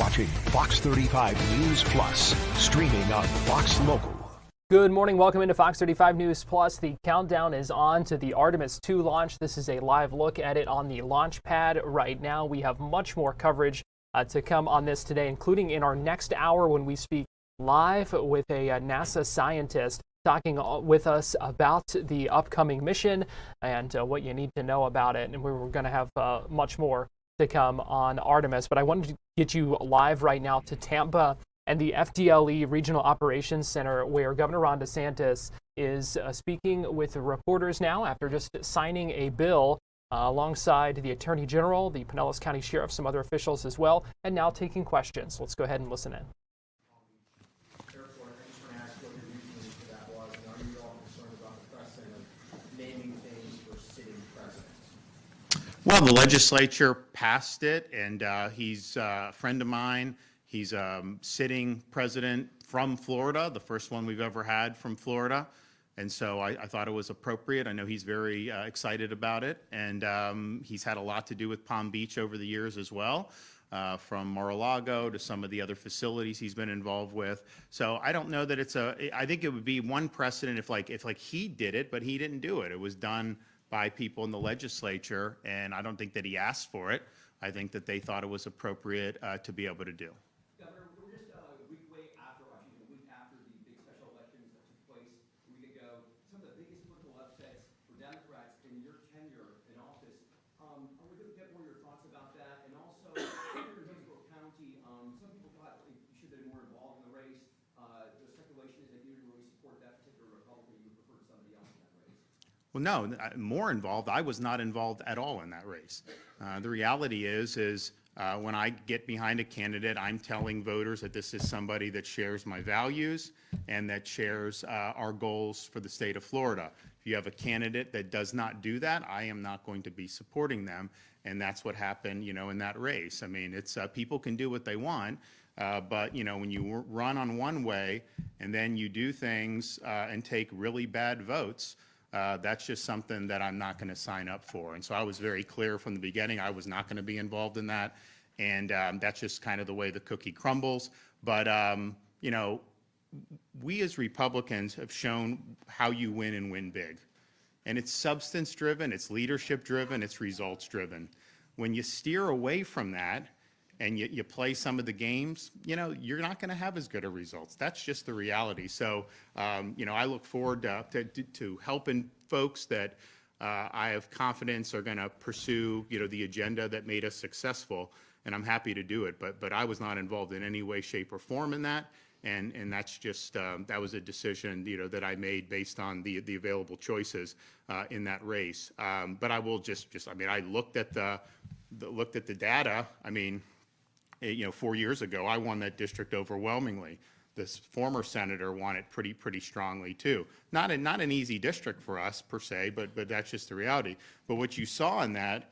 watching Fox 35 News Plus, streaming on Fox Local. Good morning. Welcome into Fox 35 News Plus. The countdown is on to the Artemis II launch. This is a live look at it on the launch pad right now. We have much more coverage to come on this today, including in our next hour when we speak live with a NASA scientist talking with us about the upcoming mission and what you need to know about it. And we're going to have much more to come on Artemis. But I wanted to get you live right now to Tampa and the FDLE Regional Operations Center, where Governor Ron DeSantis is speaking with reporters now after just signing a bill alongside the Attorney General, the Pinellas County Sheriff, some other officials as well, and now taking questions. Let's go ahead and listen in. Well, the legislature passed it, and he's a friend of mine. He's a sitting president from Florida, the first one we've ever had from Florida. And so I thought it was appropriate. I know he's very excited about it, and he's had a lot to do with Palm Beach over the years as well, from Mar-a-Lago to some of the other facilities he's been involved with. So I don't know that I think it would be one precedent if he did it, but he didn't do it. It was done by people in the legislature, and I don't think that he asked for it. I think that they thought it was appropriate to be able to do. Governor, we're just a week after the big special elections that took place a week ago. Some of the biggest political upsets for Democrats in your tenure in office. Are we going to get more of your thoughts about that? And also, in Hillsborough County, some people thought you should have been more involved in the race. The speculation is that you didn't really support that particular Republican. You preferred somebody else in that race. Well, no, more involved. I was not involved at all in that race. The reality is when I get behind a candidate, I'm telling voters that this is somebody that shares my values and that shares our goals for the state of Florida. If you have a candidate that does not do that, I am not going to be supporting them. And that's what happened, in that race. I mean, it's people can do what they want. But, when you run on one way and then you do things and take really bad votes, that's just something that I'm not going to sign up for. And so I was very clear from the beginning I was not going to be involved in that. And that's just kind of the way the cookie crumbles. But, we as Republicans have shown how you win and win big. And it's substance driven, it's leadership driven, it's results driven. When you steer away from that and you play some of the games, you're not going to have as good a results. That's just the reality. So, I look forward to helping folks that I have confidence are going to pursue, the agenda that made us successful, and I'm happy to do it. But I was not involved in any way, shape, or form in that, and that's just that was a decision, that I made based on the available choices in that race. But I will I looked at the data. 4 years ago, I won that district overwhelmingly. This former senator won it pretty strongly too. Not an easy district for us per se, but that's just the reality. But what you saw in that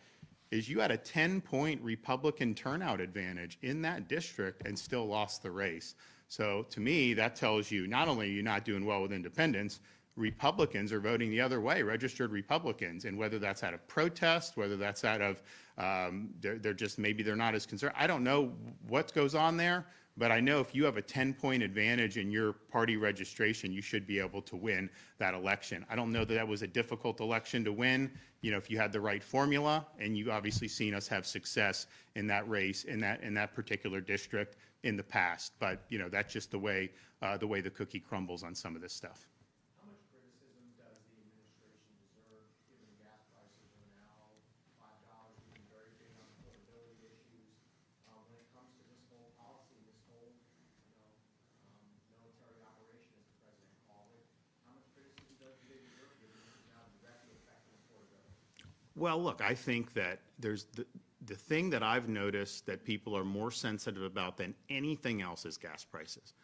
is you had a 10-point Republican turnout advantage in that district and still lost the race. So to me, that tells you not only are you not doing well with independents, Republicans are voting the other way, registered Republicans, and whether that's out of protest, whether that's out of maybe they're not as concerned. I don't know what goes on there, but I know if you have a 10-point advantage in your party registration, you should be able to win that election. I don't know that was a difficult election to win, if you had the right formula, and you've obviously seen us have success in that race, in that particular district in the past. But, that's just the way the cookie crumbles on some of this stuff. Well, look, I think that there's the thing that I've noticed that people are more sensitive about than anything else is gas prices.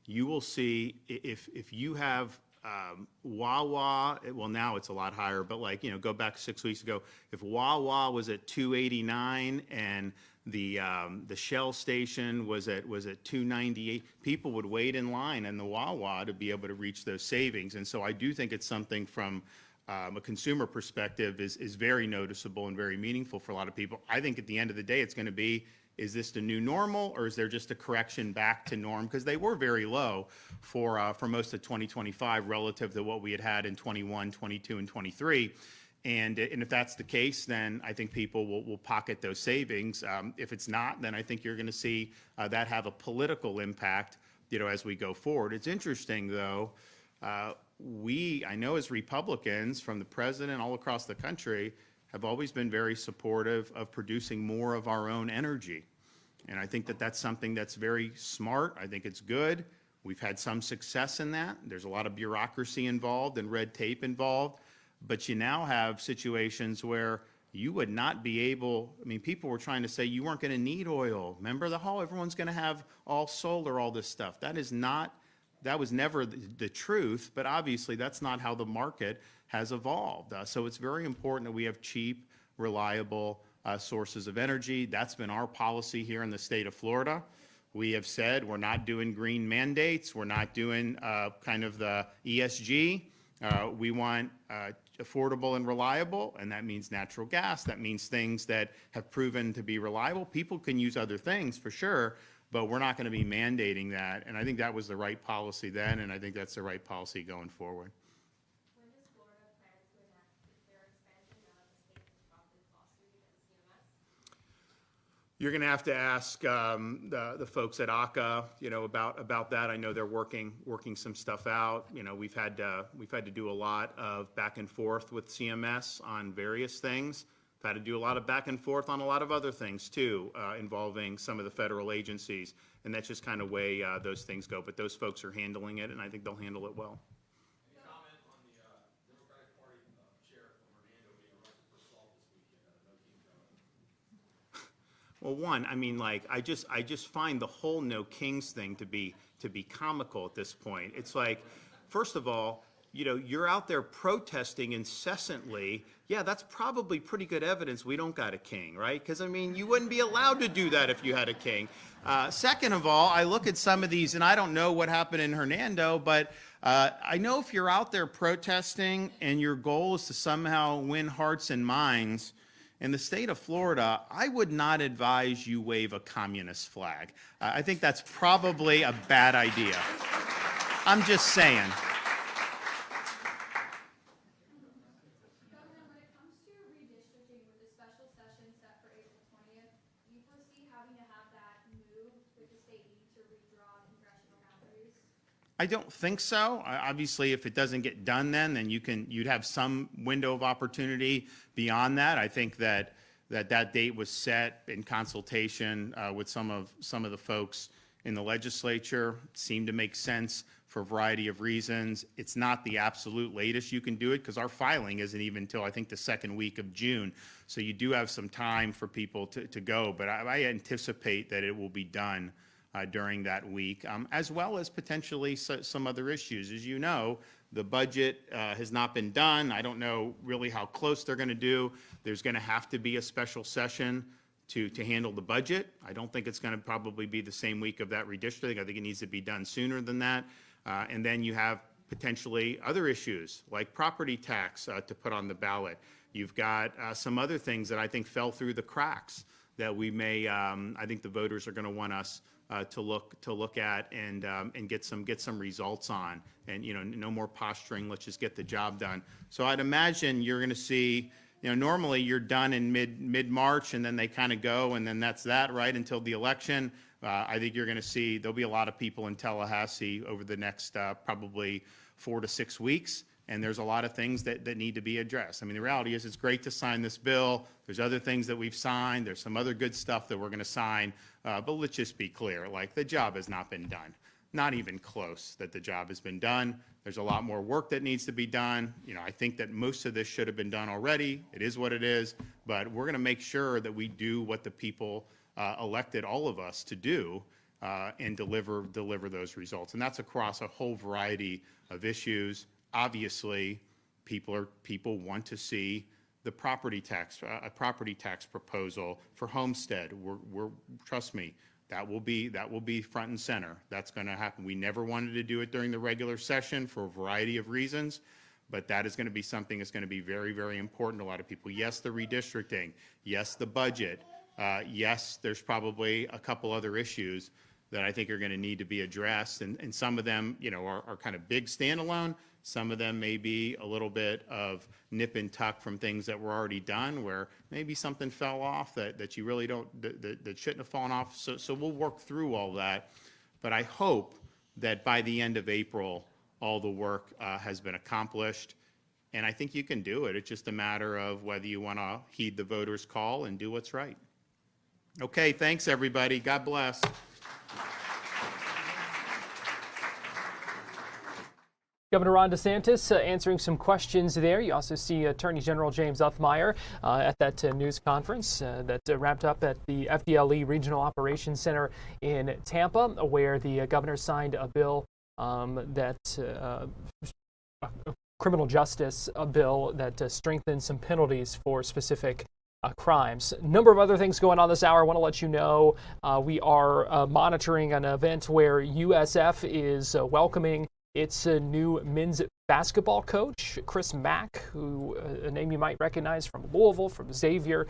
You will see if you have Wawa, well, now it's a lot higher, but go back 6 weeks ago, if Wawa was at $2.89 and the Shell station was at $2.98, people would wait in line in the Wawa to be able to reach those savings. And so I do think it's something from a consumer perspective is very noticeable and very meaningful for a lot of people. I think at the end of the day, it's going to be is this the new normal, or is there just a correction back to norm? Because they were very low for most of 2025 relative to what we had in 21, 22, and 23. And if that's the case, then I think people will pocket those savings. If it's not, then I think you're going to see that have a political impact, as we go forward. It's interesting, though. I know as Republicans, from the president all across the country, have always been very supportive of producing more of our own energy. And I think that that's something that's very smart. I think it's good. We've had some success in that. There's a lot of bureaucracy involved and red tape involved. But you now have situations where you would not be able, people were trying to say you weren't going to need oil. Remember everyone's going to have all solar, all this stuff. That was never the truth, but obviously that's not how the market has evolved. So it's very important that we have cheap, reliable sources of energy. That's been our policy here in the state of Florida. We have said we're not doing green mandates. We're not doing kind of the ESG. We want affordable and reliable, and that means natural gas. That means things that have proven to be reliable. People can use other things for sure, but we're not going to be mandating that. And I think that was the right policy then, and I think that's the right policy going forward. When does Florida plan to enact their expansion now that the state has dropped its lawsuit against CMS? You're going to have to ask the folks at ACA, about that. I know they're working some stuff out. We've had to do a lot of back and forth with CMS on various things. We've had to do a lot of back and forth on a lot of other things too, involving some of the federal agencies, and that's just kind of way those things go. But those folks are handling it, and I think they'll handle it well. Any comment on the Democratic Party chair from Orlando being arrested for assault this weekend at a no King Well, I just find the whole no kings thing to be comical at this point. It's like, first of all, you're out there protesting incessantly. Yeah, that's probably pretty good evidence we don't got a king, right? Because, you wouldn't be allowed to do that if you had a king. Second of all, I look at some of these, and I don't know what happened in Hernando, but I know if you're out there protesting and your goal is to somehow win hearts and minds, in the state of Florida, I would not advise you wave a communist flag. I think that's probably a bad idea. I'm just saying. Governor, when it comes to redistricting with the special session set for April 20th, do you foresee having to have that moved with the state need to redraw congressional boundaries? I don't think so. Obviously, if it doesn't get done then you'd have some window of opportunity beyond that. I think that date was set in consultation with some of the folks in the legislature. It seemed to make sense for a variety of reasons. It's not the absolute latest you can do it because our filing isn't even until I think the second week of June. So you do have some time for people to go, but I anticipate that it will be done during that week, as well as potentially some other issues. As you know, the budget has not been done. I don't know really how close they're going to do. There's going to have to be a special session to handle the budget. I don't think it's going to probably be the same week of that redistricting. I think it needs to be done sooner than that. And then you have potentially other issues like property tax to put on the ballot. You've got some other things that I think fell through the cracks that we may, I think the voters are going to want us to look at and get some results on. And no more posturing. Let's just get the job done. So I'd imagine you're going to see. Normally you're done in mid-March, and then they kind of go, and then that's that, right, until the election. I think you're going to see there'll be a lot of people in Tallahassee over the next probably 4 to 6 weeks, and there's a lot of things that need to be addressed. The reality is it's great to sign this bill. There's other things that we've signed. There's some other good stuff that we're going to sign, but let's just be clear, the job has not been done. Not even close that the job has been done. There's a lot more work that needs to be done. I think that most of this should have been done already. It is what it is, but we're going to make sure that we do what the people elected all of us to do and deliver those results. And that's across a whole variety of issues. Obviously, people want to see the property tax proposal for homestead. Trust me. That will be front and center. That's going to happen. We never wanted to do it during the regular session for a variety of reasons, but that is going to be something that's going to be very, very important to a lot of people. Yes, the redistricting. Yes, the budget. Yes, there's probably a couple other issues that I think are going to need to be addressed, and some of them, are kind of big standalone. Some of them may be a little bit of nip and tuck from things that were already done, where maybe something fell off that you really don't, that shouldn't have fallen off. So we'll work through all that. But I hope that by the end of April, all the work has been accomplished. And I think you can do it. It's just a matter of whether you want to heed the voters' call and do what's right. Okay, thanks, everybody. God bless. Governor Ron DeSantis answering some questions there. You also see Attorney General James Uthmeier at that news conference that wrapped up at the FDLE Regional Operations Center in Tampa, where the governor signed a bill criminal justice bill that strengthens some penalties for specific crimes. A number of other things going on this hour. I want to let you know we are monitoring an event where USF is welcoming its new men's basketball coach, Chris Mack, who a name you might recognize from Louisville, from Xavier,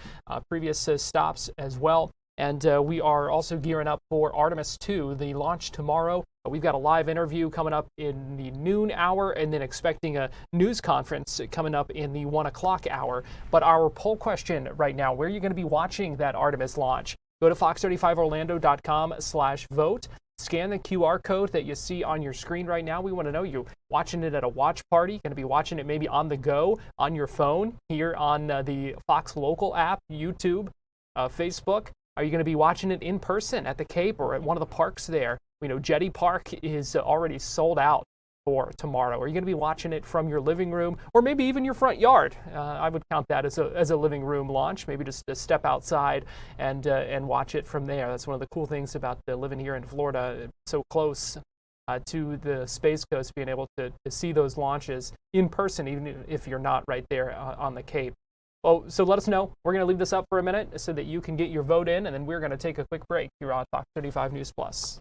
previous stops as well. And we are also gearing up for Artemis II, the launch tomorrow. We've got a live interview coming up in the noon hour, and then expecting a news conference coming up in the 1 o'clock hour. But our poll question right now, where are you going to be watching that Artemis launch? Go to fox35orlando.com/vote. Scan the QR code that you see on your screen right now. We want to know, you're watching it at a watch party, going to be watching it maybe on the go, on your phone, here on the Fox Local app, YouTube, Facebook. Are you going to be watching it in person at the Cape or at one of the parks there? We know Jetty Park is already sold out for tomorrow. Are you going to be watching it from your living room or maybe even your front yard? I would count that as a living room launch, maybe just to step outside and watch it from there. That's one of the cool things about living here in Florida, so close to the Space Coast, being able to see those launches in person, even if you're not right there on the Cape. Well, so let us know. We're going to leave this up for a minute so that you can get your vote in, and then we're going to take a quick break here on Fox 35 News Plus.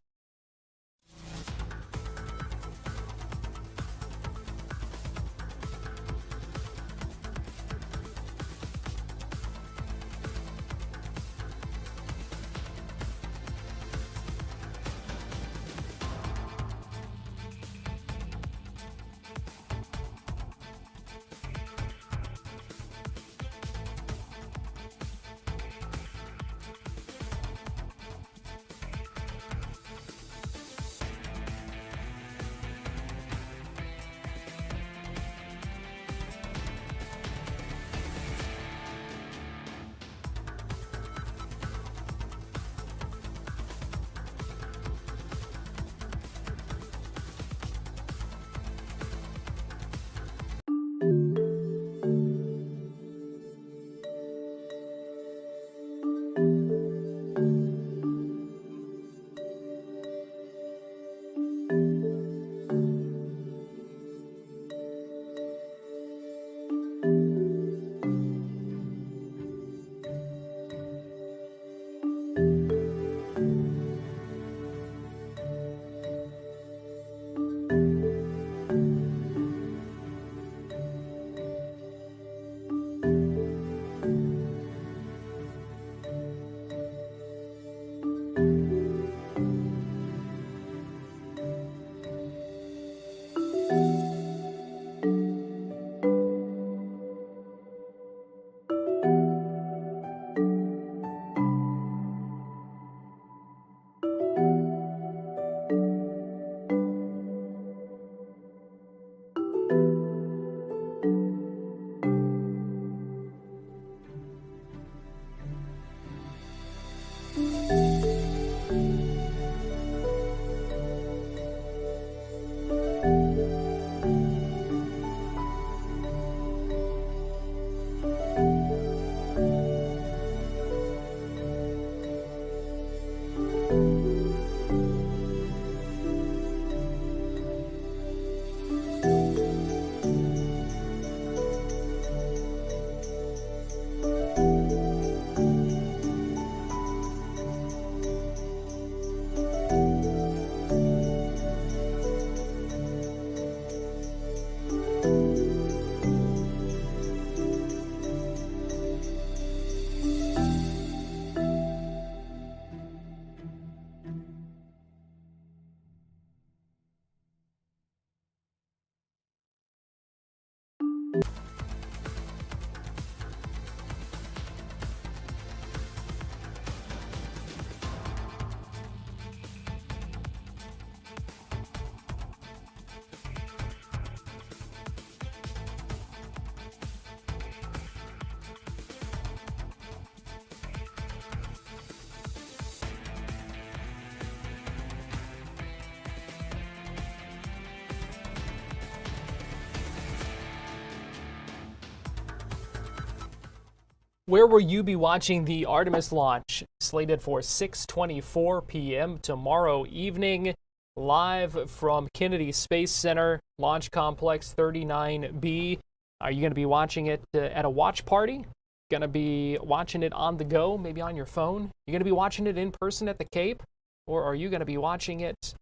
Where will you be watching the Artemis launch? Slated for 6:24 p.m. tomorrow evening, live from Kennedy Space Center, Launch Complex 39B. Are you going to be watching it at a watch party? Going to be watching it on the go, maybe on your phone? You're going to be watching it in person at the Cape? Or are you going to be watching it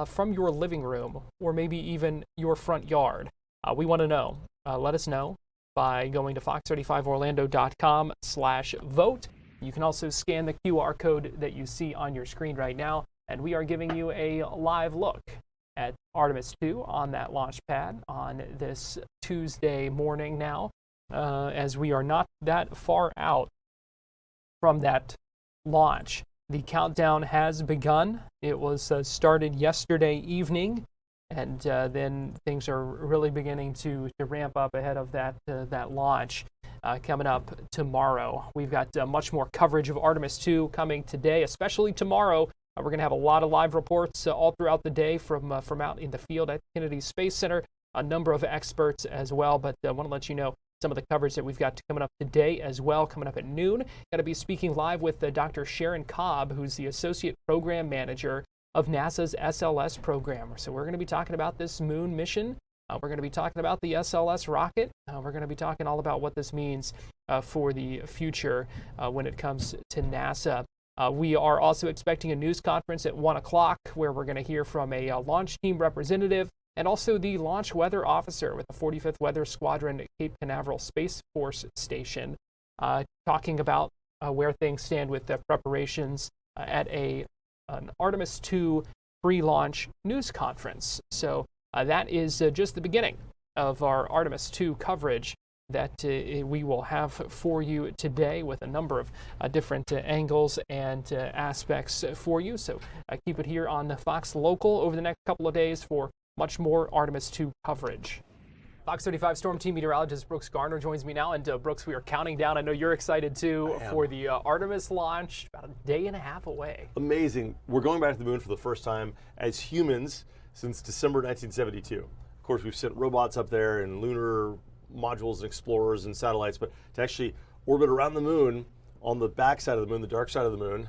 from your living room or maybe even your front yard? We want to know. Let us know by going to fox35orlando.com/vote. You can also scan the QR code that you see on your screen right now, and we are giving you a live look at Artemis II on that launch pad on this Tuesday morning now, as we are not that far out from that launch. The countdown has begun. It was started yesterday evening, and then things are really beginning to ramp up ahead of that launch coming up tomorrow. We've got much more coverage of Artemis II coming today, especially tomorrow. We're going to have a lot of live reports all throughout the day from out in the field at Kennedy Space Center, a number of experts as well, but I want to let you know some of the coverage that we've got coming up today as well, coming up at noon. Got to be speaking live with Dr. Sharon Cobb, who's the Associate Program Manager of NASA's SLS program. So we're going to be talking about this moon mission. We're going to be talking about the SLS rocket. We're going to be talking all about what this means for the future when it comes to NASA. We are also expecting a news conference at 1 o'clock where we're going to hear from a launch team representative and also the launch weather officer with the 45th Weather Squadron at Cape Canaveral Space Force Station, talking about where things stand with the preparations at an Artemis II pre-launch news conference. So that is just the beginning of our Artemis II coverage that we will have for you today with a number of different angles and aspects for you. So keep it here on Fox Local over the next couple of days for much more Artemis II coverage. Fox 35 Storm Team meteorologist Brooks Garner joins me now. And Brooks, we are counting down. I know you're excited too for the Artemis launch, about a day and a half away. Amazing. We're going back to the moon for the first time as humans since December 1972. Of course, we've sent robots up there and lunar modules and explorers and satellites, but to actually orbit around the moon on the back side of the moon, the dark side of the moon,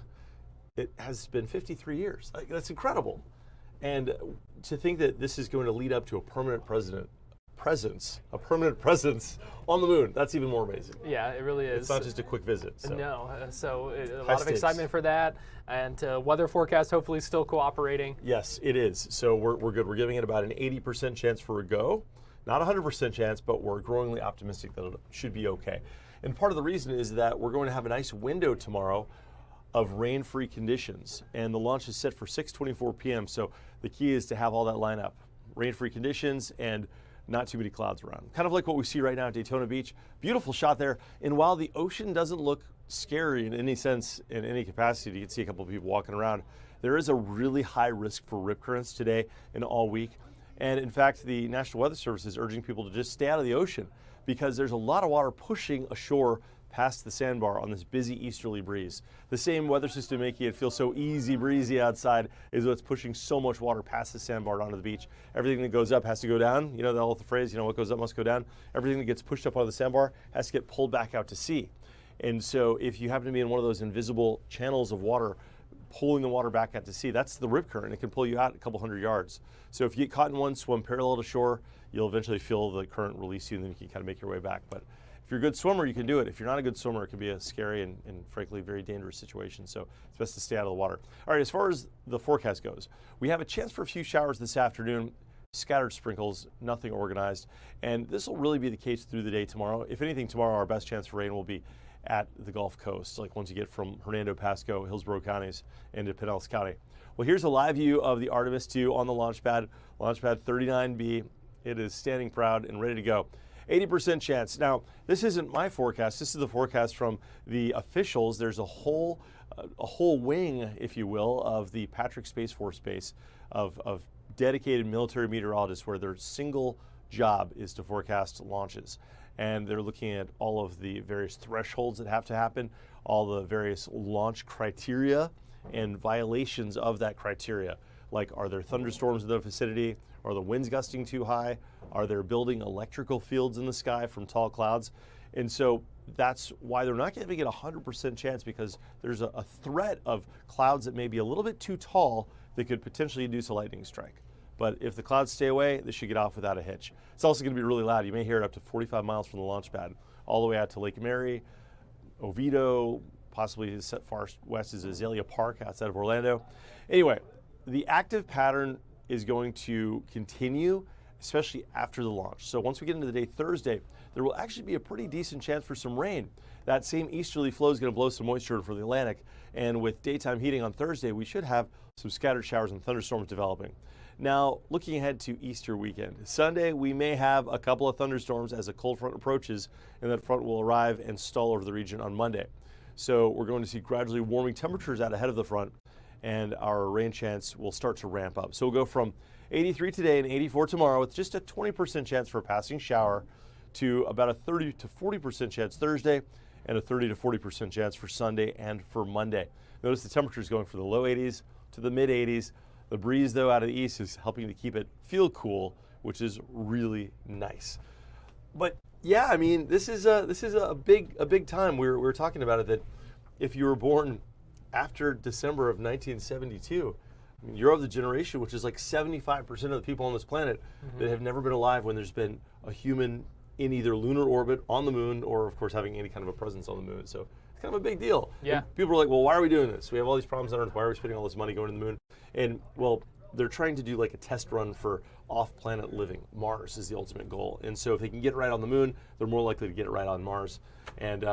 it has been 53 years. That's incredible. And to think that this is going to lead up to a permanent presence on the moon, that's even more amazing. Yeah, it really is. It's not just a quick visit. So. No, so a lot of excitement for that, and weather forecast hopefully still cooperating. Yes, it is. So we're good. We're giving it about an 80% chance for a go. Not a 100% chance, but we're growingly optimistic that it should be okay. And part of the reason is that we're going to have a nice window tomorrow of rain-free conditions, and the launch is set for 6:24 p.m. So the key is to have all that line up. Rain-free conditions and not too many clouds around. Kind of like what we see right now at Daytona Beach. Beautiful shot there. And while the ocean doesn't look scary in any sense, in any capacity, you can see a couple of people walking around, there is a really high risk for rip currents today and all week. And in fact, the National Weather Service is urging people to just stay out of the ocean because there's a lot of water pushing ashore past the sandbar on this busy easterly breeze. The same weather system making it feel so easy breezy outside is what's pushing so much water past the sandbar onto the beach. Everything that goes up has to go down. You know the whole phrase, what goes up must go down. Everything that gets pushed up onto the sandbar has to get pulled back out to sea. And so if you happen to be in one of those invisible channels of water pulling the water back out to sea, that's the rip current. It can pull you out a couple hundred yards. So if you get caught in one, swim parallel to shore, you'll eventually feel the current release you, and then you can kind of make your way back. But if you're a good swimmer, you can do it. If you're not a good swimmer, it can be a scary and frankly very dangerous situation. So it's best to stay out of the water. All right, as far as the forecast goes, we have a chance for a few showers this afternoon, scattered sprinkles, nothing organized. And this will really be the case through the day tomorrow. If anything, tomorrow our best chance for rain will be at the Gulf Coast, like once you get from Hernando, Pasco, Hillsborough counties into Pinellas County. Well, here's a live view of the Artemis II on the launch pad 39B. It is standing proud and ready to go. 80% chance. Now, this isn't my forecast. This is the forecast from the officials. There's a whole wing, if you will, of the Patrick Space Force Base of dedicated military meteorologists where their single job is to forecast launches. And they're looking at all of the various thresholds that have to happen, all the various launch criteria and violations of that criteria. Like, are there thunderstorms in the vicinity? Are the winds gusting too high? Are there building electrical fields in the sky from tall clouds? And so that's why they're not giving it a 100% chance, because there's a threat of clouds that may be a little bit too tall that could potentially induce a lightning strike. But if the clouds stay away, they should get off without a hitch. It's also going to be really loud. You may hear it up to 45 miles from the launch pad, all the way out to Lake Mary, Oviedo, possibly as far west as Azalea Park outside of Orlando. Anyway, the active pattern is going to continue, especially after the launch. So once we get into the day Thursday, there will actually be a pretty decent chance for some rain. That same easterly flow is going to blow some moisture for the Atlantic, and with daytime heating on Thursday, we should have some scattered showers and thunderstorms developing. Now, looking ahead to Easter weekend, Sunday we may have a couple of thunderstorms as a cold front approaches, and that front will arrive and stall over the region on Monday. So we're going to see gradually warming temperatures out ahead of the front, and our rain chance will start to ramp up. So we'll go from 83 today and 84 tomorrow with just a 20% chance for a passing shower, to about a 30 to 40% chance Thursday, and a 30 to 40% chance for Sunday and for Monday. Notice the temperatures going from the low 80s to the mid 80s. The breeze, though, out of the east is helping to keep it feel cool, which is really nice. But yeah, I mean, this is a big time. We were talking about it, that if you were born after December of 1972, I mean, you're of the generation which is like 75% of the people on this planet that have never been alive when there's been a human in either lunar orbit, on the moon, or of course having any kind of a presence on the moon. So it's kind of a big deal. Yeah. And people are like, well, why are we doing this? We have all these problems on Earth. Why are we spending all this money going to the moon? And well, they're trying to do like a test run for off-planet living. Mars is the ultimate goal. And so if they can get it right on the moon, they're more likely to get it right on Mars. And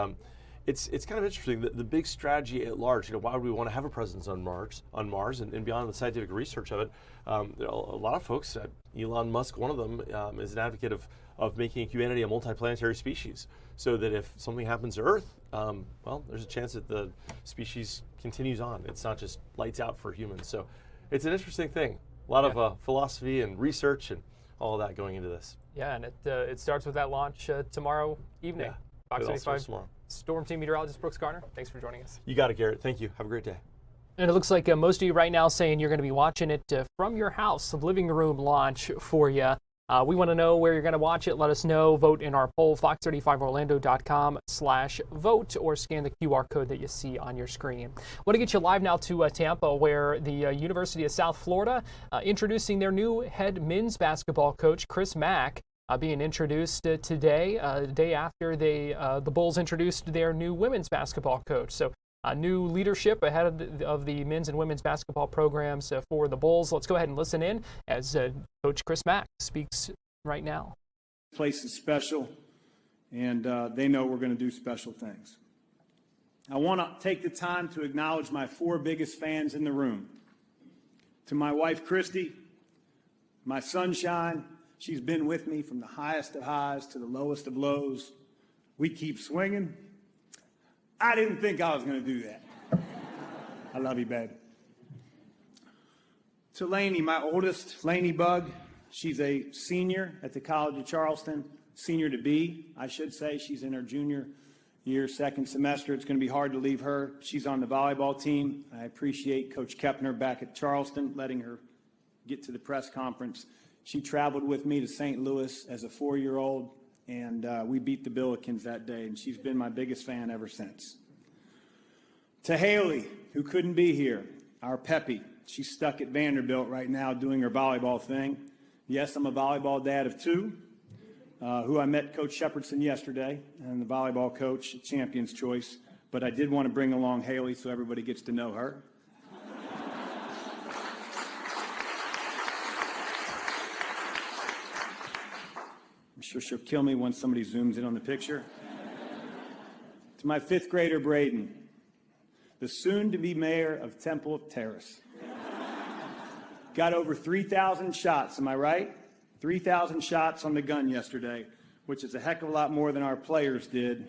it's kind of interesting, the big strategy at large. You know, why would we want to have a presence on Mars, and beyond the scientific research of it? There are a lot of folks, Elon Musk, one of them, is an advocate of making humanity a multiplanetary species, so that if something happens to Earth, well, there's a chance that the species continues on. It's not just lights out for humans. So it's an interesting thing. A lot of philosophy and research and all of that going into this. Yeah, and it starts with that launch tomorrow evening. Yeah, Fox it all 35 starts tomorrow. Storm Team meteorologist Brooks Garner, thanks for joining us. You got it, Garrett. Thank you. Have a great day. And it looks like most of you right now saying you're going to be watching it from your house, the living room launch for you. We want to know where you're going to watch it. Let us know. Vote in our poll, fox35orlando.com/vote, or scan the QR code that you see on your screen. I want to get you live now to Tampa, where the University of South Florida introducing their new head men's basketball coach, Chris Mack, being introduced today, the day after the Bulls introduced their new women's basketball coach. So new leadership ahead of the men's and women's basketball programs for the Bulls. Let's go ahead and listen in as Coach Chris Mack speaks right now. This place is special, and they know we're going to do special things. I want to take the time to acknowledge my 4 biggest fans in the room. To my wife, Christy, my sunshine. She's been with me from the highest of highs to the lowest of lows. We keep swinging. I didn't think I was going to do that. I love you, babe. To Lainey, my oldest, Lainey Bug. She's a senior at the College of Charleston, senior to be, I should say. She's in her junior year, 2nd semester. It's going to be hard to leave her. She's on the volleyball team. I appreciate Coach Kepner back at Charleston letting her get to the press conference. She traveled with me to St. Louis as a 4-year-old, and we beat the Billikens that day, and she's been my biggest fan ever since. To Haley, who couldn't be here, our Peppy. She's stuck at Vanderbilt right now doing her volleyball thing. Yes, I'm a volleyball dad of 2, who I met Coach Shepherdson yesterday, and the volleyball coach at Champion's Choice, but I did want to bring along Haley so everybody gets to know her. I'm sure she'll kill me once somebody zooms in on the picture. To my 5th grader, Braden, the soon-to-be mayor of Temple Terrace. Got over 3,000 shots, am I right? 3,000 shots on the gun yesterday, which is a heck of a lot more than our players did,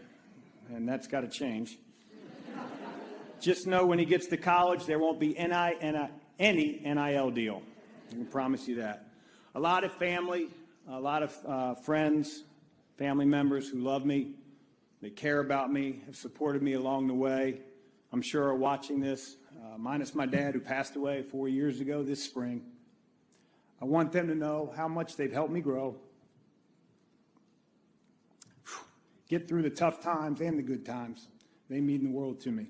and that's got to change. Just know when he gets to college, there won't be any NIL deal. I can promise you that. A lot of family, a lot of friends, family members who love me, they care about me, have supported me along the way. I'm sure are watching this, minus my dad who passed away 4 years ago this spring. I want them to know how much they've helped me grow. get through the tough times and the good times. They mean the world to me.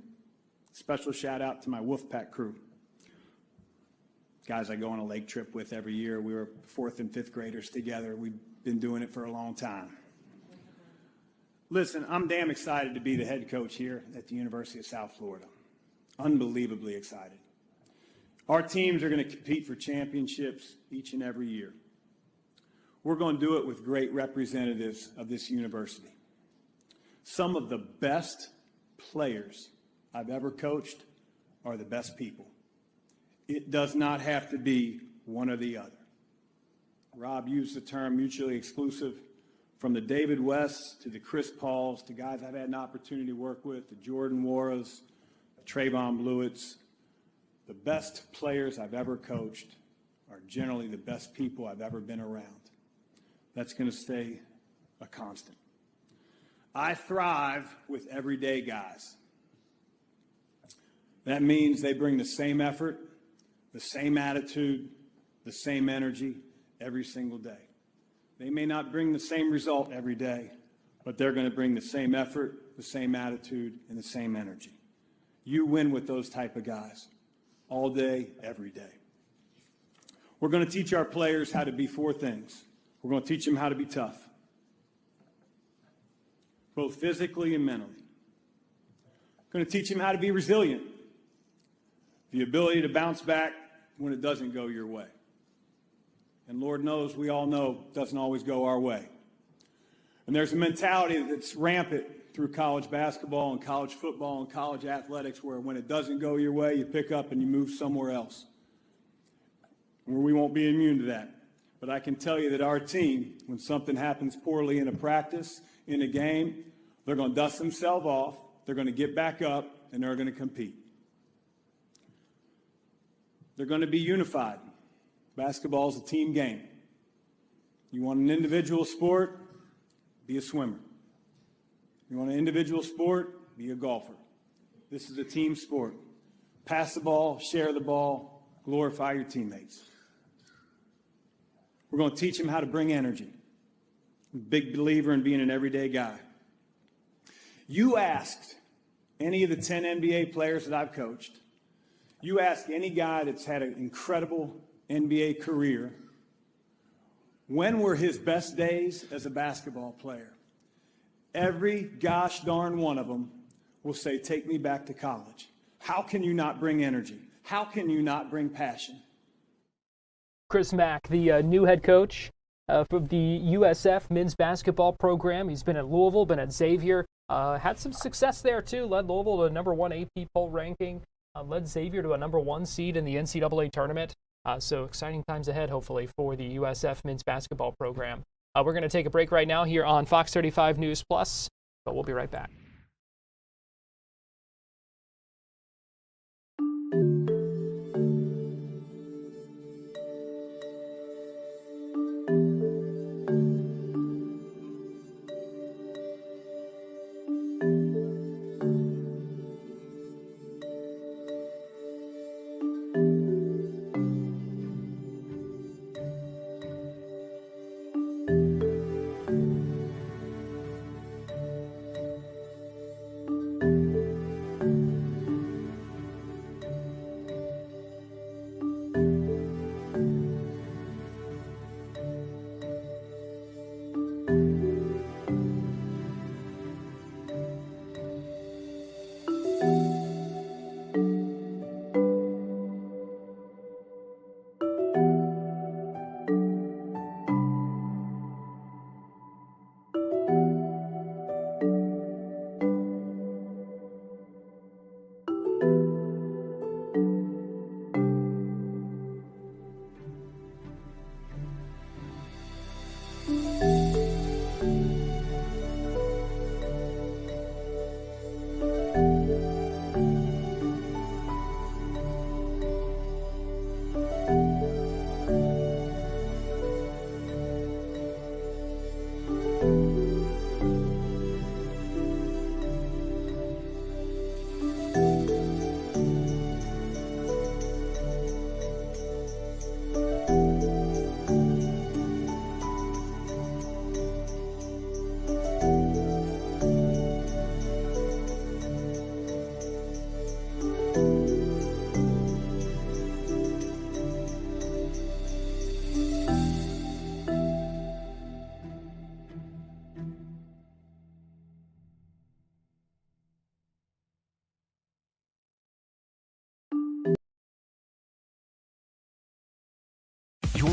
Special shout out to my Wolfpack crew. Guys I go on a lake trip with every year. We were 4th and 5th graders together. We've been doing it for a long time. Listen, I'm damn excited to be the head coach here at the University of South Florida. Unbelievably excited. Our teams are going to compete for championships each and every year. We're going to do it with great representatives of this university. Some of the best players I've ever coached are the best people. It does not have to be one or the other. Rob used the term mutually exclusive. From the David Wests to the Chris Pauls to guys I've had an opportunity to work with, the Jordan Warras, Trayvon Blewitts, the best players I've ever coached are generally the best people I've ever been around. That's going to stay a constant. I thrive with everyday guys. That means they bring the same effort, the same attitude, the same energy every single day. They may not bring the same result every day, but they're going to bring the same effort, the same attitude, and the same energy. You win with those type of guys all day, every day. We're going to teach our players how to be 4 things. We're going to teach them how to be tough, both physically and mentally. We're going to teach them how to be resilient, the ability to bounce back when it doesn't go your way. And Lord knows, we all know, it doesn't always go our way. And there's a mentality that's rampant through college basketball and college football and college athletics where when it doesn't go your way, you pick up and you move somewhere else. Where we won't be immune to that. But I can tell you that our team, when something happens poorly in a practice, in a game, they're going to dust themselves off, they're going to get back up, and they're going to compete. They're going to be unified. Basketball is a team game. You want an individual sport? Be a swimmer. You want an individual sport? Be a golfer. This is a team sport. Pass the ball, share the ball, glorify your teammates. We're going to teach them how to bring energy. I'm a big believer in being an everyday guy. You asked any of the 10 NBA players that I've coached, you ask any guy that's had an incredible NBA career, when were his best days as a basketball player? Every gosh darn one of them will say, take me back to college. How can you not bring energy? How can you not bring passion? Chris Mack, the new head coach of the USF men's basketball program. He's been at Louisville, been at Xavier, had some success there too, led Louisville to a #1 AP poll ranking, led Xavier to a #1 seed in the NCAA tournament. So exciting times ahead, hopefully, for the USF men's basketball program. We're going to take a break right now here on Fox 35 News Plus, but we'll be right back.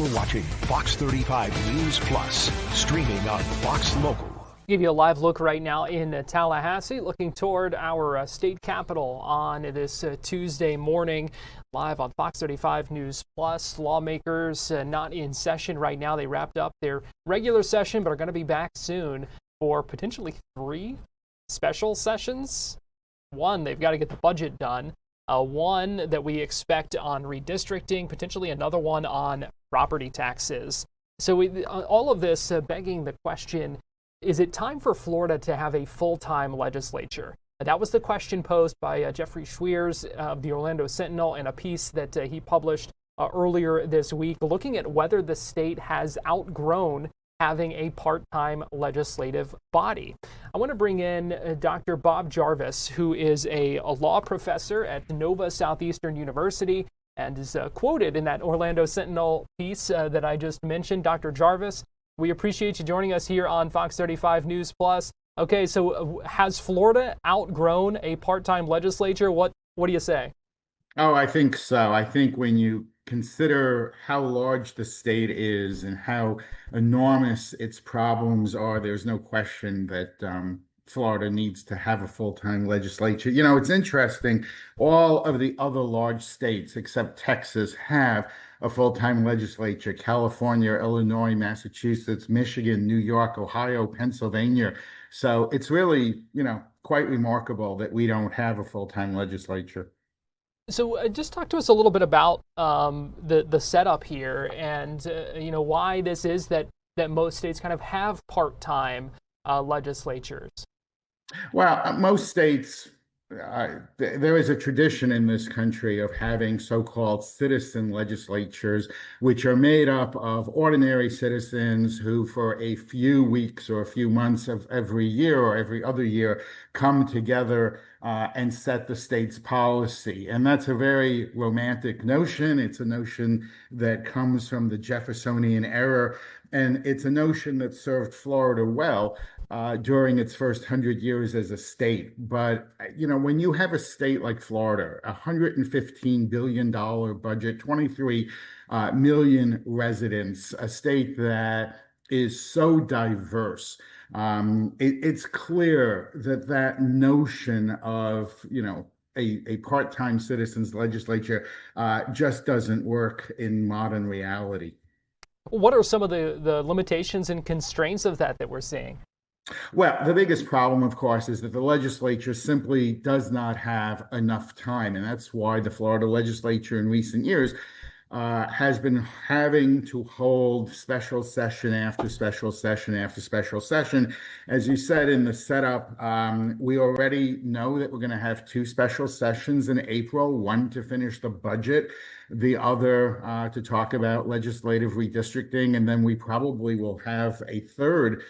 You're watching Fox 35 News Plus, streaming on Fox Local. Give you a live look right now in Tallahassee, looking toward our state capitol on this Tuesday morning. Live on Fox 35 News Plus. Lawmakers not in session right now. They wrapped up their regular session, but are going to be back soon for potentially 3 special sessions. One, they've got to get the budget done. One that we expect on redistricting, potentially another one on property taxes. So all of this begging the question, is it time for Florida to have a full-time legislature? That was the question posed by Jeffrey Schweers of the Orlando Sentinel in a piece that he published earlier this week, looking at whether the state has outgrown having a part-time legislative body. I want to bring in Dr. Bob Jarvis, who is a law professor at Nova Southeastern University and is quoted in that Orlando Sentinel piece that I just mentioned. Dr. Jarvis, we appreciate you joining us here on Fox 35 News Plus. Okay, so has Florida outgrown a part-time legislature? What do you say? Oh, I think so. I think when you consider how large the state is and how enormous its problems are, there's no question that Florida needs to have a full-time legislature. You know, it's interesting. All of the other large states, except Texas, have a full-time legislature. California, Illinois, Massachusetts, Michigan, New York, Ohio, Pennsylvania. So it's really, quite remarkable that we don't have a full-time legislature. So just talk to us a little bit about the setup here and, why this is that most states kind of have part-time legislatures. Well, most states, there is a tradition in this country of having so-called citizen legislatures, which are made up of ordinary citizens who for a few weeks or a few months of every year or every other year come together and set the state's policy. And that's a very romantic notion. It's a notion that comes from the Jeffersonian era, and it's a notion that served Florida well during its first 100 years as a state. But, when you have a state like Florida, $115 billion budget, 23 million residents, a state that is so diverse, it's clear that notion of, a part-time citizens legislature just doesn't work in modern reality. What are some of the limitations and constraints of that we're seeing? Well, the biggest problem, of course, is that the legislature simply does not have enough time. And that's why the Florida legislature in recent years has been having to hold special session after special session after special session. As you said in the setup, we already know that we're going to have 2 special sessions in April, one to finish the budget, the other to talk about legislative redistricting, and then we probably will have a third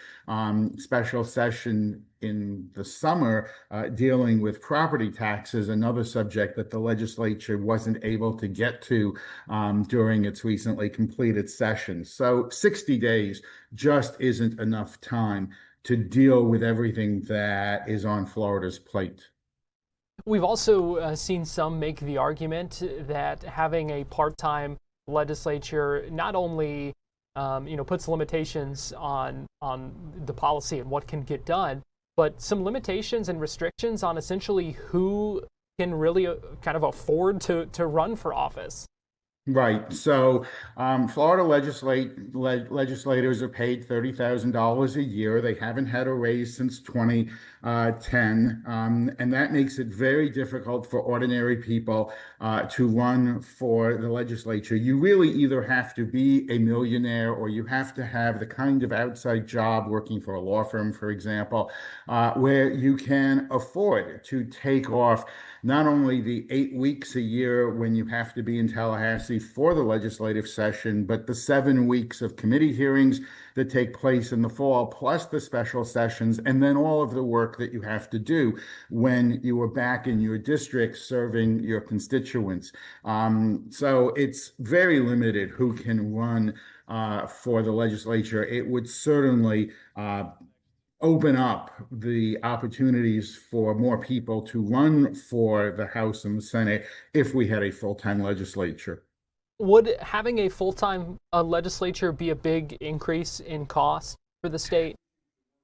special session in the summer dealing with property taxes, another subject that the legislature wasn't able to get to during its recently completed session. So 60 days just isn't enough time to deal with everything that is on Florida's plate. We've also seen some make the argument that having a part-time legislature not only puts limitations on the policy and what can get done, but some limitations and restrictions on essentially who can really kind of afford to run for office. Right. So Florida legislators are paid $30,000 a year. They haven't had a raise since 2010. And that makes it very difficult for ordinary people to run for the legislature. You really either have to be a millionaire or you have to have the kind of outside job working for a law firm, for example, where you can afford to take off not only the 8 weeks a year when you have to be in Tallahassee for the legislative session, but the 7 weeks of committee hearings that take place in the fall, plus the special sessions, and then all of the work that you have to do when you are back in your district serving your constituents. So it's very limited who can run for the legislature. It would certainly open up the opportunities for more people to run for the House and the Senate if we had a full-time legislature. Would having a full-time legislature be a big increase in cost for the state?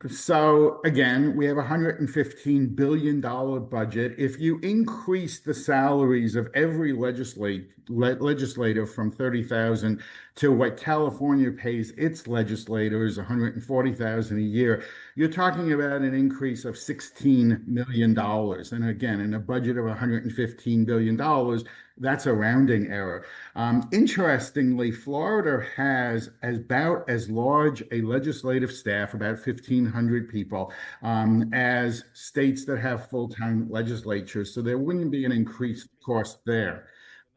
So again, we have a $115 billion budget. If you increase the salaries of every legislator from 30,000 to what California pays its legislators, 140,000 a year, you're talking about an increase of $16 million. And again, in a budget of $115 billion, that's a rounding error. Interestingly, Florida has about as large a legislative staff, about 1,500 people, as states that have full-time legislatures. So there wouldn't be an increased cost there.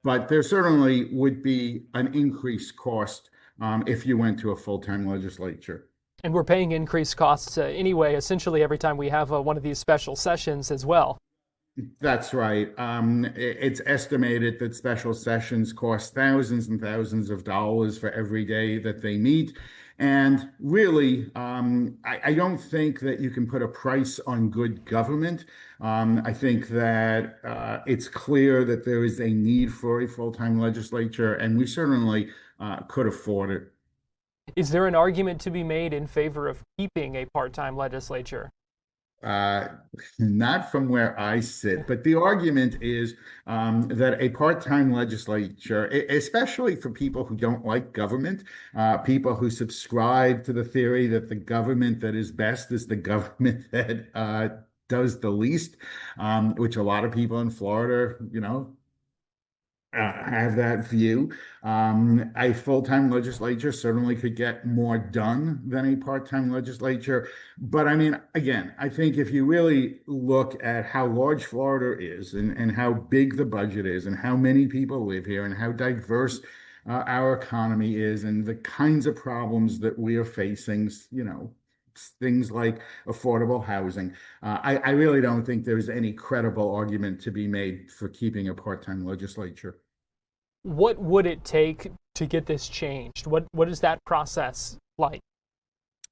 But there certainly would be an increased cost if you went to a full-time legislature. And we're paying increased costs anyway, essentially every time we have one of these special sessions as well. That's right. It's estimated that special sessions cost thousands and thousands of dollars for every day that they meet. And really, I don't think that you can put a price on good government. I think that it's clear that there is a need for a full-time legislature, and we certainly could afford it. Is there an argument to be made in favor of keeping a part-time legislature? Not from where I sit, but the argument is that a part-time legislature, especially for people who don't like government, people who subscribe to the theory that the government that is best is the government that does the least, which a lot of people in Florida, have that view. A full-time legislature certainly could get more done than a part-time legislature. But I mean, again, I think if you really look at how large Florida is and how big the budget is and how many people live here and how diverse our economy is and the kinds of problems that we are facing, things like affordable housing, I really don't think there's any credible argument to be made for keeping a part-time legislature. What would it take to get this changed? What is that process like?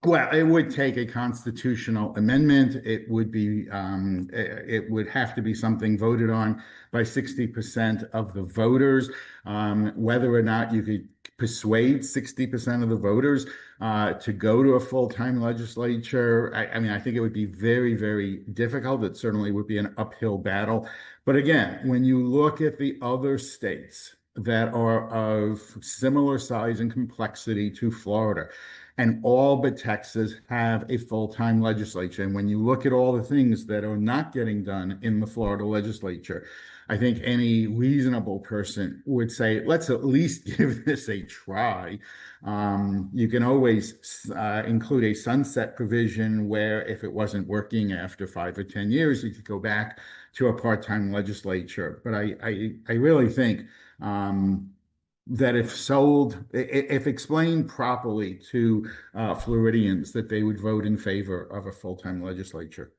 Well, it would take a constitutional amendment. It would be, it would have to be something voted on by 60% of the voters. Whether or not you could persuade 60% of the voters to go to a full-time legislature, I mean, I think it would be very, very difficult. It certainly would be an uphill battle. But again, when you look at the other states that are of similar size and complexity to Florida, and all but Texas have a full-time legislature. And when you look at all the things that are not getting done in the Florida legislature, I think any reasonable person would say, let's at least give this a try. You can always include a sunset provision where if it wasn't working after 5 or 10 years, you could go back to a part-time legislature. But I really think that if explained properly to Floridians, that they would vote in favor of a full-time legislature.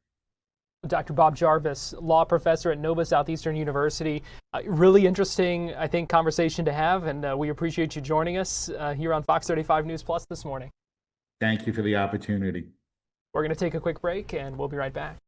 Dr. Bob Jarvis, law professor at Nova Southeastern University. Really interesting, I think, conversation to have, and we appreciate you joining us here on Fox 35 News Plus this morning. Thank you for the opportunity. We're going to take a quick break, and we'll be right back.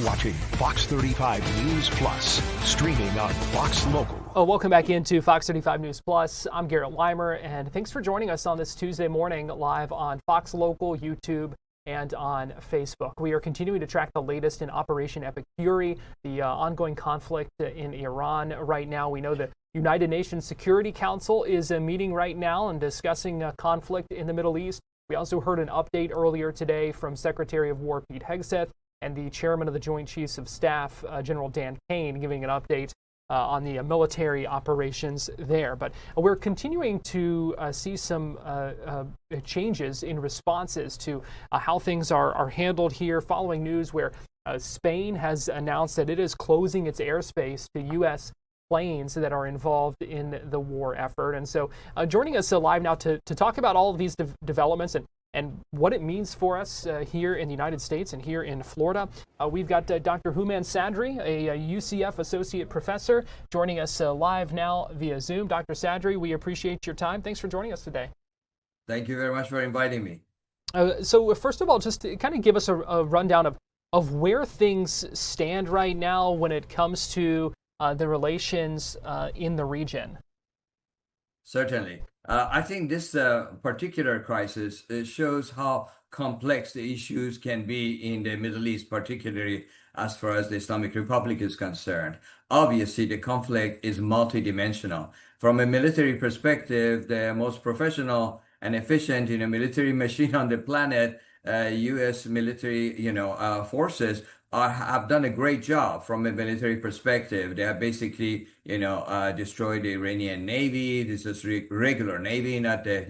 watching Fox 35 News Plus, streaming on Fox Local. Oh, welcome back into Fox 35 News Plus. I'm Garrett Leimer, and thanks for joining us on this Tuesday morning live on Fox Local, YouTube, and on Facebook. We are continuing to track the latest in Operation Epic Fury, the ongoing conflict in Iran right now. We know the United Nations Security Council is meeting right now and discussing conflict in the Middle East. We also heard an update earlier today from Secretary of War Pete Hegseth and the Chairman of the Joint Chiefs of Staff, General Dan Kane, giving an update on the military operations there. But we're continuing to see some changes in responses to how things are handled here following news where Spain has announced that it is closing its airspace to U.S. planes that are involved in the war effort. And so joining us live now to talk about all of these developments and what it means for us here in the United States and here in Florida. We've got Dr. Houman Sadri, a UCF associate professor, joining us live now via Zoom. Dr. Sadri, we appreciate your time. Thanks for joining us today. Thank you very much for inviting me. So first of all, just to kind of give us a rundown of where things stand right now when it comes to the relations in the region. Certainly. I think this particular crisis shows how complex the issues can be in the Middle East, particularly as far as the Islamic Republic is concerned. Obviously, the conflict is multidimensional. From a military perspective, the most professional and efficient military machine on the planet, U.S. military forces, have done a great job from a military perspective. They have basically, destroyed the Iranian Navy. This is regular Navy, not the,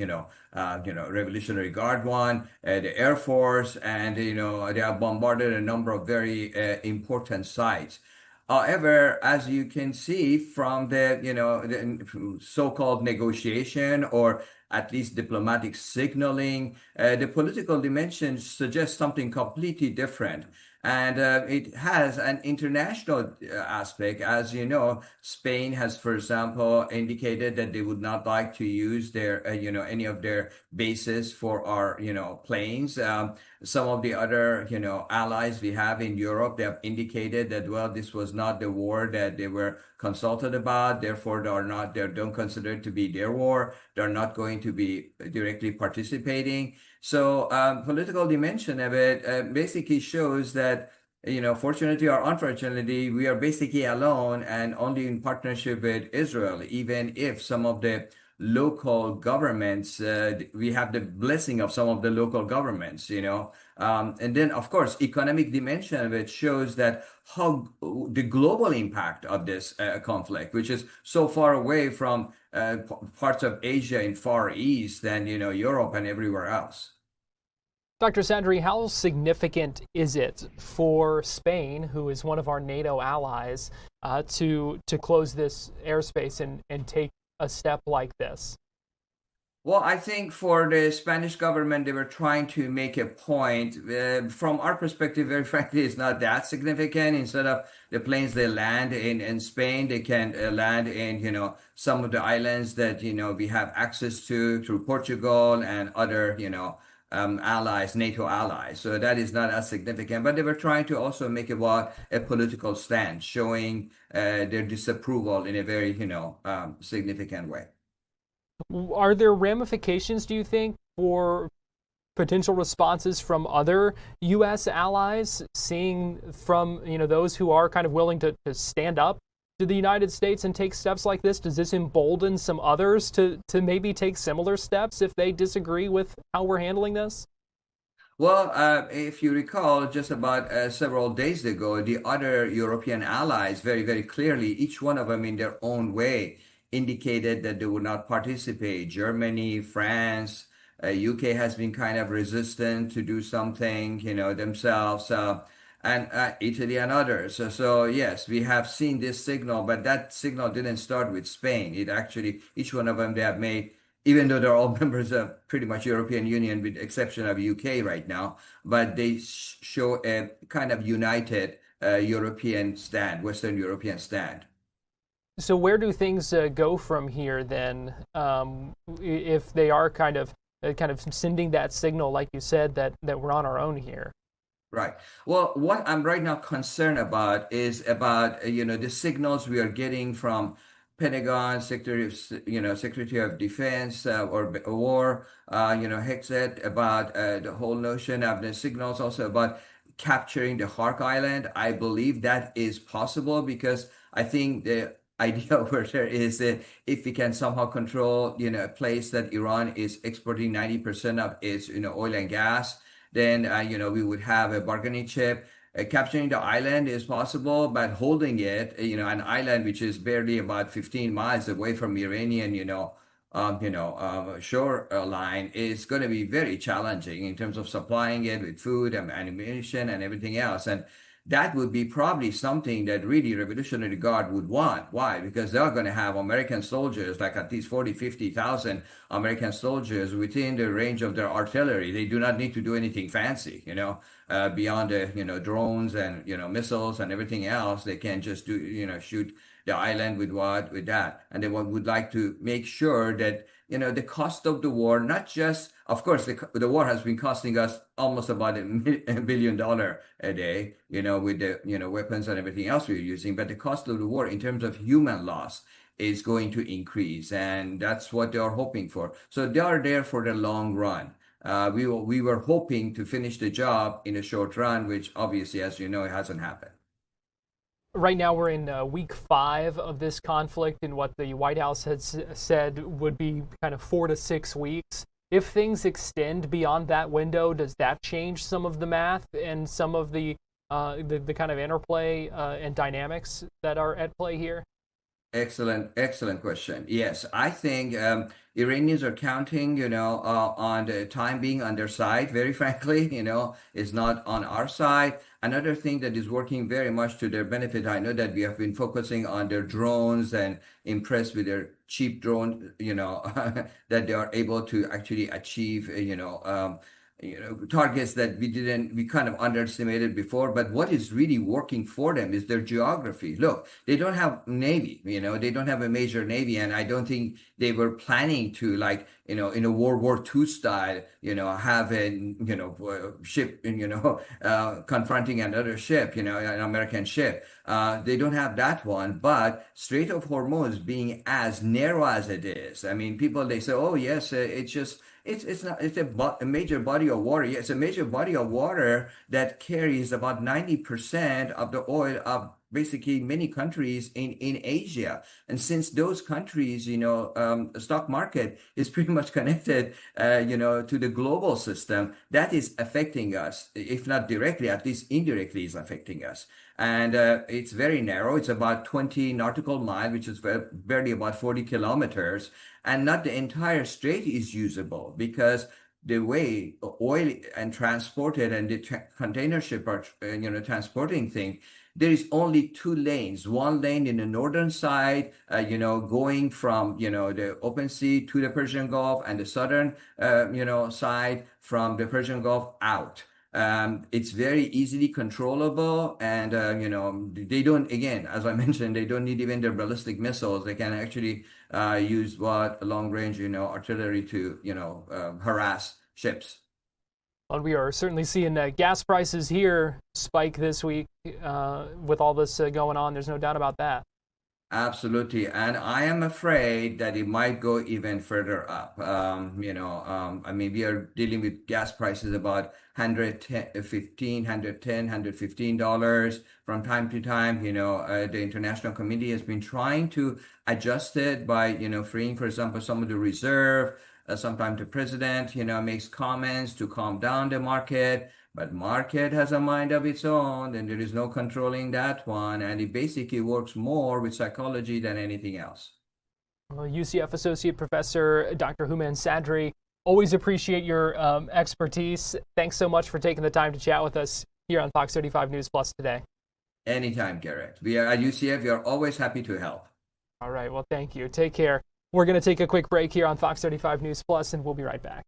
Revolutionary Guard one, the Air Force, and, they have bombarded a number of very important sites. However, as you can see from the so-called negotiation or at least diplomatic signaling, the political dimension suggests something completely different. And it has an international aspect. As you know, Spain has, for example, indicated that they would not like to use their, any of their bases for our, planes. Some of the other, allies we have in Europe, they have indicated that, well, this was not the war that they were consulted about. Therefore, they don't consider it to be their war. They're not going to be directly participating. So political dimension of it basically shows that, fortunately or unfortunately, we are basically alone and only in partnership with Israel, even if some of the local governments, we have the blessing of some of the local governments, and then, of course, economic dimension of it shows that how the global impact of this conflict, which is so far away from parts of Asia and Far East than, Europe and everywhere else. Dr. Sadri, how significant is it for Spain, who is one of our NATO allies, to close this airspace and take a step like this? Well, I think for the Spanish government, they were trying to make a point. From our perspective, very frankly, it's not that significant. Instead of the planes they land in Spain, they can land in, some of the islands that, we have access to through Portugal and other, allies, NATO allies. So that is not as significant. But they were trying to also make about a political stand, showing their disapproval in a very, significant way. Are there ramifications, do you think, for potential responses from other U.S. allies, seeing from those who are kind of willing to stand up to the United States and take steps like this? Does this embolden some others to maybe take similar steps if they disagree with how we're handling this? Well, if you recall, just about several days ago, the other European allies very, very clearly, each one of them in their own way, indicated that they would not participate. Germany, France, UK has been kind of resistant to do something, themselves, and Italy and others. So yes, we have seen this signal, but that signal didn't start with Spain. It actually, each one of them they have made, even though they're all members of pretty much European Union, with the exception of UK right now, but they show a kind of united European stand, Western European stand. So where do things go from here then, if they are kind of sending that signal, like you said, that we're on our own here? Right. Well, what I'm right now concerned about is about the signals we are getting from Pentagon, Secretary of Defense or War, Hexet about the whole notion of the signals also about capturing the Hark Island. I believe that is possible because I think the idea over there is that if we can somehow control, a place that Iran is exporting 90% of its, oil and gas, then we would have a bargaining chip. Capturing the island is possible, but holding it, an island which is barely about 15 miles away from Iranian, shoreline is going to be very challenging in terms of supplying it with food and ammunition and everything else. And that would be probably something that really Revolutionary Guard would want. Why? Because they're going to have American soldiers, like at least 40, 50,000 American soldiers within the range of their artillery. They do not need to do anything fancy, beyond the, drones and, missiles and everything else. They can just do, shoot the island with that. And they would like to make sure that, the cost of the war, not just, of course, the war has been costing us almost about $1 billion a day, with the, weapons and everything else we're using. But the cost of the war in terms of human loss is going to increase. And that's what they are hoping for. So they are there for the long run. We were hoping to finish the job in a short run, which obviously, as you know, it hasn't happened. Right now, we're in week 5 of this conflict, and what the White House has said would be kind of 4 to 6 weeks. If things extend beyond that window, does that change some of the math and some of the kind of interplay and dynamics that are at play here? Excellent question. Yes, I think Iranians are counting, on the time being on their side. Very frankly, is not on our side. Another thing that is working very much to their benefit, I know that we have been focusing on their drones and impressed with their cheap drone, that they are able to actually achieve, targets that we kind of underestimated before. But what is really working for them is their geography. Look, they don't have Navy, they don't have a major Navy. And I don't think they were planning to, like, in a World War II style, have a, ship, confronting another ship, an American ship. They don't have that one, but Strait of Hormuz being as narrow as it is. I mean, people, they say, oh yes, it's a major body of water. Yeah, it's a major body of water that carries about 90% of the oil of basically many countries in Asia. And since those countries, the stock market is pretty much connected, to the global system, that is affecting us, if not directly, at least indirectly is affecting us. And it's very narrow. It's about 20 nautical miles, which is barely about 40 kilometers. And not the entire strait is usable because the way oil and transported and the container ship are, transporting things, there is only 2 lanes. One lane in the northern side, going from, the open sea to the Persian Gulf, and the southern, side from the Persian Gulf out. It's very easily controllable, and they don't, again, as I mentioned, they don't need even the ballistic missiles. They can actually use long range, artillery to, harass ships. Well, we are certainly seeing gas prices here spike this week with all this going on. There's no doubt about that. Absolutely. And I am afraid that it might go even further up. I mean, we are dealing with gas prices about $115 from time to time. The International Committee has been trying to adjust it by, freeing, for example, some of the reserve. Sometimes the president, makes comments to calm down the market. But market has a mind of its own, and there is no controlling that one. And it basically works more with psychology than anything else. Well, UCF Associate Professor Dr. Houman Sadri, always appreciate your expertise. Thanks so much for taking the time to chat with us here on Fox 35 News Plus today. Anytime, Garrett. We are at UCF. We are always happy to help. All right. Well, thank you. Take care. We're going to take a quick break here on Fox 35 News Plus, and we'll be right back.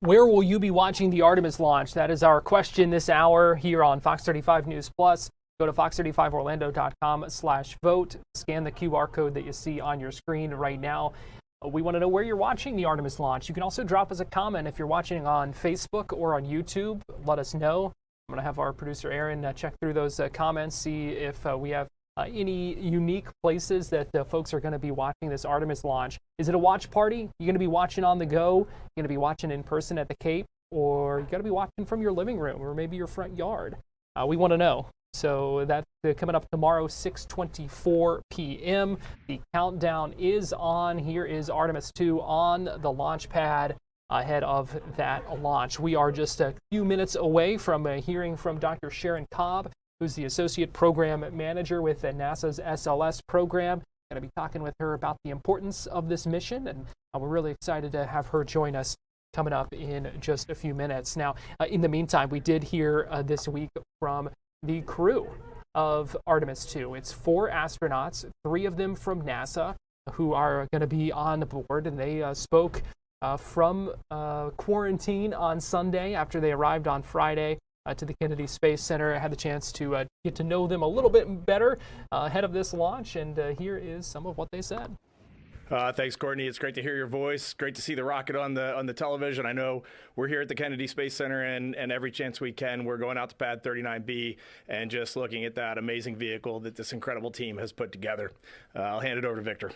Where will you be watching the Artemis launch? That is our question this hour here on Fox 35 News Plus. Go to fox35orlando.com/vote. Scan the QR code that you see on your screen right now. We want to know where you're watching the Artemis launch. You can also drop us a comment if you're watching on Facebook or on YouTube. Let us know. I'm going to have our producer Aaron check through those comments, see if we have any unique places that folks are going to be watching this Artemis launch. Is it a watch party? You're going to be watching on the go? You're going to be watching in person at the Cape? Or you're going to be watching from your living room or maybe your front yard? We want to know. So that's coming up tomorrow, 6:24 p.m. The countdown is on. Here is Artemis II on the launch pad ahead of that launch. We are just a few minutes away from hearing from Dr. Sharon Cobb, who's the Associate Program Manager with NASA's SLS program. Going to be talking with her about the importance of this mission, and we're really excited to have her join us coming up in just a few minutes. Now, in the meantime, we did hear this week from the crew of Artemis II. It's 4 astronauts, 3 of them from NASA, who are going to be on board, and they spoke from quarantine on Sunday after they arrived on Friday to the Kennedy Space Center. I had the chance to get to know them a little bit better ahead of this launch, and here is some of what they said. Thanks, Courtney. It's great to hear your voice. Great to see the rocket on the television. I know we're here at the Kennedy Space Center, and every chance we can, we're going out to Pad 39B and just looking at that amazing vehicle that this incredible team has put together. I'll hand it over to Victor.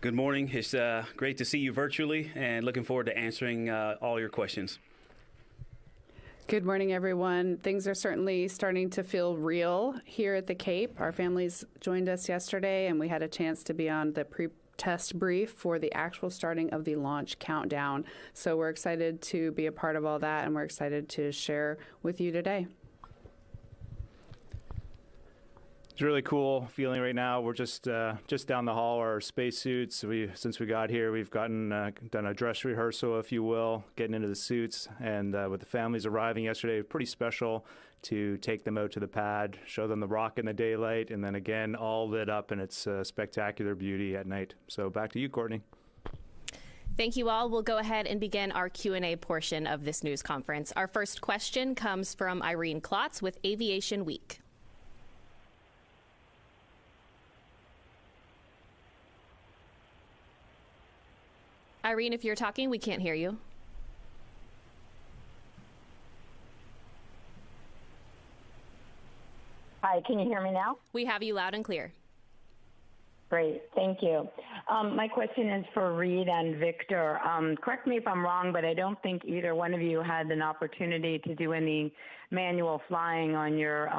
Good morning. It's great to see you virtually, and looking forward to answering all your questions. Good morning, everyone. Things are certainly starting to feel real here at the Cape. Our families joined us yesterday, and we had a chance to be on the pre-test brief for the actual starting of the launch countdown. So we're excited to be a part of all that, and we're excited to share with you today. It's a really cool feeling right now. We're just down the hall, our spacesuits. Since we got here, we've done a dress rehearsal, if you will, getting into the suits. And with the families arriving yesterday, pretty special to take them out to the pad, show them the rock in the daylight, and then again, all lit up in its spectacular beauty at night. So back to you, Courtney. Thank you all. We'll go ahead and begin our Q&A portion of this news conference. Our first question comes from Irene Klotz with Aviation Week. Irene, if you're talking, we can't hear you. Hi, can you hear me now? We have you loud and clear. Great, thank you. My question is for Reed and Victor. Correct me if I'm wrong, but I don't think either one of you had an opportunity to do any manual flying on your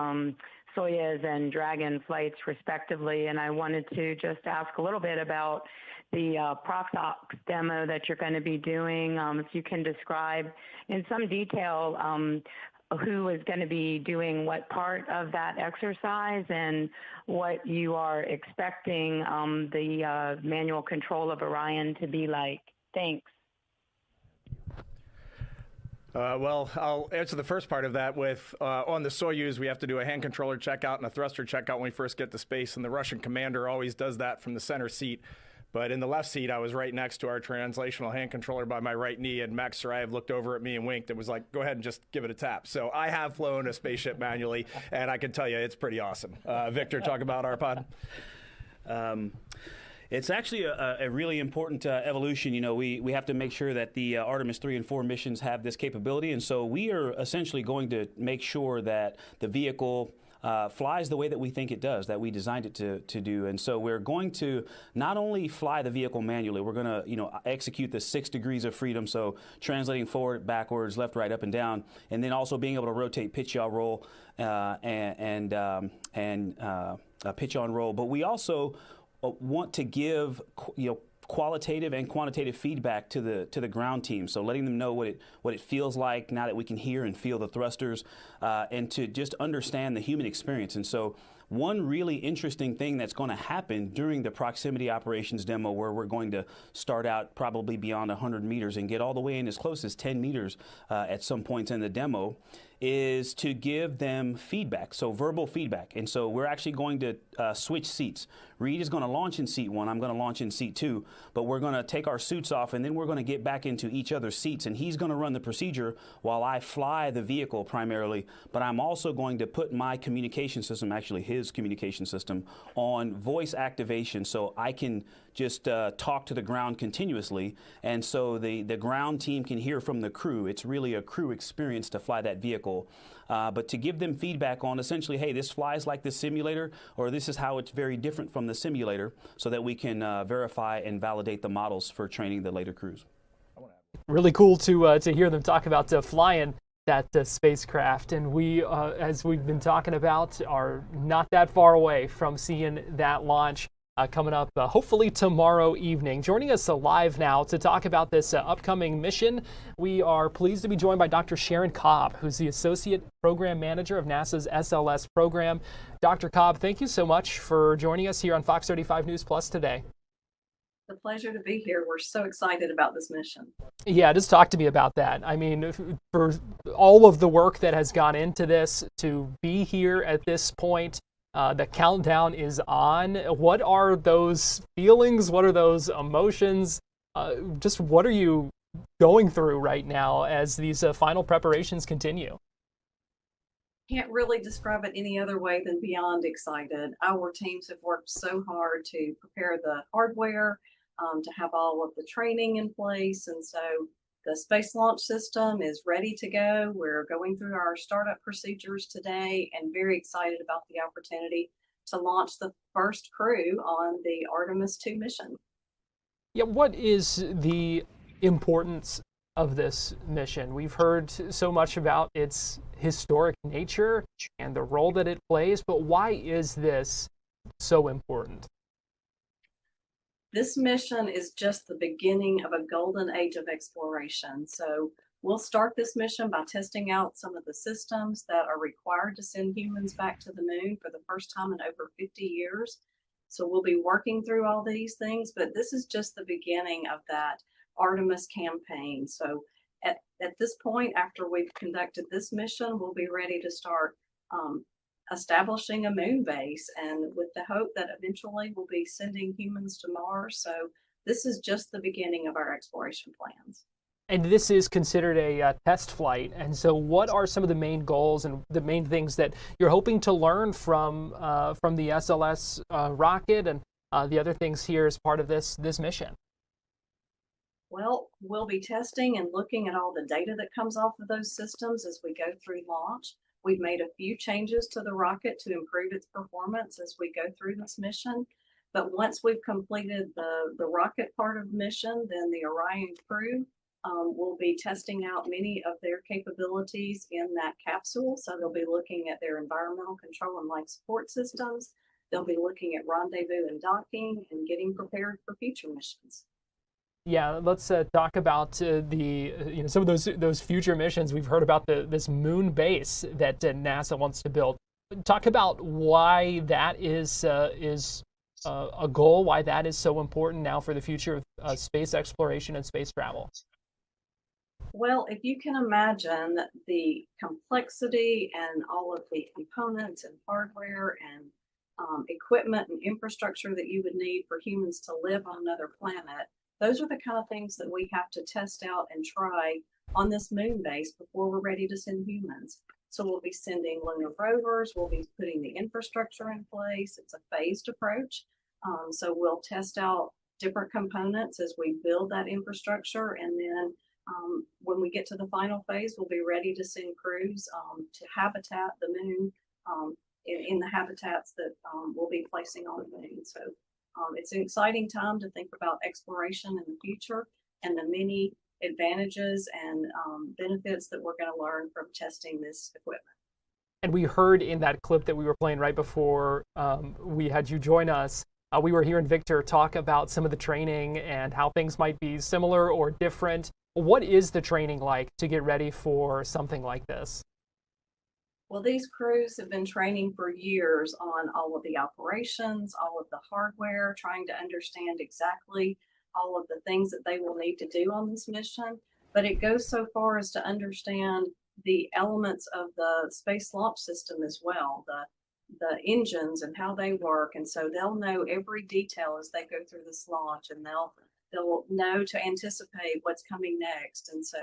Soyuz and Dragon flights, respectively, and I wanted to just ask a little bit about the Proxox demo that you're going to be doing. If you can describe in some detail who is going to be doing what part of that exercise and what you are expecting the manual control of Orion to be like. Thanks. Well, I'll answer the first part of that with, on the Soyuz, we have to do a hand controller checkout and a thruster checkout when we first get to space, and the Russian commander always does that from the center seat. But in the left seat, I was right next to our translational hand controller by my right knee, and Max Sarayev looked over at me and winked and was like, go ahead and just give it a tap. So I have flown a spaceship manually, and I can tell you it's pretty awesome. Victor, talk about our pod. It's actually a really important evolution. You know, we have to make sure that the Artemis 3 and 4 missions have this capability, and so we are essentially going to make sure that the vehicle flies the way that we think it does, that we designed it to do. And so we're going to not only fly the vehicle manually, we're going to, execute the 6 degrees of freedom, so translating forward, backwards, left, right, up, and down, and then also being able to rotate, pitch, yaw, roll, and pitch on roll. But we also want to give, qualitative and quantitative feedback to the ground team. So letting them know what it feels like now that we can hear and feel the thrusters, and to just understand the human experience. And so one really interesting thing that's going to happen during the proximity operations demo, where we're going to start out probably beyond 100 meters and get all the way in as close as 10 meters at some points in the demo, is to give them feedback, so verbal feedback. And so we're actually going to switch seats. Reed is going to launch in seat 1. I'm going to launch in seat 2. But we're going to take our suits off, and then we're going to get back into each other's seats. And he's going to run the procedure while I fly the vehicle primarily. But I'm also going to put my communication system, actually his communication system, on voice activation so I can just talk to the ground continuously. And so the ground team can hear from the crew. It's really a crew experience to fly that vehicle. But to give them feedback on essentially, hey, this flies like the simulator, or this is how it's very different from the simulator, so that we can verify and validate the models for training the later crews. Really cool to hear them talk about flying that spacecraft. And we, as we've been talking about, are not that far away from seeing that launch coming up hopefully tomorrow evening. Joining us live now to talk about this upcoming mission, we are pleased to be joined by Dr. Sharon Cobb, who's the Associate Program Manager of NASA's SLS program. Dr. Cobb, thank you so much for joining us here on Fox 35 News Plus today. It's a pleasure to be here. We're so excited about this mission. Yeah, just talk to me about that. I mean, for all of the work that has gone into this, to be here at this point, the countdown is on. What are those feelings? What are those emotions? Just what are you going through right now as these final preparations continue? Can't really describe it any other way than beyond excited. Our teams have worked so hard to prepare the hardware, to have all of the training in place. And so the Space Launch System is ready to go. We're going through our startup procedures today and very excited about the opportunity to launch the first crew on the Artemis II mission. Yeah, what is the importance of this mission? We've heard so much about its historic nature and the role that it plays, but why is this so important? This mission is just the beginning of a golden age of exploration. So we'll start this mission by testing out some of the systems that are required to send humans back to the moon for the first time in over 50 years. So we'll be working through all these things, but this is just the beginning of that Artemis campaign. So at this point, after we've conducted this mission, we'll be ready to start establishing a moon base, and with the hope that eventually we'll be sending humans to Mars. So this is just the beginning of our exploration plans. And this is considered a test flight. And so what are some of the main goals and the main things that you're hoping to learn from the SLS rocket and the other things here as part of this mission? Well, we'll be testing and looking at all the data that comes off of those systems as we go through launch. We've made a few changes to the rocket to improve its performance as we go through this mission. But once we've completed the rocket part of the mission, then the Orion crew will be testing out many of their capabilities in that capsule. So they'll be looking at their environmental control and life support systems. They'll be looking at rendezvous and docking and getting prepared for future missions. Yeah, let's talk about some of those future missions. We've heard about this moon base that NASA wants to build. Talk about why that is a goal, why that is so important now for the future of space exploration and space travel. Well, if you can imagine the complexity and all of the components and hardware and equipment and infrastructure that you would need for humans to live on another planet, those are the kind of things that we have to test out and try on this moon base before we're ready to send humans. So we'll be sending lunar rovers, we'll be putting the infrastructure in place. It's a phased approach. So we'll test out different components as we build that infrastructure. And then when we get to the final phase, we'll be ready to send crews to habitat the moon in the habitats that we'll be placing on the moon. So it's an exciting time to think about exploration in the future and the many advantages and benefits that we're going to learn from testing this equipment. And we heard in that clip that we were playing right before we had you join us, we were hearing Victor talk about some of the training and how things might be similar or different. What is the training like to get ready for something like this? Well, these crews have been training for years on all of the operations, all of the hardware, trying to understand exactly all of the things that they will need to do on this mission. But it goes so far as to understand the elements of the Space Launch System as well, the engines and how they work. And so they'll know every detail as they go through this launch, and they'll know to anticipate what's coming next. And so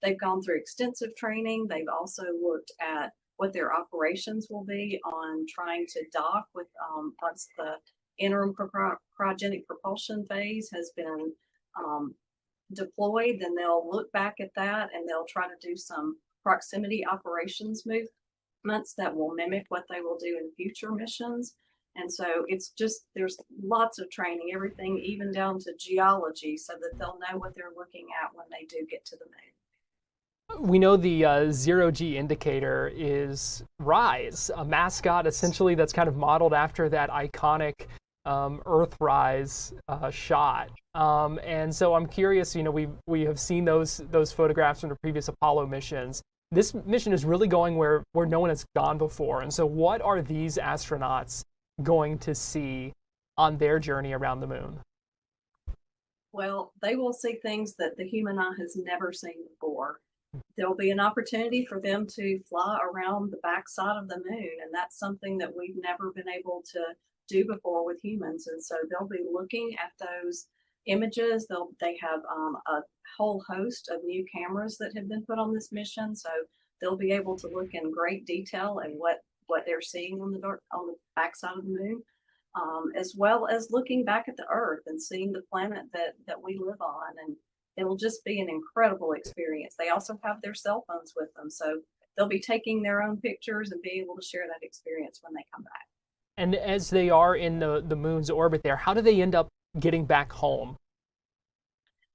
they've gone through extensive training. They've also looked at what their operations will be on trying to dock with once the interim cryogenic propulsion phase has been deployed. Then they'll look back at that and they'll try to do some proximity operations movements that will mimic what they will do in future missions. And so it's just, there's lots of training, everything even down to geology, so that they'll know what they're looking at when they do get to the moon. We know the zero-G indicator is RISE, a mascot essentially that's kind of modeled after that iconic Earthrise shot. And so I'm curious, you know, we have seen those photographs from the previous Apollo missions. This mission is really going where no one has gone before. And so what are these astronauts going to see on their journey around the moon? Well, they will see things that the human eye has never seen before. There'll be an opportunity for them to fly around the backside of the moon, and that's something that we've never been able to do before with humans. And so they'll be looking at those images. They have a whole host of new cameras that have been put on this mission, so they'll be able to look in great detail at what they're seeing on the backside of the moon, as well as looking back at the Earth and seeing the planet that we live on. And it'll just be an incredible experience. They also have their cell phones with them, so they'll be taking their own pictures and be able to share that experience when they come back. And as they are in the moon's orbit there, how do they end up getting back home?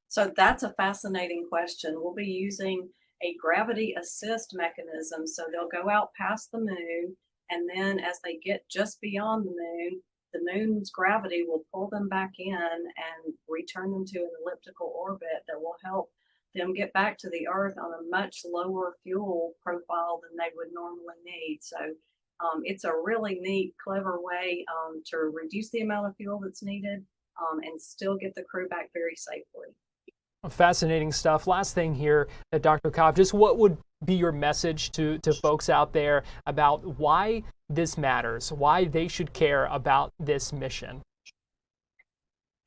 So that's a fascinating question. We'll be using a gravity assist mechanism. So they'll go out past the moon, and then as they get just beyond the moon's gravity will pull them back in and return them to an elliptical orbit that will help them get back to the Earth on a much lower fuel profile than they would normally need. So it's a really neat, clever way to reduce the amount of fuel that's needed and still get the crew back very safely. Fascinating stuff. Last thing here, Dr. Cobb, just what would be your message to folks out there about why this matters, why they should care about this mission?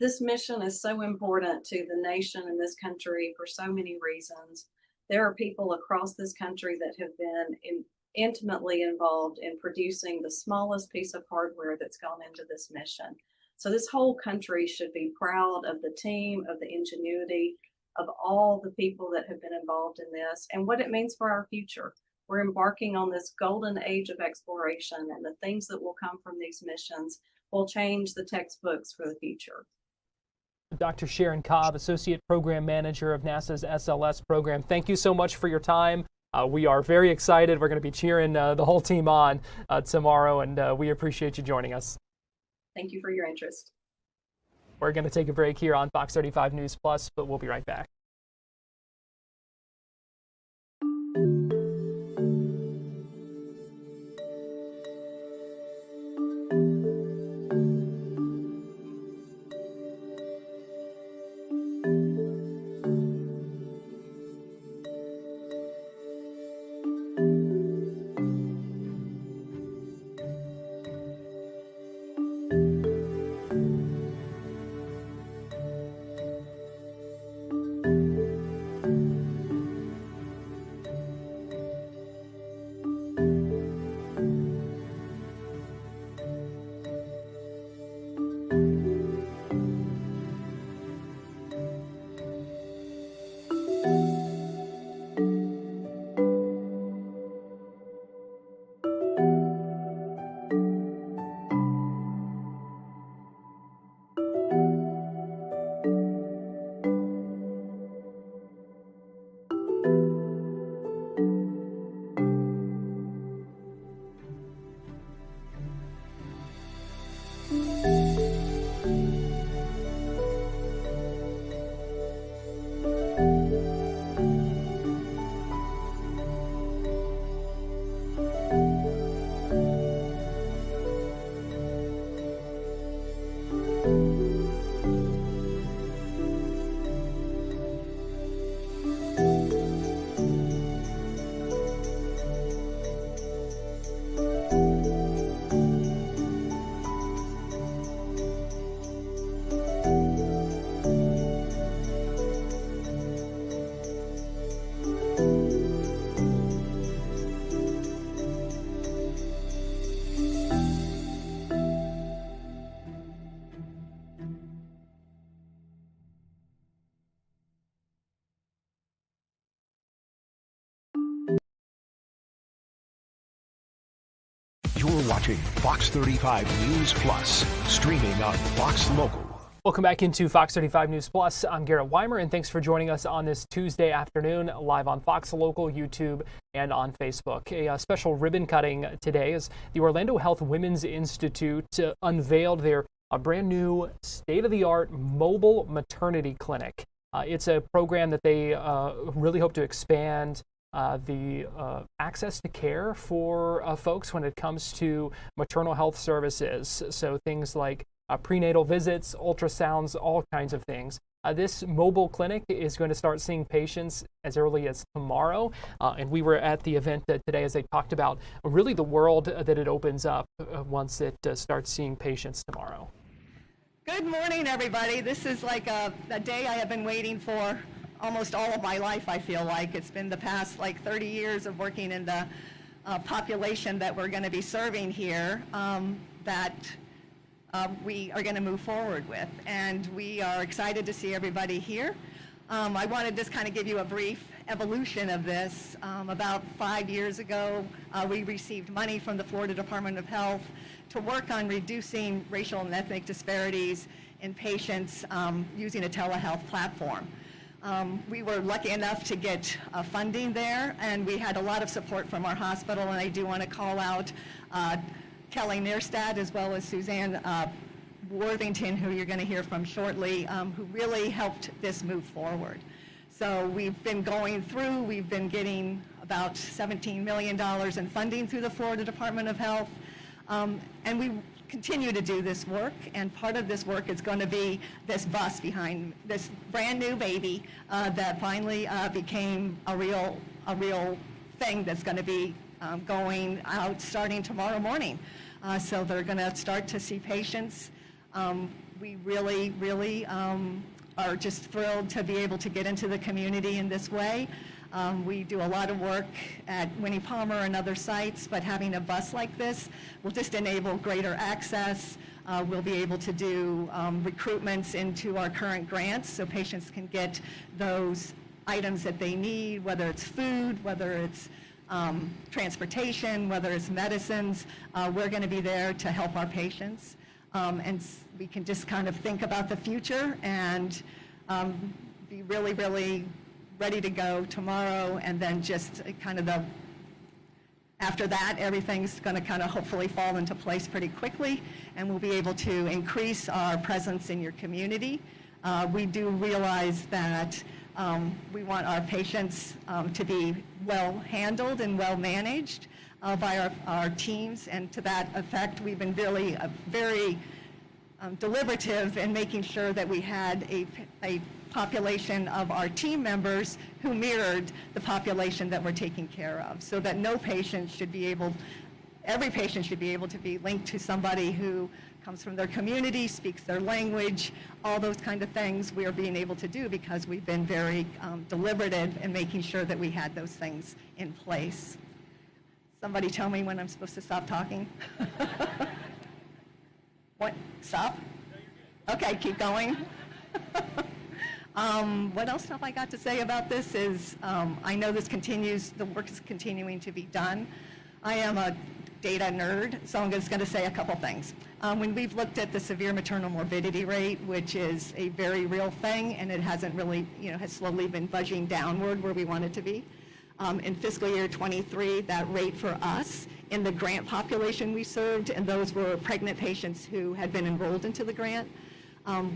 This mission is so important to the nation and this country for so many reasons. There are people across this country that have been intimately involved in producing the smallest piece of hardware that's gone into this mission. So this whole country should be proud of the team, of the ingenuity, of all the people that have been involved in this and what it means for our future. We're embarking on this golden age of exploration, and the things that will come from these missions will change the textbooks for the future. Dr. Sharon Cobb, Associate Program Manager of NASA's SLS program, thank you so much for your time. We are very excited. We're going to be cheering the whole team on tomorrow, and we appreciate you joining us. Thank you for your interest. We're going to take a break here on Fox 35 News Plus, but we'll be right back. You're watching Fox 35 News Plus, streaming on Fox Local. Welcome back into Fox 35 News Plus. I'm Garrett Weimer, and thanks for joining us on this Tuesday afternoon, live on Fox Local, YouTube, and on Facebook. A special ribbon cutting today as the Orlando Health Women's Institute unveiled their brand new state-of-the-art mobile maternity clinic. It's a program that they really hope to expand the access to care for folks when it comes to maternal health services. So things like prenatal visits, ultrasounds, all kinds of things. This mobile clinic is going to start seeing patients as early as tomorrow. And we were at the event today as they talked about really the world that it opens up once it starts seeing patients tomorrow. Good morning, everybody. This is like a day I have been waiting for almost all of my life, I feel like. It's been the past 30 years of working in the population that we're going to be serving here that we are going to move forward with. And we are excited to see everybody here. I want to just kind of give you a brief evolution of this. About 5 years ago, we received money from the Florida Department of Health to work on reducing racial and ethnic disparities in patients using a telehealth platform. We were lucky enough to get funding there, and we had a lot of support from our hospital, and I do want to call out Kelly Neerstad as well as Suzanne Worthington, who you're going to hear from shortly, who really helped this move forward. So we've been going through, we've been getting about $17 million in funding through the Florida Department of Health, and we continue to do this work, and part of this work is going to be this bus behind this brand new baby that finally became a real thing that's going to be going out starting tomorrow morning. So they're going to start to see patients. We really are just thrilled to be able to get into the community in this way. We do a lot of work at Winnie Palmer and other sites, but having a bus like this will just enable greater access. We'll be able to do recruitments into our current grants so patients can get those items that they need, whether it's food, whether it's transportation, whether it's medicines. We're going to be there to help our patients. And we can just kind of think about the future and be really ready to go tomorrow, and then just kind of after that, everything's going to kind of hopefully fall into place pretty quickly, and we'll be able to increase our presence in your community. We do realize that we want our patients to be well handled and well managed by our teams, and to that effect, we've been really very deliberative in making sure that we had a population of our team members who mirrored the population that we're taking care of, so that every patient should be able to be linked to somebody who comes from their community, speaks their language, all those kind of things we are being able to do because we've been very deliberative in making sure that we had those things in place. Somebody tell me when I'm supposed to stop talking. What? Stop? Okay, keep going. What else have I got to say about this is I know the work is continuing to be done. I am a data nerd, so I'm just going to say a couple things. When we've looked at the severe maternal morbidity rate, which is a very real thing, and it hasn't really, has slowly been budging downward where we want it to be. In fiscal year 23, that rate for us in the grant population we served, and those were pregnant patients who had been enrolled into the grant,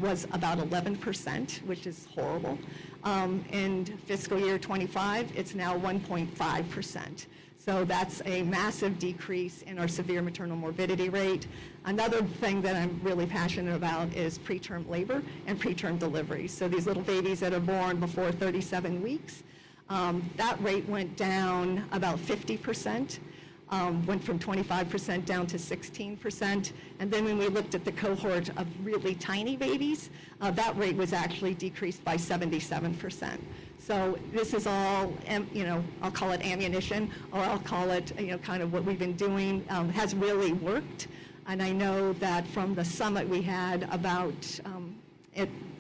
was about 11%, which is horrible. In fiscal year 25, it's now 1.5%. So that's a massive decrease in our severe maternal morbidity rate. Another thing that I'm really passionate about is preterm labor and preterm delivery. So these little babies that are born before 37 weeks, that rate went down about 50%. Went from 25% down to 16%. And then when we looked at the cohort of really tiny babies, that rate was actually decreased by 77%. So this is all, I'll call it ammunition, or I'll call it, kind of what we've been doing has really worked. And I know that from the summit we had about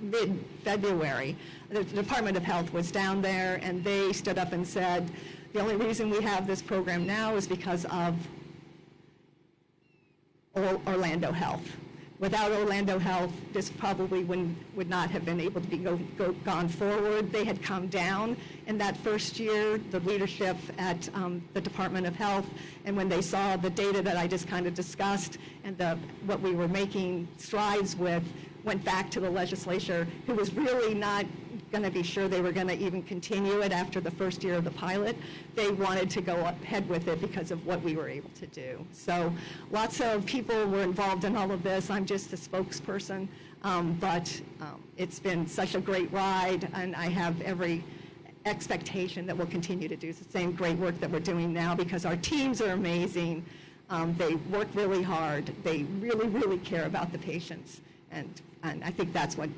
mid-February, the Department of Health was down there, and they stood up and said, the only reason we have this program now is because of Orlando Health. Without Orlando Health, this probably would not have been able to be gone forward. They had come down in that first year, the leadership at the Department of Health, and when they saw the data that I just kind of discussed and what we were making strides with, went back to the legislature, who was really not going to be sure they were going to even continue it after the first year of the pilot. They wanted to go ahead with it because of what we were able to do. So lots of people were involved in all of this. I'm just a spokesperson, but it's been such a great ride, and I have every expectation that we'll continue to do the same great work that we're doing now, because our teams are amazing. They work really hard. They really, really care about the patients, and I think that's what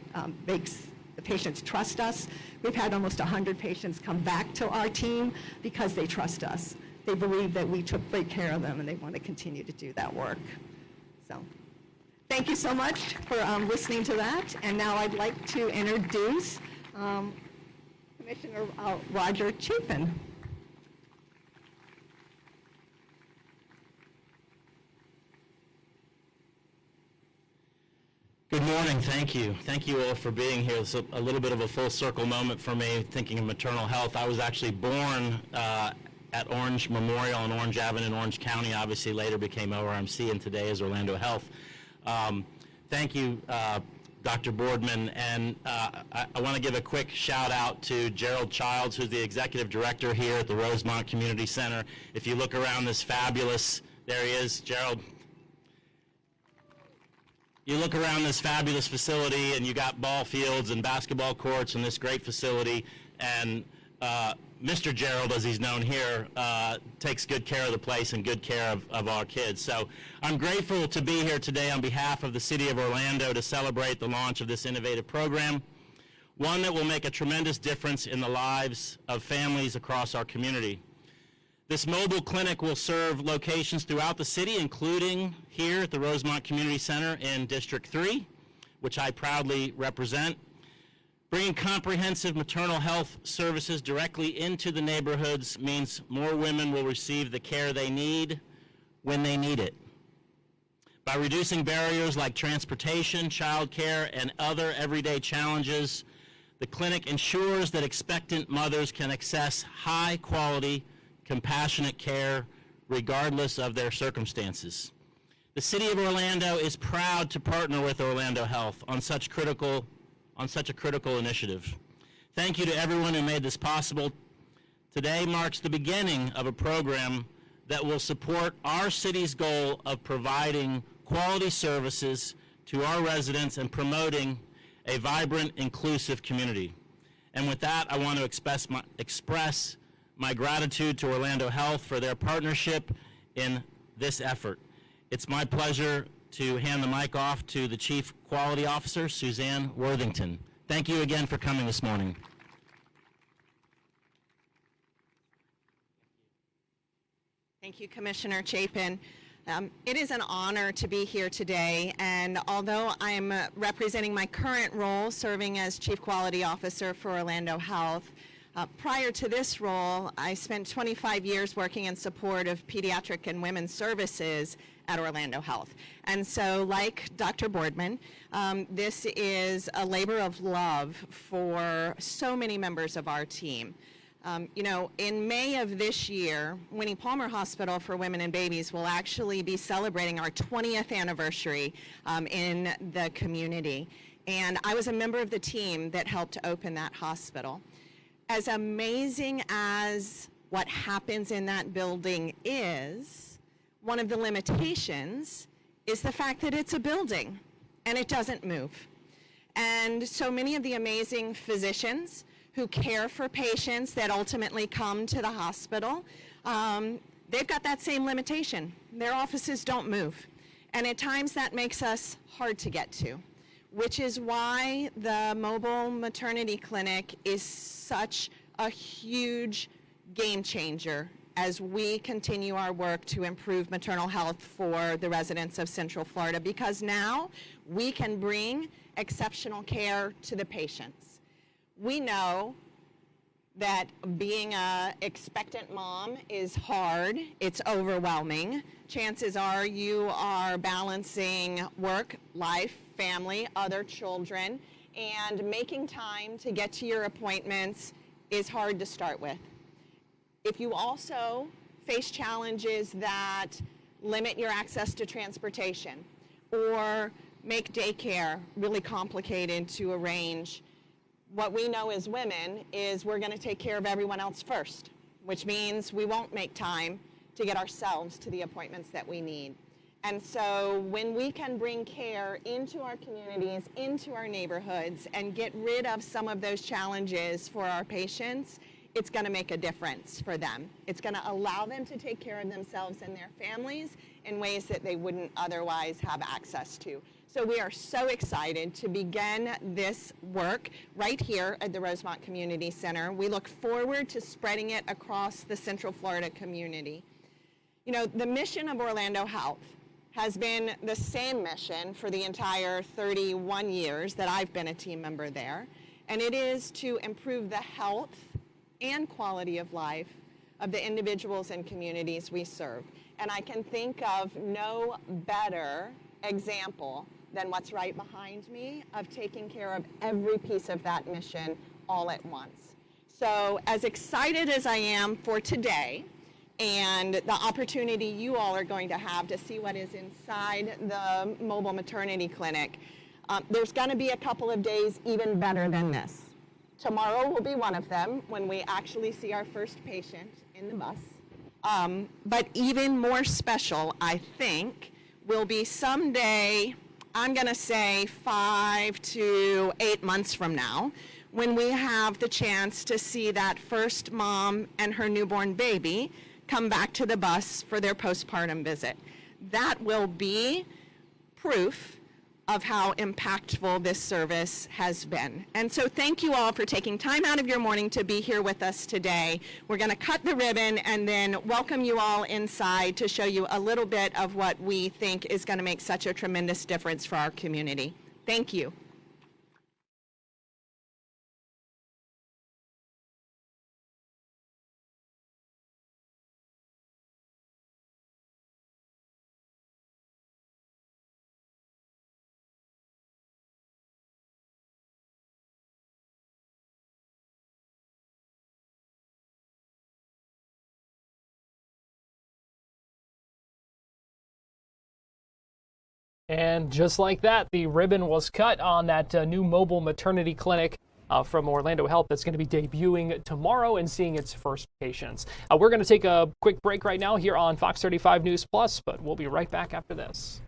makes the patients trust us. We've had almost 100 patients come back to our team because they trust us. They believe that we took great care of them, and they want to continue to do that work. So thank you so much for listening to that. And now I'd like to introduce Commissioner Roger Chapin. Good morning. Thank you. Thank you all for being here. It's a little bit of a full circle moment for me, thinking of maternal health. I was actually born at Orange Memorial on Orange Avenue in Orange County, obviously later became ORMC, and today is Orlando Health. Thank you, Dr. Boardman, and I want to give a quick shout out to Gerald Childs, who's the executive director here at the Rosemont Community Center. If you look around this fabulous, there he is, Gerald. You look around this fabulous facility, and you got ball fields and basketball courts and this great facility, and Mr. Gerald, as he's known here, takes good care of the place and good care of our kids. So I'm grateful to be here today on behalf of the City of Orlando to celebrate the launch of this innovative program, one that will make a tremendous difference in the lives of families across our community. This mobile clinic will serve locations throughout the city, including here at the Rosemont Community Center in District 3, which I proudly represent. Bringing comprehensive maternal health services directly into the neighborhoods means more women will receive the care they need when they need it. By reducing barriers like transportation, childcare, and other everyday challenges, the clinic ensures that expectant mothers can access high-quality, compassionate care regardless of their circumstances. The City of Orlando is proud to partner with Orlando Health on such a critical initiative. Thank you to everyone who made this possible. Today marks the beginning of a program that will support our city's goal of providing quality services to our residents and promoting a vibrant, inclusive community. And with that, I want to express my gratitude to Orlando Health for their partnership in this effort. It's my pleasure to hand the mic off to the Chief Quality Officer, Suzanne Worthington. Thank you again for coming this morning. Thank you, Commissioner Chapin. It is an honor to be here today, and although I'm representing my current role, serving as Chief Quality Officer for Orlando Health, prior to this role, I spent 25 years working in support of pediatric and women's services at Orlando Health. And so, like Dr. Boardman, this is a labor of love for so many members of our team. You know, in May of this year, Winnie Palmer Hospital for Women and Babies will actually be celebrating our 20th anniversary in the community. And I was a member of the team that helped to open that hospital. As amazing as what happens in that building is, one of the limitations is the fact that it's a building and it doesn't move. And so many of the amazing physicians who care for patients that ultimately come to the hospital, they've got that same limitation. Their offices don't move. And at times that makes us hard to get to, which is why the mobile maternity clinic is such a huge game changer as we continue our work to improve maternal health for the residents of Central Florida, because now we can bring exceptional care to the patients. We know that being a expectant mom is hard, it's overwhelming. Chances are you are balancing work, life, family, other children, and making time to get to your appointments is hard to start with. If you also face challenges that limit your access to transportation or make daycare really complicated to arrange, what we know as women is we're going to take care of everyone else first, which means we won't make time to get ourselves to the appointments that we need. And so when we can bring care into our communities, into our neighborhoods, and get rid of some of those challenges for our patients, it's going to make a difference for them. It's going to allow them to take care of themselves and their families in ways that they wouldn't otherwise have access to. So we are so excited to begin this work right here at the Rosemont Community Center. We look forward to spreading it across the Central Florida community. You know, the mission of Orlando Health has been the same mission for the entire 31 years that I've been a team member there, and it is to improve the health and quality of life of the individuals and communities we serve. And I can think of no better example than what's right behind me of taking care of every piece of that mission all at once. So as excited as I am for today and the opportunity you all are going to have to see what is inside the mobile maternity clinic, there's going to be a couple of days even better than this. Tomorrow will be one of them when we actually see our first patient in the bus. But even more special, I think, will be someday, I'm going to say 5 to 8 months from now, when we have the chance to see that first mom and her newborn baby come back to the bus for their postpartum visit. That will be proof of how impactful this service has been. And so thank you all for taking time out of your morning to be here with us today. We're going to cut the ribbon and then welcome you all inside to show you a little bit of what we think is going to make such a tremendous difference for our community. Thank you. And just like that, the ribbon was cut on that new mobile maternity clinic from Orlando Health that's going to be debuting tomorrow and seeing its first patients. We're going to take a quick break right now here on Fox 35 News Plus, but we'll be right back after this.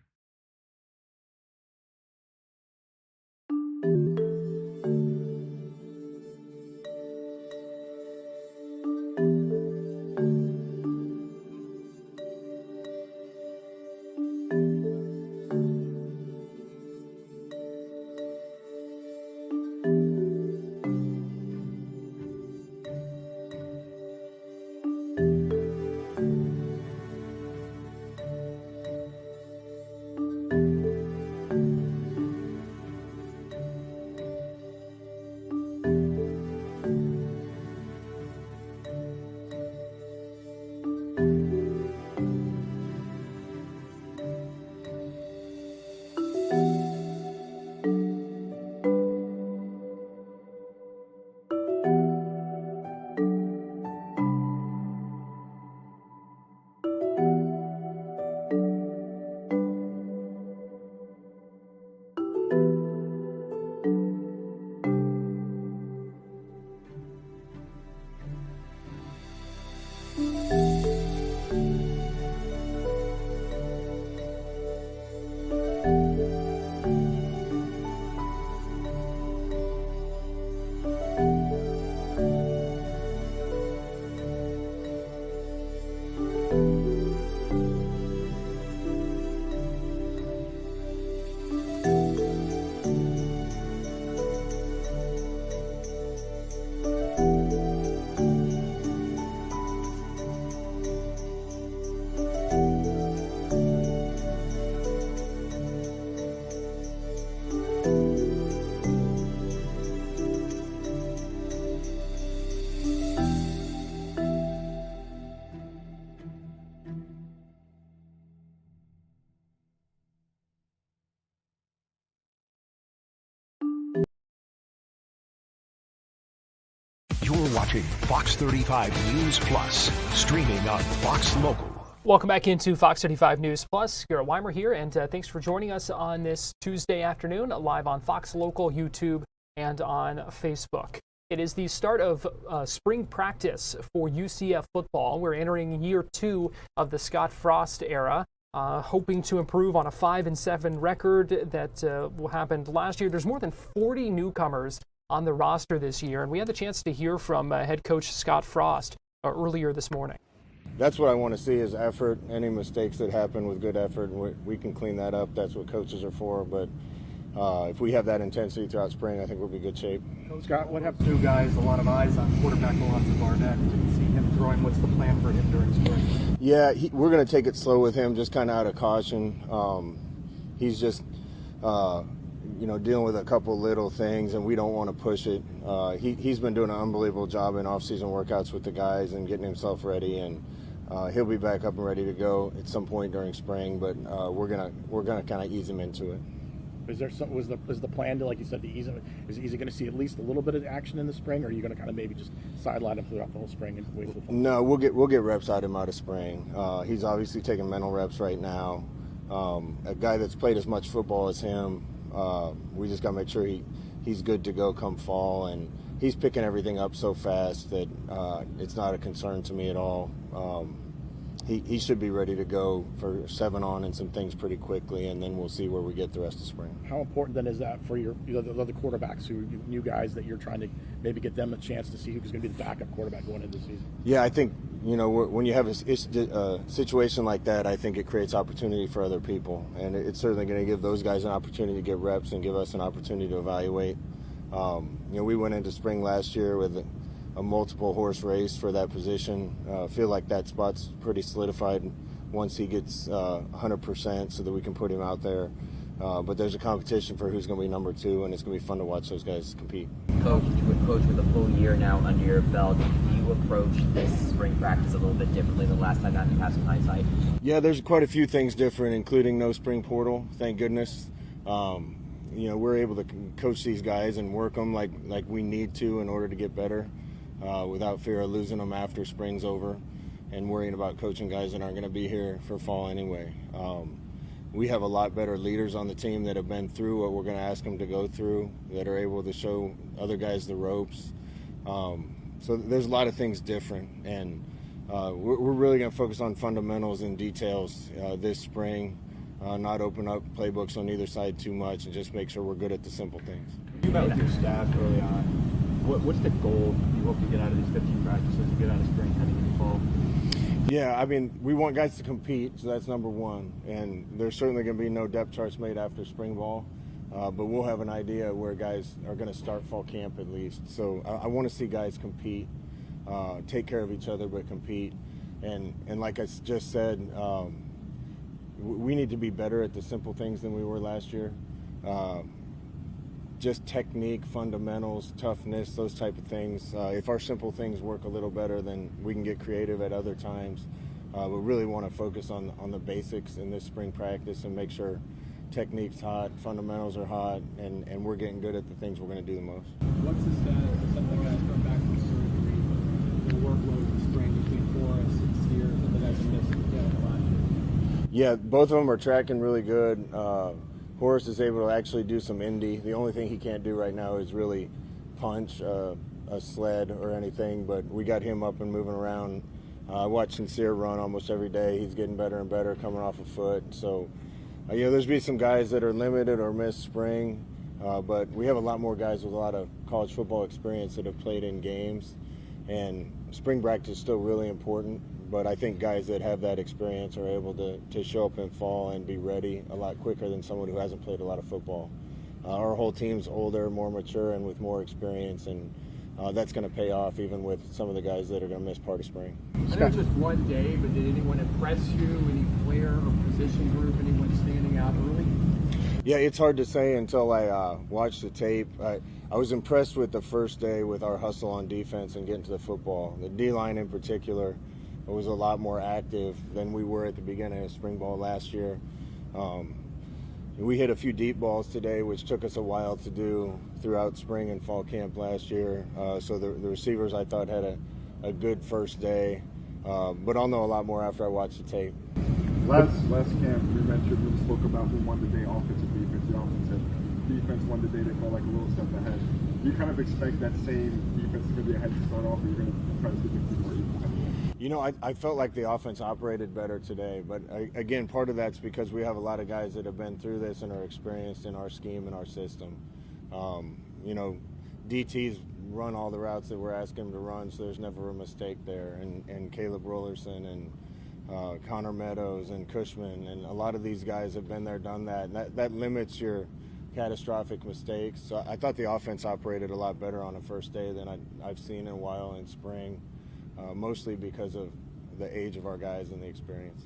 You're watching Fox 35 News Plus, streaming on Fox Local. Welcome back into Fox 35 News Plus. Garrett Weimer here, and thanks for joining us on this Tuesday afternoon, live on Fox Local, YouTube, and on Facebook. It is the start of spring practice for UCF football. We're entering year 2 of the Scott Frost era, hoping to improve on a 5-7 record that happened last year. There's more than 40 newcomers on the roster this year, and we had the chance to hear from head coach Scott Frost earlier this morning. That's what I want to see is effort. Any mistakes that happen with good effort, we can clean that up. That's what coaches are for. But if we have that intensity throughout spring, I think we'll be in good shape. Scott, what have two guys, a lot of eyes on quarterback Alonzo Barnett? Didn't see him throwing. What's the plan for him during spring? Yeah, we're going to take it slow with him, just kind of out of caution. He's just, dealing with a couple little things, and we don't want to push it. He's been doing an unbelievable job in off-season workouts with the guys and getting himself ready, and he'll be back up and ready to go at some point during spring. But we're gonna kind of ease him into it. Is there some, was the plan to, like you said, to ease him? Is he going to see at least a little bit of action in the spring, or are you going to kind of maybe just sideline him throughout the whole spring and wait for the fall? No, we'll get reps out of him out of spring. He's obviously taking mental reps right now. A guy that's played as much football as him, we just got to make sure he's good to go come fall, and he's picking everything up so fast that it's not a concern to me at all. He should be ready to go for 7-on and some things pretty quickly, and then we'll see where we get the rest of spring. How important then is that for the other quarterbacks, new guys that you're trying to maybe get them a chance to see who's going to be the backup quarterback going into the season? Yeah, I think, when you have a situation like that, I think it creates opportunity for other people, and it's certainly going to give those guys an opportunity to get reps and give us an opportunity to evaluate. We went into spring last year with a multiple horse race for that position. Feel like that spot's pretty solidified once he gets 100% so that we can put him out there. But there's a competition for who's going to be number 2, and it's going to be fun to watch those guys compete. Coach, with a full year now under your belt, do you approach this spring practice a little bit differently than last time, after you have some hindsight? Yeah, there's quite a few things different, including no spring portal, thank goodness. We're able to coach these guys and work them like we need to in order to get better. Without fear of losing them after spring's over and worrying about coaching guys that aren't going to be here for fall anyway. We have a lot better leaders on the team that have been through what we're going to ask them to go through, that are able to show other guys the ropes. So there's a lot of things different, and we're really going to focus on fundamentals and details this spring, not open up playbooks on either side too much, and just make sure we're good at the simple things. You met with your staff early on. What's the goal you hope to get out of these 15 practices, get out of spring heading into fall? Yeah, we want guys to compete, so that's number 1. And there's certainly going to be no depth charts made after spring ball, but we'll have an idea where guys are going to start fall camp at least. So I want to see guys compete, take care of each other, but compete. And like I just said, we need to be better at the simple things than we were last year. Just technique, fundamentals, toughness, those type of things. If our simple things work a little better, then we can get creative at other times. But really want to focus on the basics in this spring practice and make sure technique's hot, fundamentals are hot, and we're getting good at the things we're going to do the most. What's the status of some of the guys come back from surgery, the workload in spring between Forrest and Steer, some of the guys have missed last year? Yeah, both of them are tracking really good. Horace is able to actually do some indie. The only thing he can't do right now is really punch a sled or anything, but we got him up and moving around. I watch Sincere run almost every day. He's getting better and better coming off a foot. So, there's been some guys that are limited or missed spring, but we have a lot more guys with a lot of college football experience that have played in games. And spring practice is still really important, but I think guys that have that experience are able to show up in fall and be ready a lot quicker than someone who hasn't played a lot of football. Our whole team's older, more mature, and with more experience, and that's going to pay off even with some of the guys that are going to miss part of spring. I know it's just one day, but did anyone impress you? Any player or position group, anyone standing out early? Yeah, it's hard to say until I watch the tape. I was impressed with the first day with our hustle on defense and getting to the football. The D-line in particular was a lot more active than we were at the beginning of spring ball last year. We hit a few deep balls today, which took us a while to do throughout spring and fall camp last year. So the receivers, I thought, had a good first day, but I'll know a lot more after I watch the tape. Last camp, we spoke about who won the day, offense or defense. The offense defense won the day. They felt like a little step ahead. Do you kind of expect that same defense to be ahead to start off, or you're going to try to keep it more equal? You know, I felt like the offense operated better today, but again, part of that's because we have a lot of guys that have been through this and are experienced in our scheme and our system. You know, DT's run all the routes that we're asking him to run, so there's never a mistake there. And Caleb Rollerson and Connor Meadows and Cushman, and a lot of these guys have been there, done that, and that limits your catastrophic mistakes. So I thought the offense operated a lot better on the first day than I've seen in a while in spring. Mostly because of the age of our guys and the experience.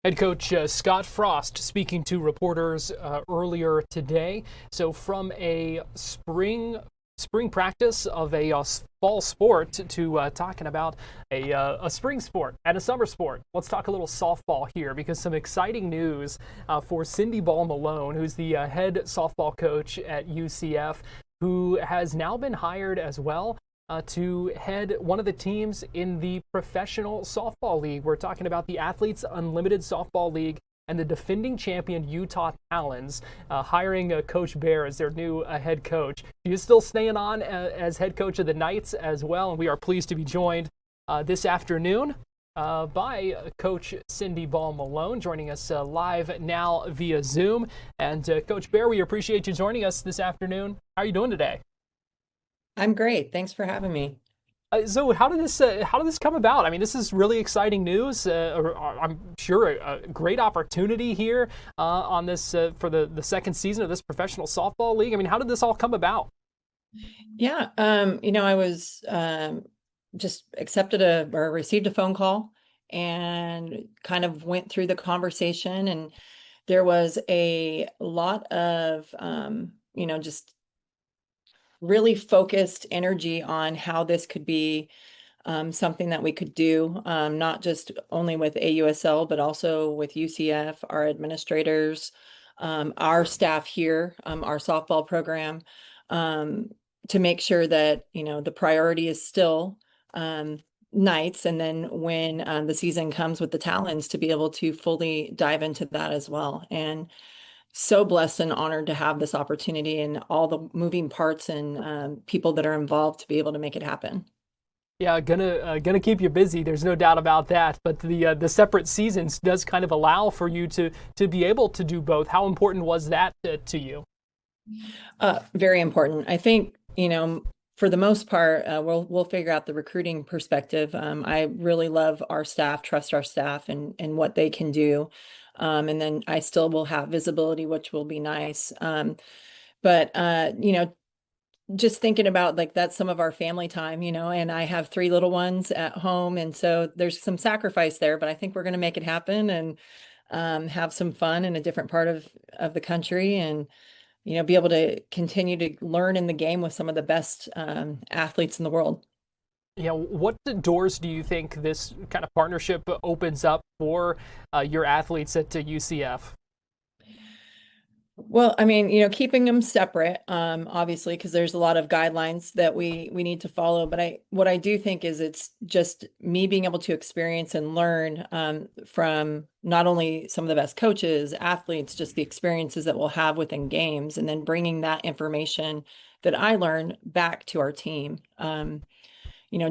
Head coach Scott Frost speaking to reporters earlier today. So from a spring practice of a fall sport to talking about a spring sport and a summer sport. Let's talk a little softball here, because some exciting news for Cindy Ball Malone, who's the head softball coach at UCF, who has now been hired as well to head one of the teams in the professional softball league. We're talking about the Athletes Unlimited Softball League and the defending champion Utah Talons, hiring Coach Bear as their new head coach. He is still staying on as head coach of the Knights as well, and we are pleased to be joined this afternoon by Coach Cindy Ball Malone, joining us live now via Zoom. And Coach Bear, we appreciate you joining us this afternoon. How are you doing today? I'm great. Thanks for having me. So how did this come about? I mean, this is really exciting news. I'm sure a great opportunity here on this for the second season of this professional softball league. I mean, how did this all come about? Yeah, I was just received a phone call and kind of went through the conversation, and there was a lot of just really focused energy on how this could be something that we could do, not just only with AUSL, but also with UCF, our administrators, our staff here, our softball program, to make sure that, the priority is still Knights. And then when the season comes with the Talons, to be able to fully dive into that as well. And so blessed and honored to have this opportunity and all the moving parts and people that are involved to be able to make it happen. Yeah, gonna keep you busy. There's no doubt about that. But the separate seasons does kind of allow for you to be able to do both. How important was that to you? Very important. I think for the most part, we'll figure out the recruiting perspective. I really love our staff, trust our staff and what they can do. And then I still will have visibility, which will be nice. But just thinking about that's some of our family time, and I have 3 little ones at home. And so there's some sacrifice there, but I think we're going to make it happen and have some fun in a different part of the country and, be able to continue to learn in the game with some of the best athletes in the world. Yeah, what doors do you think this kind of partnership opens up for your athletes at UCF? Well, I mean, keeping them separate, obviously, because there's a lot of guidelines that we need to follow. But what I do think is it's just me being able to experience and learn from not only some of the best coaches, athletes, just the experiences that we'll have within games, and then bringing that information that I learn back to our team.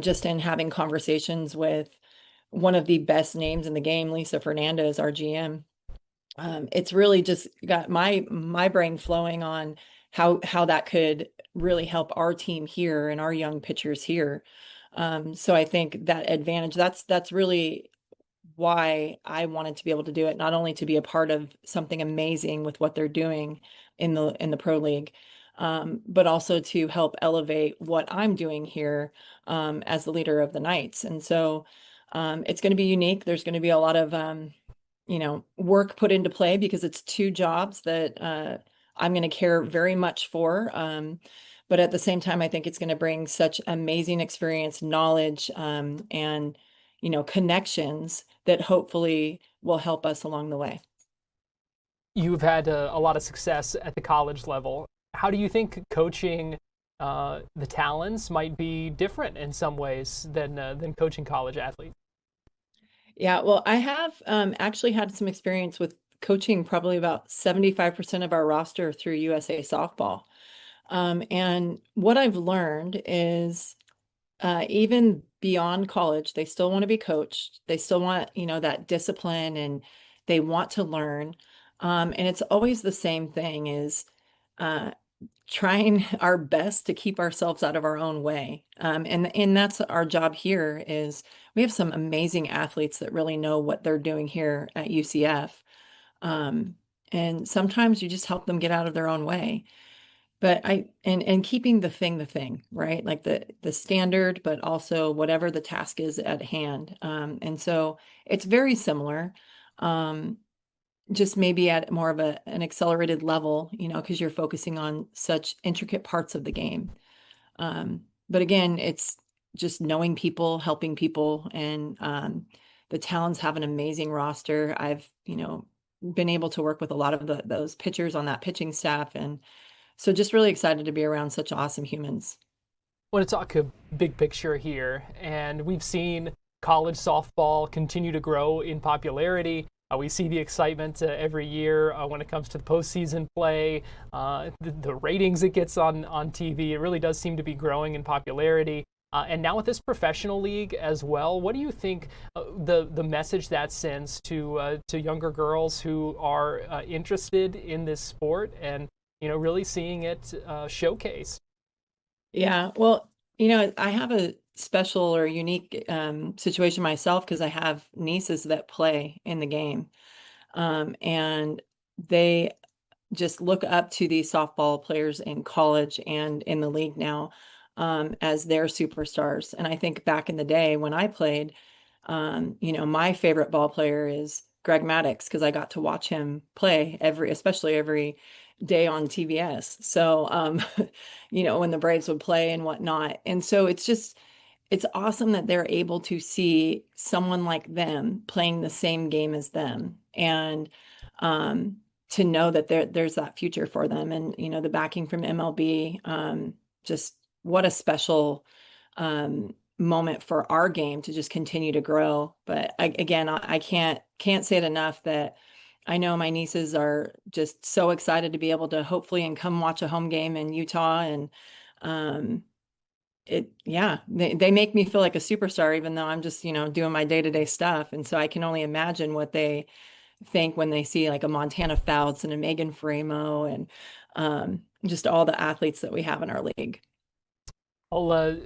Just in having conversations with one of the best names in the game, Lisa Fernandez, our GM. It's really just got my brain flowing on how that could really help our team here and our young pitchers here. So I think that advantage, that's really why I wanted to be able to do it, not only to be a part of something amazing with what they're doing in the pro league, but also to help elevate what I'm doing here as the leader of the Knights. And so it's going to be unique. There's going to be a lot of work put into play because it's 2 jobs that I'm going to care very much for. But at the same time, I think it's going to bring such amazing experience, knowledge, and connections that hopefully will help us along the way. you've had a lot of success at the college level. How do you think coaching the Talons might be different in some ways than coaching college athletes? Yeah, well, I have actually had some experience with coaching probably about 75% of our roster through USA Softball. And what I've learned is even beyond college, they still want to be coached. They still want, that discipline and they want to learn. And it's always the same thing is trying our best to keep ourselves out of our own way. And that's our job here is we have some amazing athletes that really know what they're doing here at UCF. And sometimes you just help them get out of their own way. But and keeping the thing, right? Like the standard, but also whatever the task is at hand. And so it's very similar. Just maybe at more of an accelerated level, because you're focusing on such intricate parts of the game. But again, it's just knowing people, helping people, and the Talons have an amazing roster. I've, been able to work with a lot of those pitchers on that pitching staff. And so just really excited to be around such awesome humans. I want to talk a big picture here, and we've seen college softball continue to grow in popularity. We see the excitement every year when it comes to the postseason play, the ratings it gets on TV. It really does seem to be growing in popularity. And now with this professional league as well, what do you think the message that sends to younger girls who are interested in this sport and really seeing it showcased? Yeah, well, I have a special or unique situation myself because I have nieces that play in the game. And they just look up to these softball players in college and in the league now as their superstars. And I think back in the day when I played, my favorite ball player is Greg Maddux because I got to watch him play especially every day on TBS. So, when the Braves would play and whatnot. And so it's awesome that they're able to see someone like them playing the same game as them and to know that there's that future for them. And, the backing from MLB, just what a special moment for our game to just continue to grow. But I can't say it enough that I know my nieces are just so excited to be able to hopefully and come watch a home game in Utah. And they make me feel like a superstar, even though I'm just, doing my day-to-day stuff. And so I can only imagine what they think when they see like a Montana Fouts and a Megan Framo and just all the athletes that we have in our league. Well,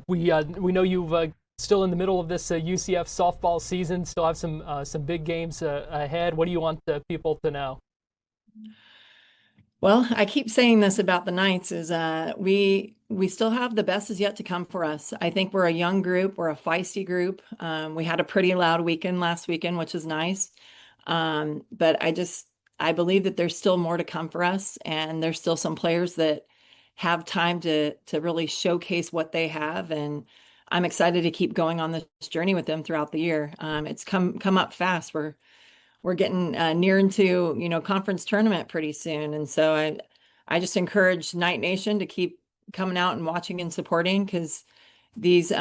we know you've still in the middle of this UCF softball season, still have some big games ahead. What do you want people to know? Well, I keep saying this about the Knights is we still have the best is yet to come for us. I think we're a young group. We're a feisty group. We had a pretty loud weekend last weekend, which is nice. But I believe that there's still more to come for us. And there's still some players that have time to really showcase what they have. And I'm excited to keep going on this journey with them throughout the year. It's come up fast. We're getting near into, conference tournament pretty soon. And so I just encourage Knight Nation to keep coming out and watching and supporting because these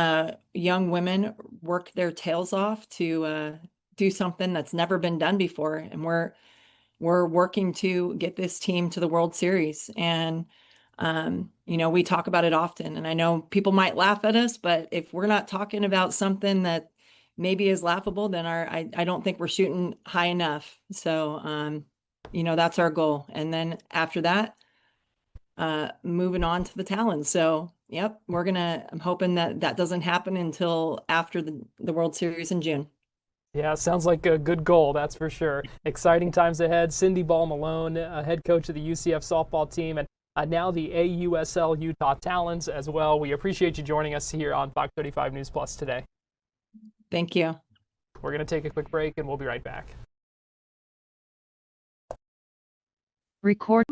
young women work their tails off to do something that's never been done before. And we're working to get this team to the World Series. And, we talk about it often. And I know people might laugh at us, but if we're not talking about something that maybe is laughable, then I don't think we're shooting high enough. So, that's our goal. And then after that, moving on to the Talons. So, yep, I'm hoping that doesn't happen until after the World Series in June. Yeah, sounds like a good goal, that's for sure. Exciting times ahead. Cindy Ball-Malone, head coach of the UCF softball team, and now the AUSL Utah Talons as well. We appreciate you joining us here on Fox 35 News Plus today. Thank you. We're going to take a quick break and we'll be right back. Record.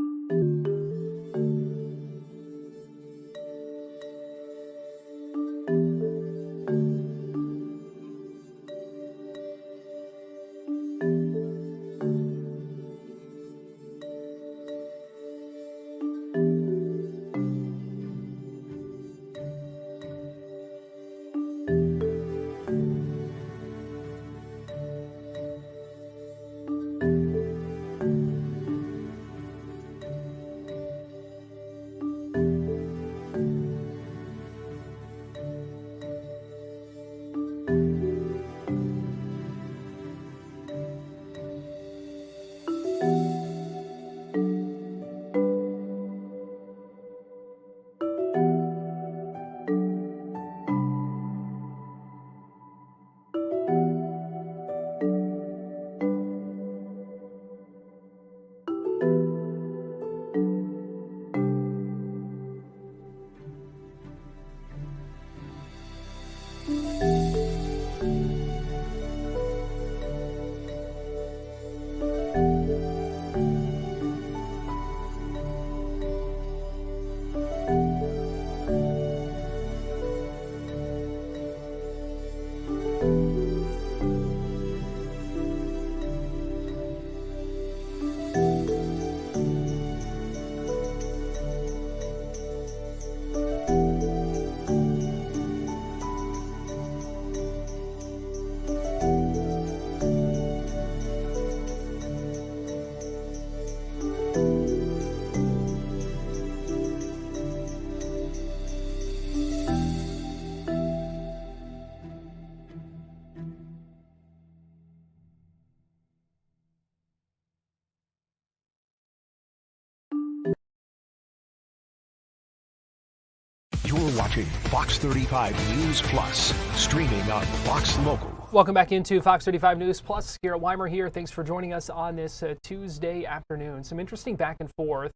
You're watching Fox 35 News Plus, streaming on Fox Local. Welcome back into Fox 35 News Plus. Garrett Weimer here. Thanks for joining us on this Tuesday afternoon. Some interesting back and forth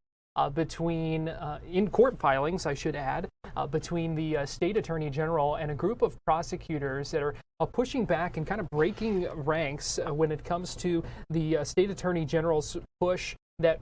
between, in court filings, I should add, between the state attorney general and a group of prosecutors that are pushing back and kind of breaking ranks when it comes to the state attorney general's push that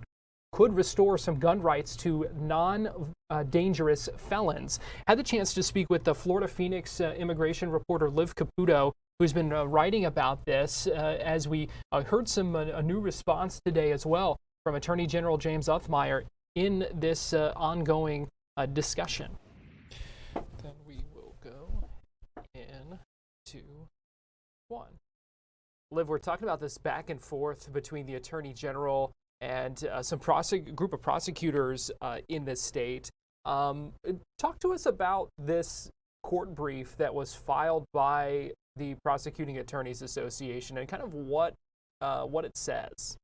could restore some gun rights to non-dangerous felons. Had the chance to speak with the Florida Phoenix immigration reporter Liv Caputo, who's been writing about this, as we heard a new response today as well from Attorney General James Uthmeier in this ongoing discussion. Then we will go into one. Liv, we're talking about this back and forth between the Attorney General and some group of prosecutors in this state. Talk to us about this court brief that was filed by the Prosecuting Attorneys Association and kind of what it says.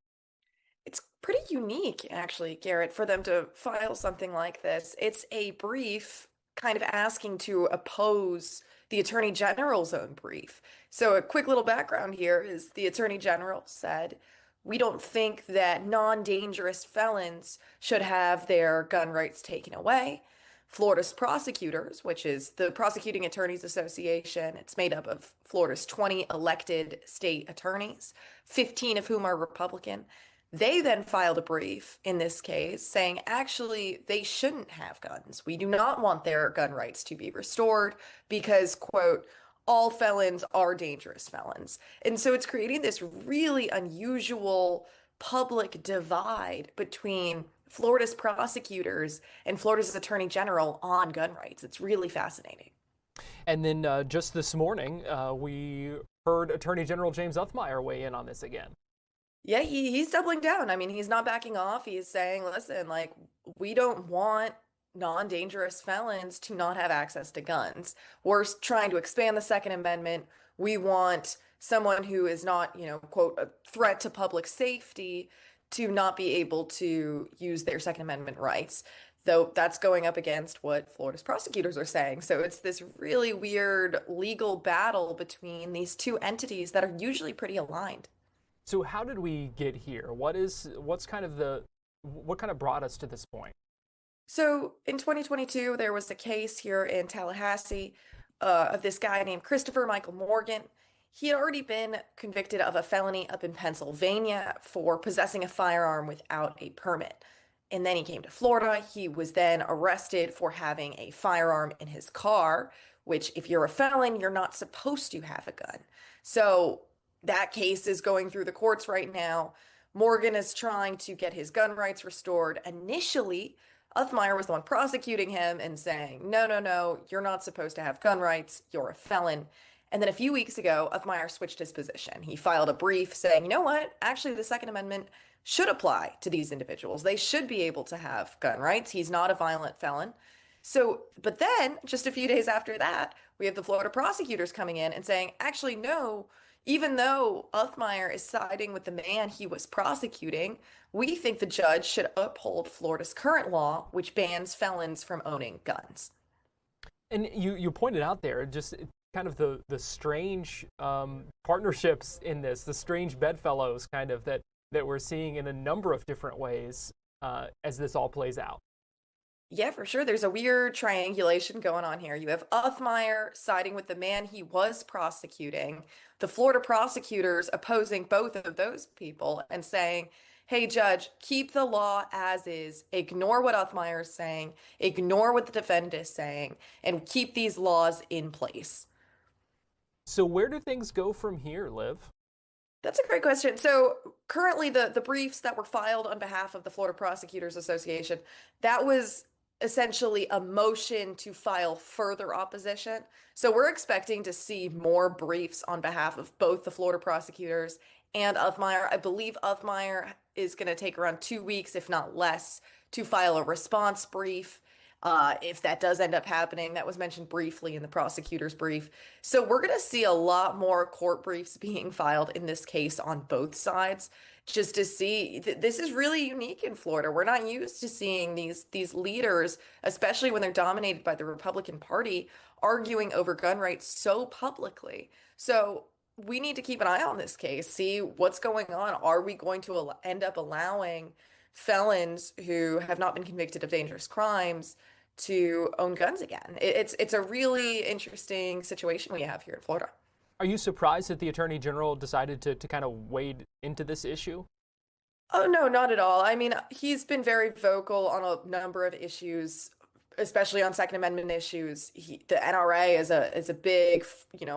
It's pretty unique, actually, Garrett, for them to file something like this. It's a brief kind of asking to oppose the Attorney General's own brief. So a quick little background here is the Attorney General said, we don't think that non-dangerous felons should have their gun rights taken away. Florida's prosecutors, which is the Prosecuting Attorneys Association, it's made up of Florida's 20 elected state attorneys, 15 of whom are Republican. They then filed a brief in this case saying, actually, they shouldn't have guns. We do not want their gun rights to be restored because, quote, all felons are dangerous felons. And so it's creating this really unusual public divide between Florida's prosecutors and Florida's Attorney General on gun rights. It's really fascinating. And then just this morning, we heard Attorney General James Uthmeier weigh in on this again. Yeah, he's doubling down. I mean, he's not backing off. He's saying, listen, like, we don't want non-dangerous felons to not have access to guns. We're trying to expand the Second Amendment. We want someone who is not, quote, a threat to public safety to not be able to use their Second Amendment rights, though that's going up against what Florida's prosecutors are saying. So it's this really weird legal battle between these two entities that are usually pretty aligned. So how did we get here? What kind of brought us to this point? So in 2022, there was a case here in Tallahassee of this guy named Christopher Michael Morgan. He had already been convicted of a felony up in Pennsylvania for possessing a firearm without a permit. And then he came to Florida. He was then arrested for having a firearm in his car, which if you're a felon, you're not supposed to have a gun. So that case is going through the courts right now. Morgan is trying to get his gun rights restored. Initially, Uthmeier was the one prosecuting him and saying, no, you're not supposed to have gun rights. You're a felon. And then a few weeks ago, Uthmeier switched his position. He filed a brief saying, you know what? Actually, the Second Amendment should apply to these individuals. They should be able to have gun rights. He's not a violent felon. So, but then just a few days after that, we have the Florida prosecutors coming in and saying, actually, no, even though Uthmeier is siding with the man he was prosecuting, we think the judge should uphold Florida's current law, which bans felons from owning guns. And you pointed out there just kind of the strange partnerships in this, the strange bedfellows kind of that we're seeing in a number of different ways as this all plays out. Yeah, for sure. There's a weird triangulation going on here. You have Uthmeier siding with the man he was prosecuting, the Florida prosecutors opposing both of those people and saying, hey, judge, keep the law as is, ignore what Uthmeier is saying, ignore what the defendant is saying, and keep these laws in place. So where do things go from here, Liv? That's a great question. So currently the briefs that were filed on behalf of the Florida Prosecutors Association, that was essentially a motion to file further opposition. So we're expecting to see more briefs on behalf of both the Florida prosecutors and Uthmeier. I believe Uthmeier is going to take around 2 weeks, if not less, to file a response brief. If that does end up happening, that was mentioned briefly in the prosecutor's brief. So we're going to see a lot more court briefs being filed in this case on both sides, just to see this is really unique in Florida. We're not used to seeing these leaders, especially when they're dominated by the Republican Party, arguing over gun rights so publicly. So we need to keep an eye on this case, see what's going on. Are we going to end up allowing felons who have not been convicted of dangerous crimes to own guns again? It's a really interesting situation we have here in Florida. Are you surprised that the Attorney General decided to kind of wade into this issue? Oh, no, not at all. I mean, he's been very vocal on a number of issues, especially on Second Amendment issues. The NRA is a big,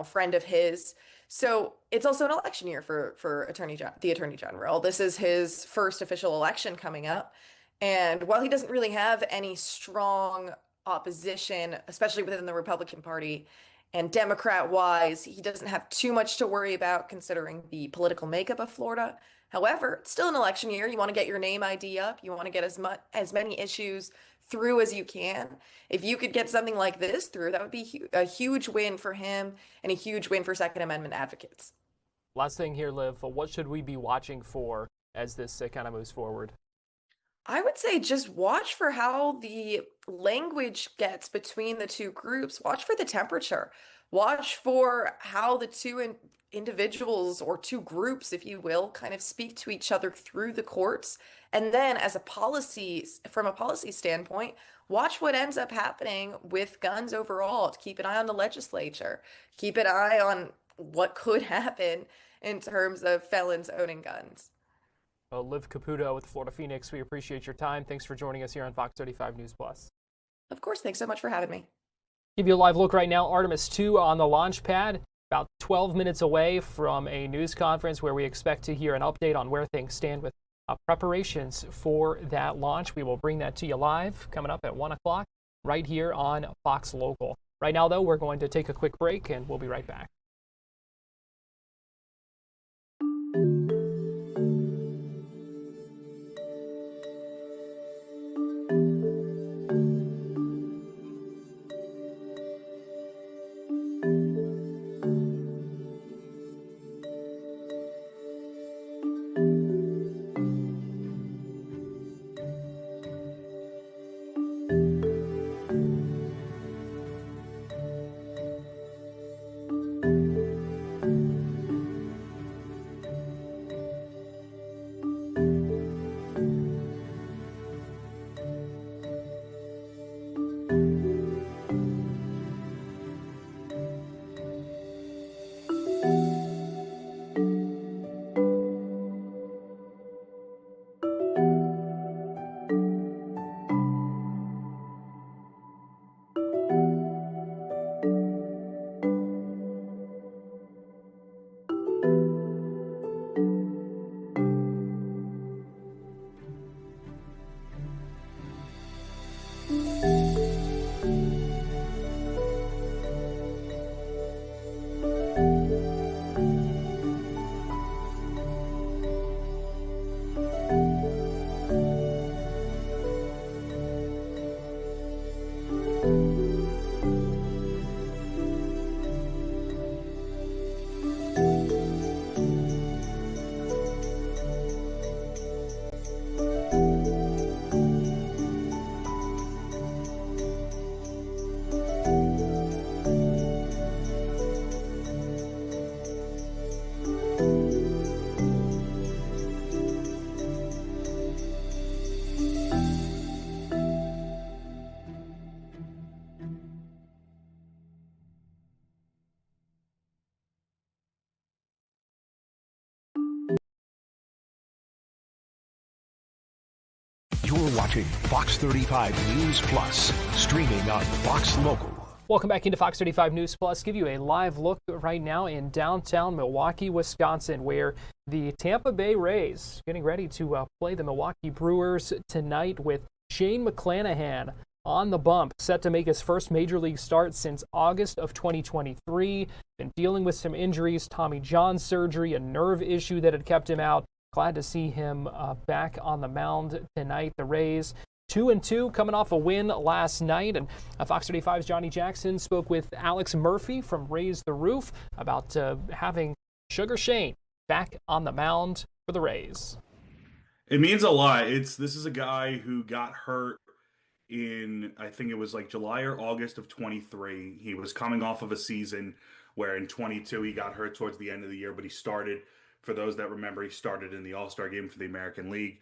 friend of his. So it's also an election year for the Attorney General. This is his first official election coming up. And while he doesn't really have any strong opposition, especially within the Republican Party and Democrat-wise, he doesn't have too much to worry about considering the political makeup of Florida. However, it's still an election year. You want to get your name ID up. You want to get as many issues through as you can. If you could get something like this through, that would be a huge win for him and a huge win for Second Amendment advocates. Last thing here, Liv, what should we be watching for as this kind of moves forward? I would say just watch for how the language gets between the two groups. Watch for the temperature. Watch for how the two individuals or two groups, if you will, kind of speak to each other through the courts. And then from a policy standpoint, watch what ends up happening with guns overall. Keep an eye on the legislature. Keep an eye on what could happen in terms of felons owning guns. Well, Liv Caputo with Florida Phoenix, we appreciate your time. Thanks for joining us here on Fox 35 News Plus. Of course, thanks so much for having me. Give you a live look right now. Artemis II on the launch pad, about 12 minutes away from a news conference where we expect to hear an update on where things stand with preparations for that launch. We will bring that to you live coming up at 1 o'clock right here on Fox Local. Right now, though, we're going to take a quick break and we'll be right back. You're watching Fox 35 News Plus, streaming on Fox Local. Welcome back into Fox 35 News Plus. Give you a live look right now in downtown Milwaukee, Wisconsin, where the Tampa Bay Rays getting ready to play the Milwaukee Brewers tonight with Shane McClanahan on the bump, set to make his first major league start since August of 2023. Been dealing with some injuries, Tommy John surgery, a nerve issue that had kept him out. Glad to see him back on the mound tonight. The Rays 2-2, coming off a win last night. And Fox 35's Johnny Jackson spoke with Alex Murphy from Raise the Roof about having Sugar Shane back on the mound for the Rays. It means a lot. This is a guy who got hurt in, I think it was like July or August of 23. He was coming off of a season where in 22 he got hurt towards the end of the year, but he started, for those that remember, he started in the All-Star game for the American League.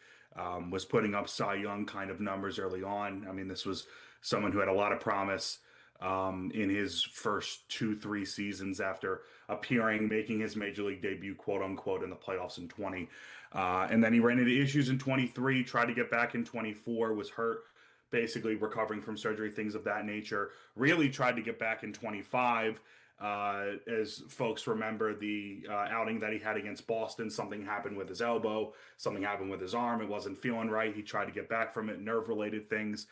Was putting up Cy Young kind of numbers early on. I mean, this was someone who had a lot of promise in his first 2-3 seasons after making his major league debut, quote unquote, in the playoffs in 20. And then he ran into issues in 23, tried to get back in 24, was hurt, basically recovering from surgery, things of that nature. Really tried to get back in 25. As folks remember, the outing that he had against Boston, something happened with his elbow, something happened with his arm. It wasn't feeling right. He tried to get back from it, nerve-related things.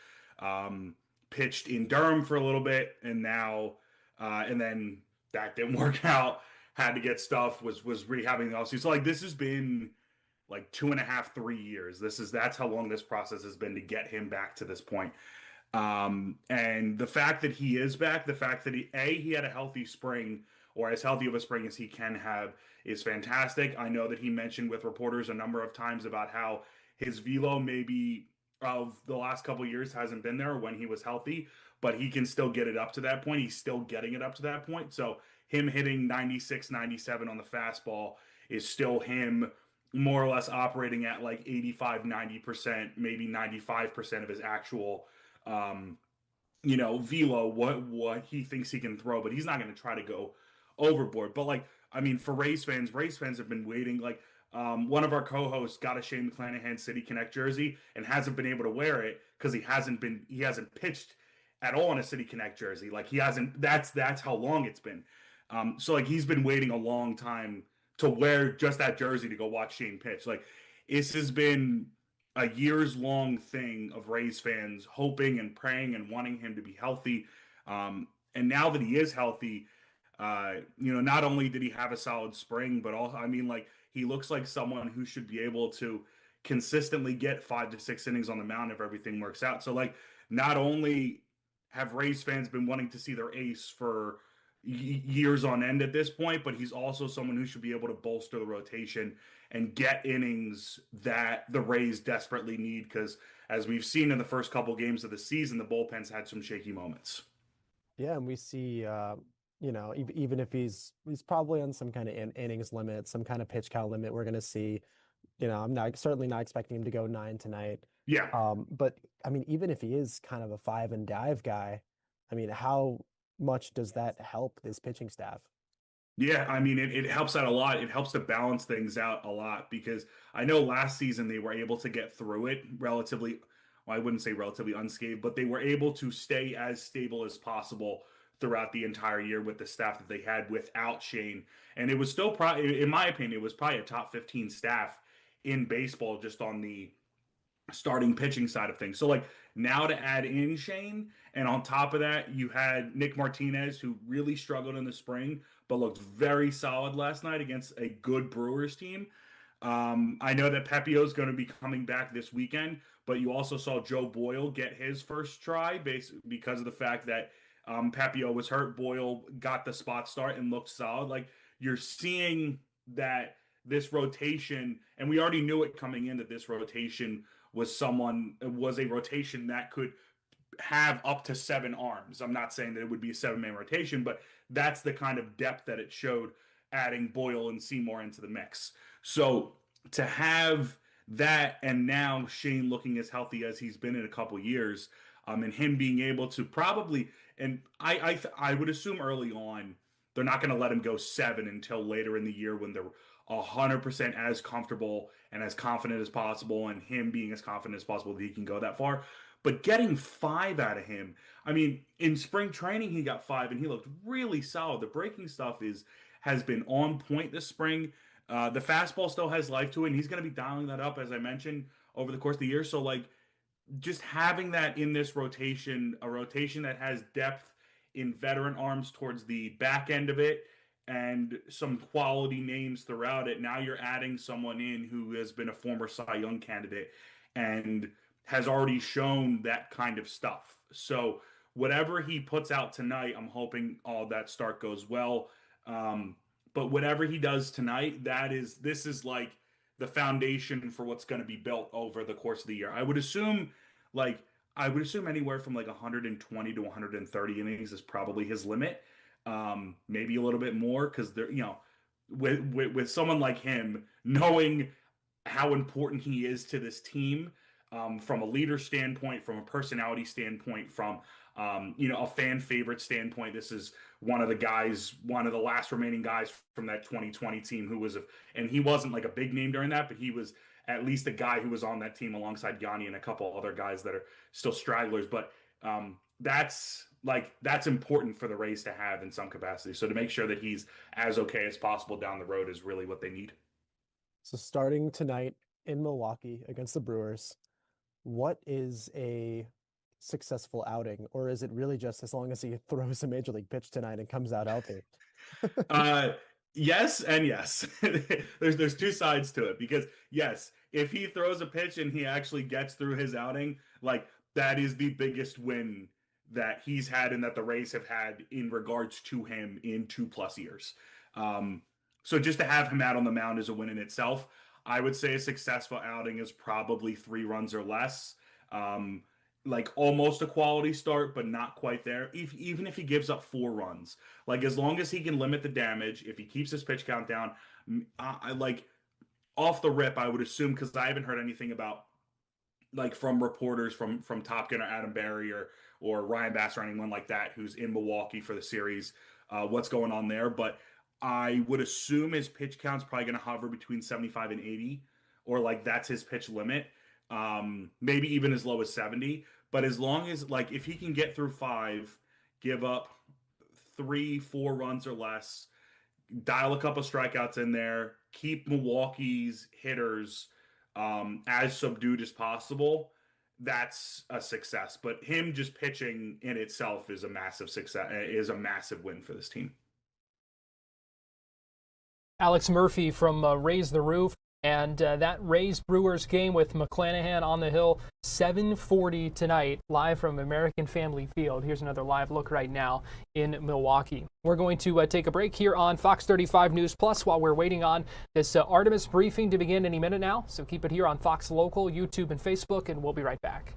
Pitched in Durham for a little bit, and now, and then that didn't work out. Had to get stuff. Was rehabbing the offseason. So this has been like 2.5, 3 years. That's how long this process has been to get him back to this point. And the fact that he is back, the fact that he had a healthy spring, or as healthy of a spring as he can have, is fantastic. I know that he mentioned with reporters a number of times about how his velo maybe of the last couple of years hasn't been there when he was healthy, but he can still get it up to that point. He's still getting it up to that point. So him hitting 96, 97 on the fastball is still him more or less operating at like 85, 90%, maybe 95% of his actual velo, what he thinks he can throw, but he's not going to try to go overboard. But for Rays fans have been waiting. One of our co-hosts got a Shane McClanahan City Connect jersey and hasn't been able to wear it because he hasn't pitched at all in a City Connect jersey. That's how long it's been. So he's been waiting a long time to wear just that jersey to go watch Shane pitch. This has been a years-long thing of Rays fans hoping and praying and wanting him to be healthy. And now that he is healthy, not only did he have a solid spring, but also, he looks like someone who should be able to consistently get 5 to 6 innings on the mound if everything works out. So, not only have Rays fans been wanting to see their ace for years on end at this point, but he's also someone who should be able to bolster the rotation and get innings that the Rays desperately need, because as we've seen in the first couple games of the season, the bullpen's had some shaky moments. Yeah, and we see, even if he's probably on some kind of innings limit, some kind of pitch count limit, we're going to see, I'm certainly not expecting him to go 9 tonight. Yeah. But even if he is kind of a 5 and dive guy, how much does that help this pitching staff? Yeah, it helps out a lot. It helps to balance things out a lot, because I know last season they were able to get through it relatively, well, I wouldn't say relatively unscathed, but they were able to stay as stable as possible throughout the entire year with the staff that they had without Shane. And it was still probably, in my opinion, it was probably a top 15 staff in baseball just on the starting pitching side of things. So now to add in Shane, and on top of that, you had Nick Martinez, who really struggled in the spring, but looked very solid last night against a good Brewers team. I know that Pepio is going to be coming back this weekend, but you also saw Joe Boyle get his first try because of the fact that Pepio was hurt. Boyle got the spot start and looked solid. You're seeing that this rotation, and we already knew it coming in, that this rotation was a rotation that could have up to 7 arms. I'm not saying that it would be a 7-man rotation, but that's the kind of depth that it showed, adding Boyle and Seymour into the mix. So to have that, and now Shane looking as healthy as he's been in a couple years, and him being able to probably, and I would assume early on, they're not going to let him go 7 until later in the year when they're 100% as comfortable and as confident as possible, and him being as confident as possible that he can go that far. but getting 5 out of him, I mean, in spring training he got 5 and he looked really solid. The breaking stuff has been on point this spring. The fastball still has life to it, and he's going to be dialing that up, as I mentioned, over the course of the year. So, like, just having that in this rotation, a rotation that has depth in veteran arms towards the back end of it, and some quality names throughout it. Now you're adding someone in who has been a former Cy Young candidate and has already shown that kind of stuff. So whatever he puts out tonight, I'm hoping all that start goes well. But whatever he does tonight, this is like the foundation for what's going to be built over the course of the year. I would assume anywhere from like 120 to 130 innings is probably his limit. Maybe a little bit more, because they're, with someone like him, knowing how important he is to this team, from a leader standpoint, from a personality standpoint, from a fan favorite standpoint. This is one of the last remaining guys from that 2020 team and he wasn't like a big name during that, but he was at least a guy who was on that team alongside Yanni and a couple other guys that are still stragglers. But that's important for the Rays to have in some capacity. So to make sure that he's as okay as possible down the road is really what they need. So starting tonight in Milwaukee against the Brewers, what is a successful outing? Or is it really just as long as he throws a major league pitch tonight and comes out healthy? Yes and yes. There's two sides to it, because yes, if he throws a pitch and he actually gets through his outing, like, that is the biggest win that he's had and that the Rays have had in regards to him in 2+ years. So just to have him out on the mound is a win in itself. I would say a successful outing is probably 3 runs or less. Like almost a quality start, but not quite there. Even if he gives up 4 runs, like, as long as he can limit the damage, if he keeps his pitch count down, like, off the rip, I would assume, because I haven't heard anything about, like, from reporters from Top Gun or Adam Berry or Ryan Bass or anyone like that who's in Milwaukee for the series, what's going on there. But I would assume his pitch count's probably going to hover between 75 and 80, or like that's his pitch limit. Maybe even as low as 70. But as long as, like, if he can get through 5, give up 3-4 runs or less, dial a couple strikeouts in there, keep Milwaukee's hitters as subdued as possible, that's a success. But him just pitching in itself is a massive success, is a massive win for this team. Alex Murphy from Raise the Roof. And that Rays Brewers game with McClanahan on the hill, 7:40 tonight, live from American Family Field. Here's another live look right now in Milwaukee. We're going to take a break here on Fox 35 News Plus while we're waiting on this Artemis briefing to begin any minute now. So keep it here on Fox Local, YouTube, and Facebook, and we'll be right back.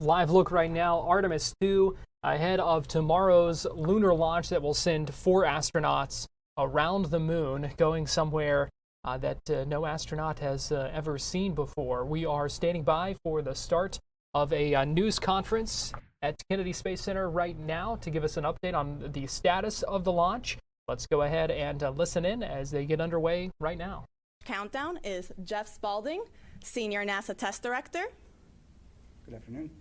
Live look right now, Artemis II ahead of tomorrow's lunar launch that will send 4 astronauts around the moon, going somewhere that no astronaut has ever seen before. We are standing by for the start of a news conference at Kennedy Space Center right now to give us an update on the status of the launch. Let's go ahead and listen in as they get underway right now. Countdown is Jeff Spalding, Senior NASA Test Director. Good afternoon.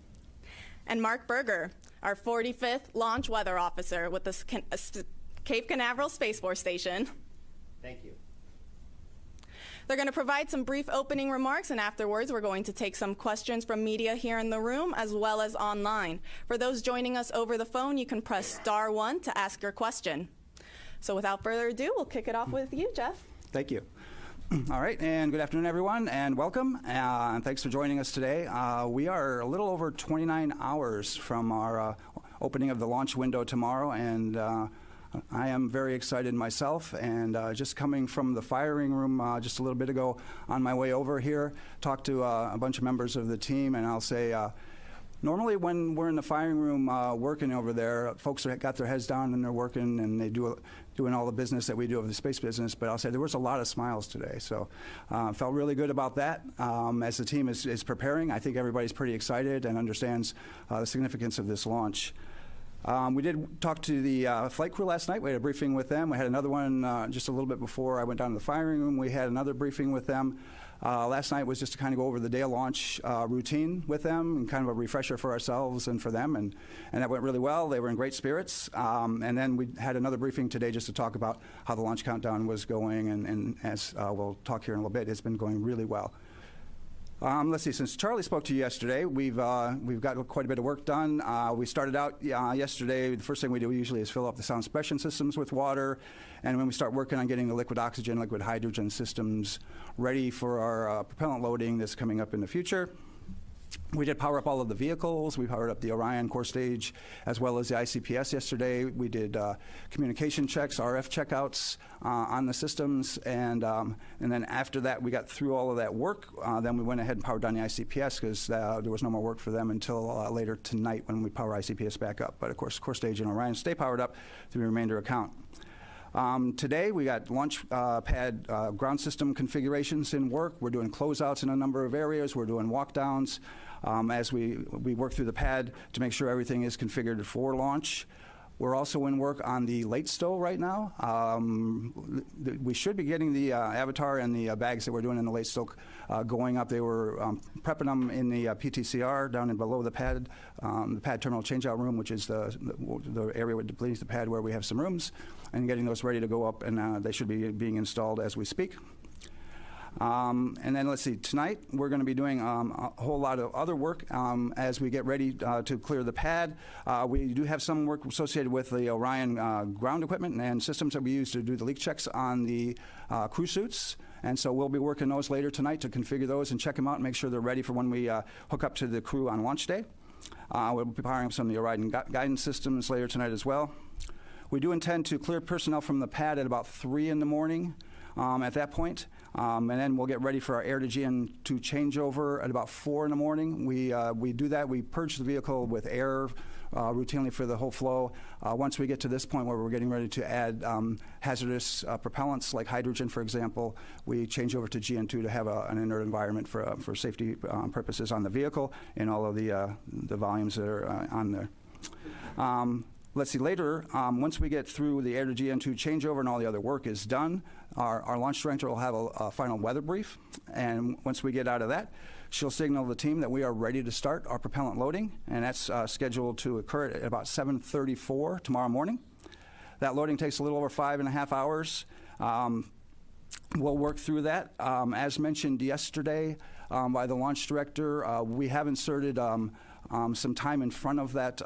And Mark Berger, our 45th Launch Weather Officer with the Cape Canaveral Space Force Station. Thank you. They're going to provide some brief opening remarks, and afterwards we're going to take some questions from media here in the room as well as online. For those joining us over the phone, you can press *1 to ask your question. So without further ado, we'll kick it off with you, Jeff. Thank you. All right, and good afternoon, everyone, and welcome, and thanks for joining us today. We are a little over 29 hours from our opening of the launch window tomorrow, and I am very excited myself, and just coming from the firing room just a little bit ago on my way over here, talked to a bunch of members of the team, and I'll say, normally when we're in the firing room working over there, folks got their heads down and they're working and they doing all the business that we do of the space business, but I'll say there was a lot of smiles today, so felt really good about that. As the team is preparing, I think everybody's pretty excited and understands the significance of this launch. We did talk to the flight crew last night. We had a briefing with them. We had another one just a little bit before I went down to the firing room. We had another briefing with them. Last night was just to kind of go over the day of launch routine with them and kind of a refresher for ourselves and for them, and that went really well. They were in great spirits. And then we had another briefing today just to talk about how the launch countdown was going, and as we'll talk here in a little bit, it's been going really well. Let's see, since Charlie spoke to you yesterday, we've got quite a bit of work done. We started out yesterday, the first thing we do usually is fill up the sound suppression systems with water, and when we start working on getting the liquid oxygen, liquid hydrogen systems ready for our propellant loading that's coming up in the future. We did power up all of the vehicles. We powered up the Orion core stage as well as the ICPS yesterday. We did communication checks, RF checkouts on the systems, and then after that we got through all of that work. Then we went ahead and powered down the ICPS because there was no more work for them until later tonight when we power ICPS back up. But of course, core stage and Orion stay powered up through the remainder account. Today we got launch pad ground system configurations in work. We're doing closeouts in a number of areas. We're doing walk downs as we work through the pad to make sure everything is configured for launch. We're also in work on the late stow right now. We should be getting the Avatar and the bags that we're doing in the late stow going up. They were prepping them in the PTCR down in below the pad terminal changeout room, which is the area beneath the pad where we have some rooms, and getting those ready to go up, and they should be being installed as we speak. And then let's see, tonight we're going to be doing a whole lot of other work as we get ready to clear the pad. We do have some work associated with the Orion ground equipment and systems that we use to do the leak checks on the crew suits. And so we'll be working those later tonight to configure those and check them out and make sure they're ready for when we hook up to the crew on launch day. We'll be powering up some of the Orion guidance systems later tonight as well. We do intend to clear personnel from the pad at about 3 in the morning. At that point, and then we'll get ready for our air to GN2 changeover at about 4 in the morning. We do that. We purge the vehicle with air routinely for the whole flow. Once we get to this point where we're getting ready to add hazardous propellants like hydrogen, for example, we change over to GN2 to have an inert environment for safety purposes on the vehicle and all of the volumes that are on there. Let's see, later, once we get through the air to GN2 changeover and all the other work is done, our launch director will have a final weather brief, and once we get out of that, she'll signal the team that we are ready to start our propellant loading, and that's scheduled to occur at about 7:34 tomorrow morning. That loading takes a little over 5.5 hours. We'll work through that. As mentioned yesterday by the launch director, we have inserted some time in front of that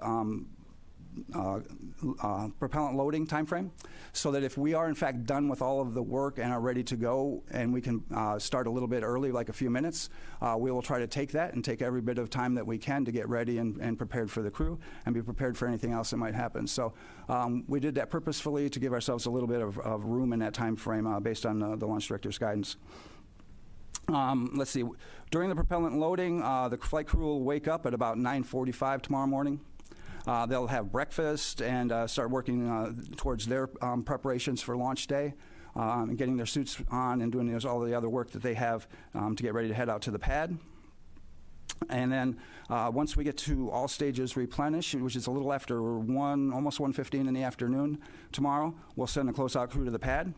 propellant loading time frame, so that if we are in fact done with all of the work and are ready to go and we can start a little bit early, like a few minutes, we will try to take that and take every bit of time that we can to get ready and prepared for the crew and be prepared for anything else that might happen. So we did that purposefully to give ourselves a little bit of room in that time frame based on the launch director's guidance. Let's see. During the propellant loading, the flight crew will wake up at about 9:45 tomorrow morning. They'll have breakfast and start working towards their preparations for launch day, and getting their suits on and doing all the other work that they have to get ready to head out to the pad. And then once we get to all stages replenish, which is a little after almost 1:15 in the afternoon tomorrow, we'll send a closeout crew to the pad.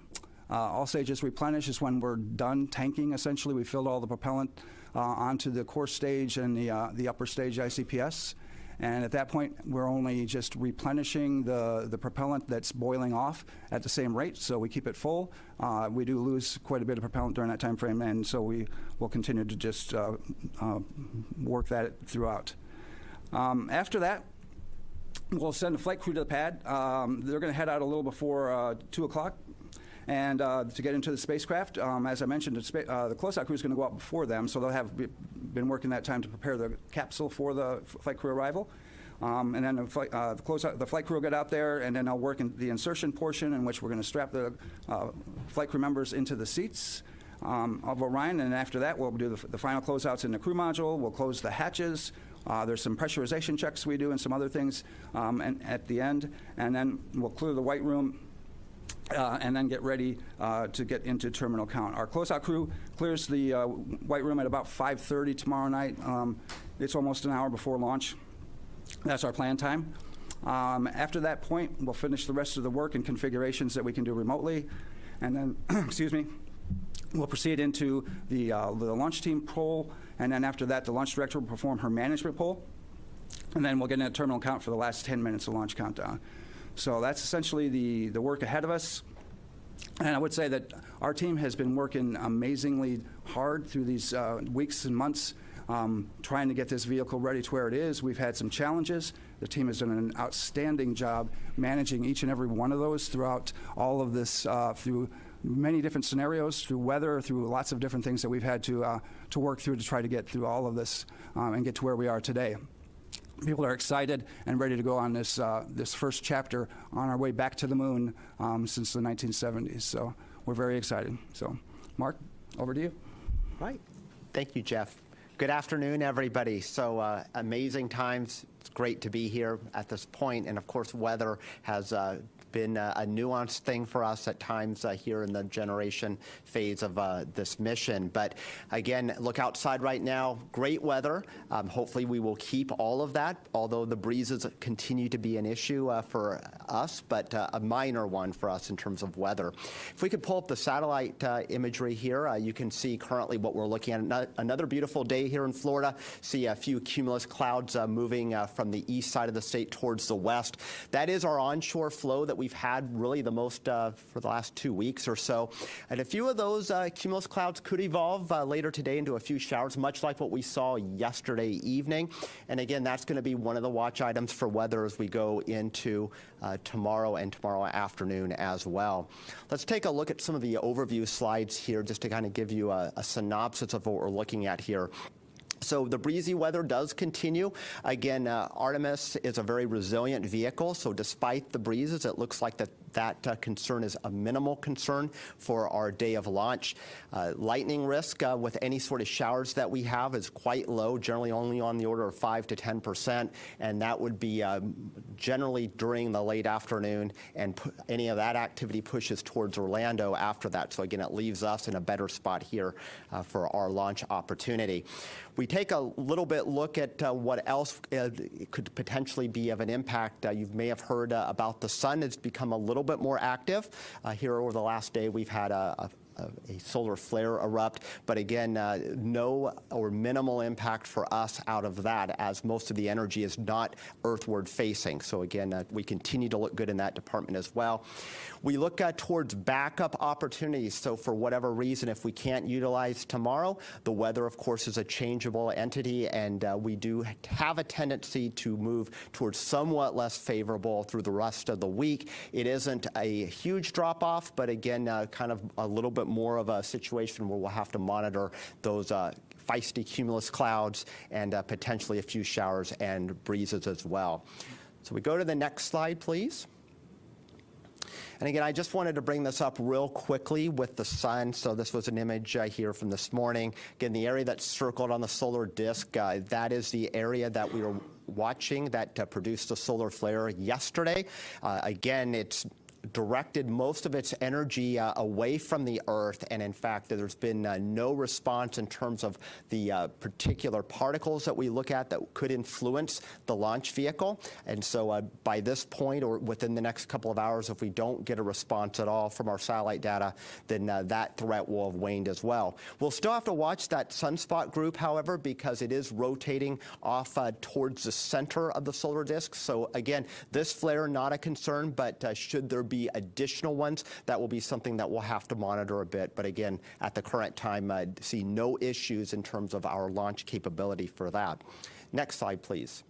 All stages replenish is when we're done tanking, essentially. We filled all the propellant onto the core stage and the upper stage ICPS. And at that point, we're only just replenishing the propellant that's boiling off at the same rate, so we keep it full. We do lose quite a bit of propellant during that time frame, and so we will continue to just work that throughout. After that, we'll send the flight crew to the pad. They're going to head out a little before 2 o'clock. And to get into the spacecraft, as I mentioned, the closeout crew is going to go out before them, so they'll have been working that time to prepare the capsule for the flight crew arrival. And then the flight crew will get out there, and then I'll work in the insertion portion, in which we're going to strap the flight crew members into the seats of Orion. And after that, we'll do the final closeouts in the crew module. We'll close the hatches. There's some pressurization checks we do and some other things and at the end. And then we'll clear the white room. And then get ready to get into terminal count. Our closeout crew clears the white room at about 5:30 tomorrow night. It's almost an hour before launch. That's our plan time. After that point, we'll finish the rest of the work and configurations that we can do remotely. And then, excuse me, we'll proceed into the launch team poll. And then after that, the launch director will perform her management poll. And then we'll get into terminal count for the last 10 minutes of launch countdown. So that's essentially the work ahead of us. And I would say that our team has been working amazingly hard through these weeks and months trying to get this vehicle ready to where it is. We've had some challenges. The team has done an outstanding job managing each and every one of those throughout all of this, through many different scenarios, through weather, through lots of different things that we've had to work through to try to get through all of this and get to where we are today. People are excited and ready to go on this first chapter on our way back to the moon since the 1970s. So we're very excited. So, Mark, over to you. Right. Thank you, Jeff. Good afternoon, everybody. So amazing times. It's great to be here at this point. And of course, weather has been a nuanced thing for us at times here in the generation phase of this mission. But again, look outside right now, great weather. Hopefully we will keep all of that, although the breezes continue to be an issue for us, but a minor one for us in terms of weather. If we could pull up the satellite imagery here, you can see currently what we're looking at. Another beautiful day here in Florida. See a few cumulus clouds moving from the east side of the state towards the west. That is our onshore flow that we've had really the most for the last 2 weeks or so. And a few of those cumulus clouds could evolve later today into a few showers, much like what we saw yesterday evening. And again, that's going to be one of the watch items for weather as we go into tomorrow and tomorrow afternoon as well. Let's take a look at some of the overview slides here just to kind of give you a synopsis of what we're looking at here. So the breezy weather does continue. Again, Artemis is a very resilient vehicle, so despite the breezes, it looks like that concern is a minimal concern for our day of launch. Lightning risk with any sort of showers that we have is quite low, generally only on the order of 5 to 10%, and that would be generally during the late afternoon, and any of that activity pushes towards Orlando after that. So again, it leaves us in a better spot here for our launch opportunity. We take a little bit look at what else could potentially be of an impact. You may have heard about the sun has become a little bit more active. Here over the last day, we've had a solar flare erupt, but again, no or minimal impact for us out of that, as most of the energy is not earthward facing. So again, we continue to look good in that department as well. We look towards backup opportunities. So for whatever reason, if we can't utilize tomorrow, the weather, of course, is a changeable entity, and we do have a tendency to move towards somewhat less favorable through the rest of the week. It isn't a huge drop-off, but again, kind of a little bit more of a situation where we'll have to monitor those feisty cumulus clouds and potentially a few showers and breezes as well. So we go to the next slide, please. And again, I just wanted to bring this up real quickly with the sun. So this was an image here from this morning. Again, the area that's circled on the solar disk, that is the area that we were watching that produced the solar flare yesterday. Again, it's directed most of its energy away from the Earth, and in fact there's been no response in terms of the particular particles that we look at that could influence the launch vehicle. And so by this point, or within the next couple of hours, if we don't get a response at all from our satellite data, then that threat will have waned as well. We'll still have to watch that sunspot group, however, because it is rotating off towards the center of the solar disk. So again, this flare not a concern, but should there be additional ones, that will be something that we'll have to monitor a bit. But again, at the current time, I see no issues in terms of our launch capability for that. Next slide, please.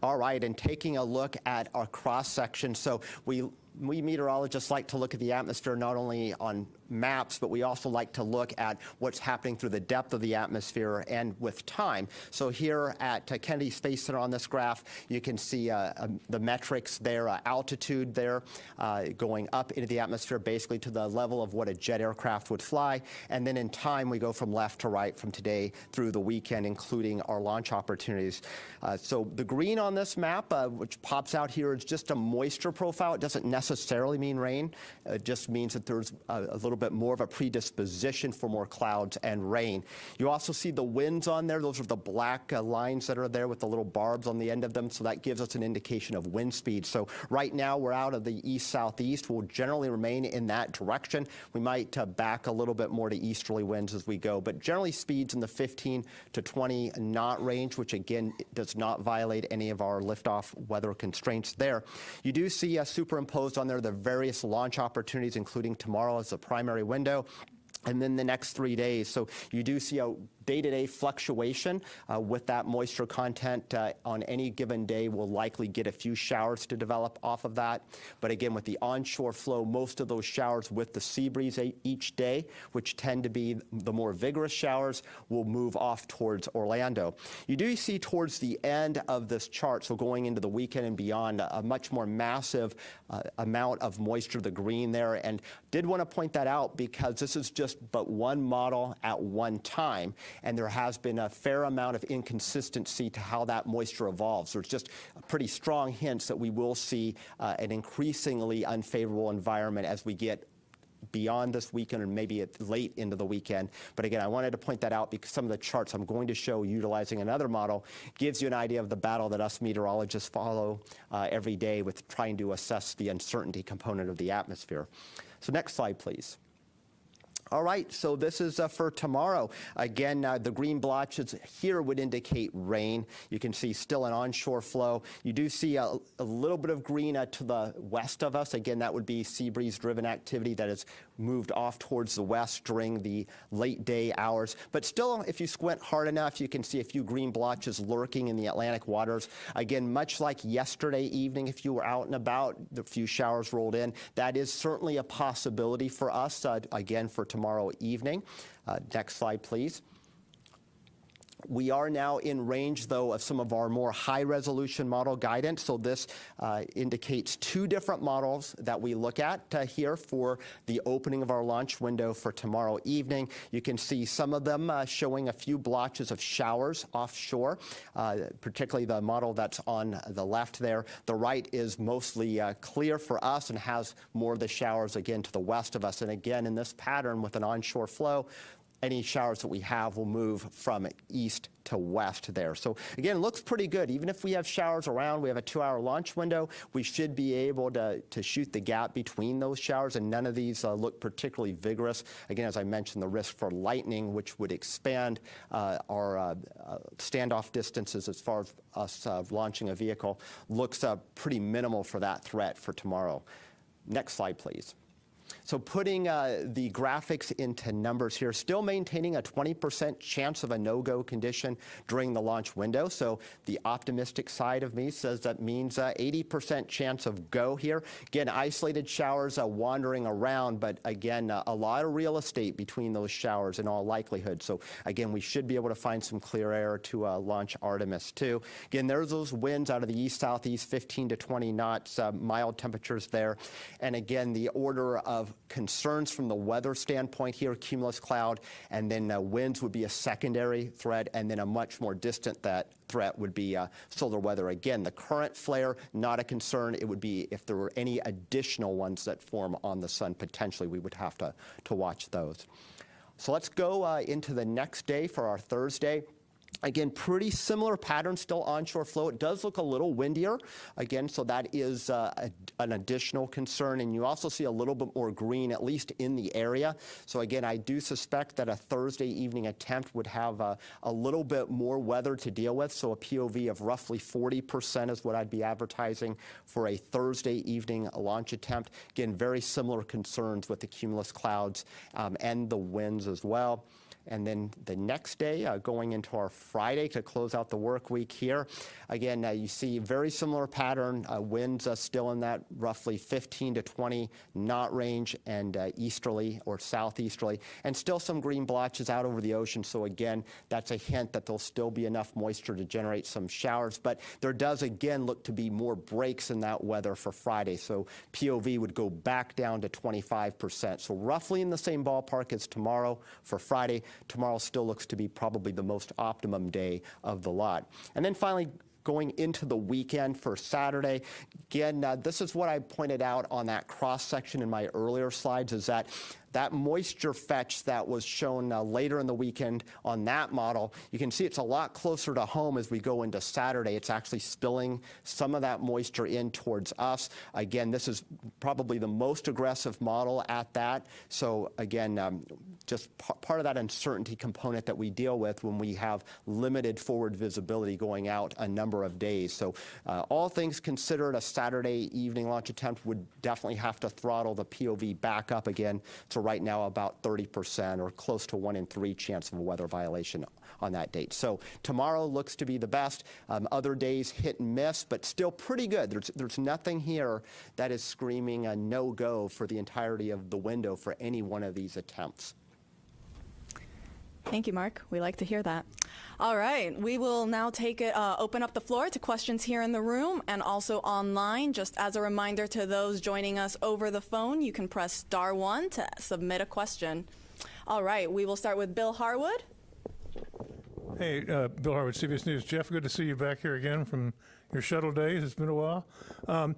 All right, and taking a look at our cross section. So we meteorologists like to look at the atmosphere not only on maps, but we also like to look at what's happening through the depth of the atmosphere and with time. So here at Kennedy Space Center on this graph, you can see the metrics there, altitude there, going up into the atmosphere basically to the level of what a jet aircraft would fly. And then in time, we go from left to right from today through the weekend, including our launch opportunities. So the green on this map, which pops out here, is just a moisture profile. It doesn't necessarily mean rain. It just means that there's a little bit more of a predisposition for more clouds and rain. You also see the winds on there. Those are the black lines that are there with the little barbs on the end of them. So that gives us an indication of wind speed. So right now we're out of the east-southeast. We'll generally remain in that direction. We might back a little bit more to easterly winds as we go, but generally speeds in the 15 to 20 knot range, which again does not violate any of our liftoff weather constraints there. You do see superimposed on there the various launch opportunities, including tomorrow as the primary window, and then the next 3 days. So you do see a day-to-day fluctuation with that moisture content. On any given day, we'll likely get a few showers to develop off of that. But again, with the onshore flow, most of those showers with the sea breeze each day, which tend to be the more vigorous showers, will move off towards Orlando. You do see towards the end of this chart, so going into the weekend and beyond, a much more massive amount of moisture, the green there. And did want to point that out because this is just but one model at one time. And there has been a fair amount of inconsistency to how that moisture evolves. There's just pretty strong hints that we will see an increasingly unfavorable environment as we get beyond this weekend or maybe late into the weekend. But again, I wanted to point that out because some of the charts I'm going to show utilizing another model gives you an idea of the battle that us meteorologists follow every day with trying to assess the uncertainty component of the atmosphere. So next slide, please. All right, so this is for tomorrow. Again, the green blotches here would indicate rain. You can see still an onshore flow. You do see a little bit of green to the west of us. Again, that would be sea breeze-driven activity that has moved off towards the west during the late day hours. But still, if you squint hard enough, you can see a few green blotches lurking in the Atlantic waters. Again, much like yesterday evening, if you were out and about, the few showers rolled in. That is certainly a possibility for us, again, for tomorrow evening. Next slide, please. We are now in range, though, of some of our more high-resolution model guidance. So this indicates two different models that we look at here for the opening of our launch window for tomorrow evening. You can see some of them showing a few blotches of showers offshore, particularly the model that's on the left there. The right is mostly clear for us and has more of the showers, again, to the west of us. And again, in this pattern with an onshore flow, any showers that we have will move from east to west there. So again, it looks pretty good. Even if we have showers around, we have a 2-hour launch window, we should be able to shoot the gap between those showers, and none of these look particularly vigorous. Again, as I mentioned, the risk for lightning, which would expand our standoff distances as far as us launching a vehicle, looks pretty minimal for that threat for tomorrow. Next slide, please. So putting the graphics into numbers here, still maintaining a 20% chance of a no-go condition during the launch window. So the optimistic side of me says that means 80% chance of go here. Again, isolated showers wandering around, but again, a lot of real estate between those showers in all likelihood. So again, we should be able to find some clear air to launch Artemis II. Again, there's those winds out of the east-southeast, 15 to 20 knots, mild temperatures there. And again, the order of concerns from the weather standpoint here, cumulus cloud, and then winds would be a secondary threat, and then a much more distant threat would be solar weather. Again, the current flare, not a concern. It would be if there were any additional ones that form on the sun, potentially we would have to watch those. So let's go into the next day for our Thursday. Again, pretty similar pattern, still onshore flow. It does look a little windier, again, so that is an additional concern. And you also see a little bit more green, at least in the area. So again, I do suspect that a Thursday evening attempt would have a little bit more weather to deal with. So a POV of roughly 40% is what I'd be advertising for a Thursday evening launch attempt. Again, very similar concerns with the cumulus clouds and the winds as well. And then the next day, going into our Friday to close out the work week here, again, you see very similar pattern, winds still in that roughly 15 to 20 knot range, and easterly or southeasterly, and still some green blotches out over the ocean. So again, that's a hint that there'll still be enough moisture to generate some showers, but there does again look to be more breaks in that weather for Friday. So POV would go back down to 25%. So roughly in the same ballpark as tomorrow for Friday. Tomorrow still looks to be probably the most optimum day of the lot. And then finally, going into the weekend for Saturday, again, this is what I pointed out on that cross section in my earlier slides, is that moisture fetch that was shown later in the weekend on that model, you can see it's a lot closer to home as we go into Saturday. It's actually spilling some of that moisture in towards us. Again, this is probably the most aggressive model at that. So again, just part of that uncertainty component that we deal with when we have limited forward visibility going out a number of days. So all things considered, a Saturday evening launch attempt would definitely have to throttle the POV back up again. So right now about 30% or close to 1 in 3 chance of a weather violation on that date. So tomorrow looks to be the best. Other days hit and miss, but still pretty good. There's nothing here that is screaming a no-go for the entirety of the window for any one of these attempts. Thank you, Mark. We like to hear that. All right, we will now open up the floor to questions here in the room and also online. Just as a reminder to those joining us over the phone, you can press *1 to submit a question. All right, we will start with Bill Harwood. Hey, Bill Harwood, CBS News. Jeff, good to see you back here again from your shuttle days. It's been a while. I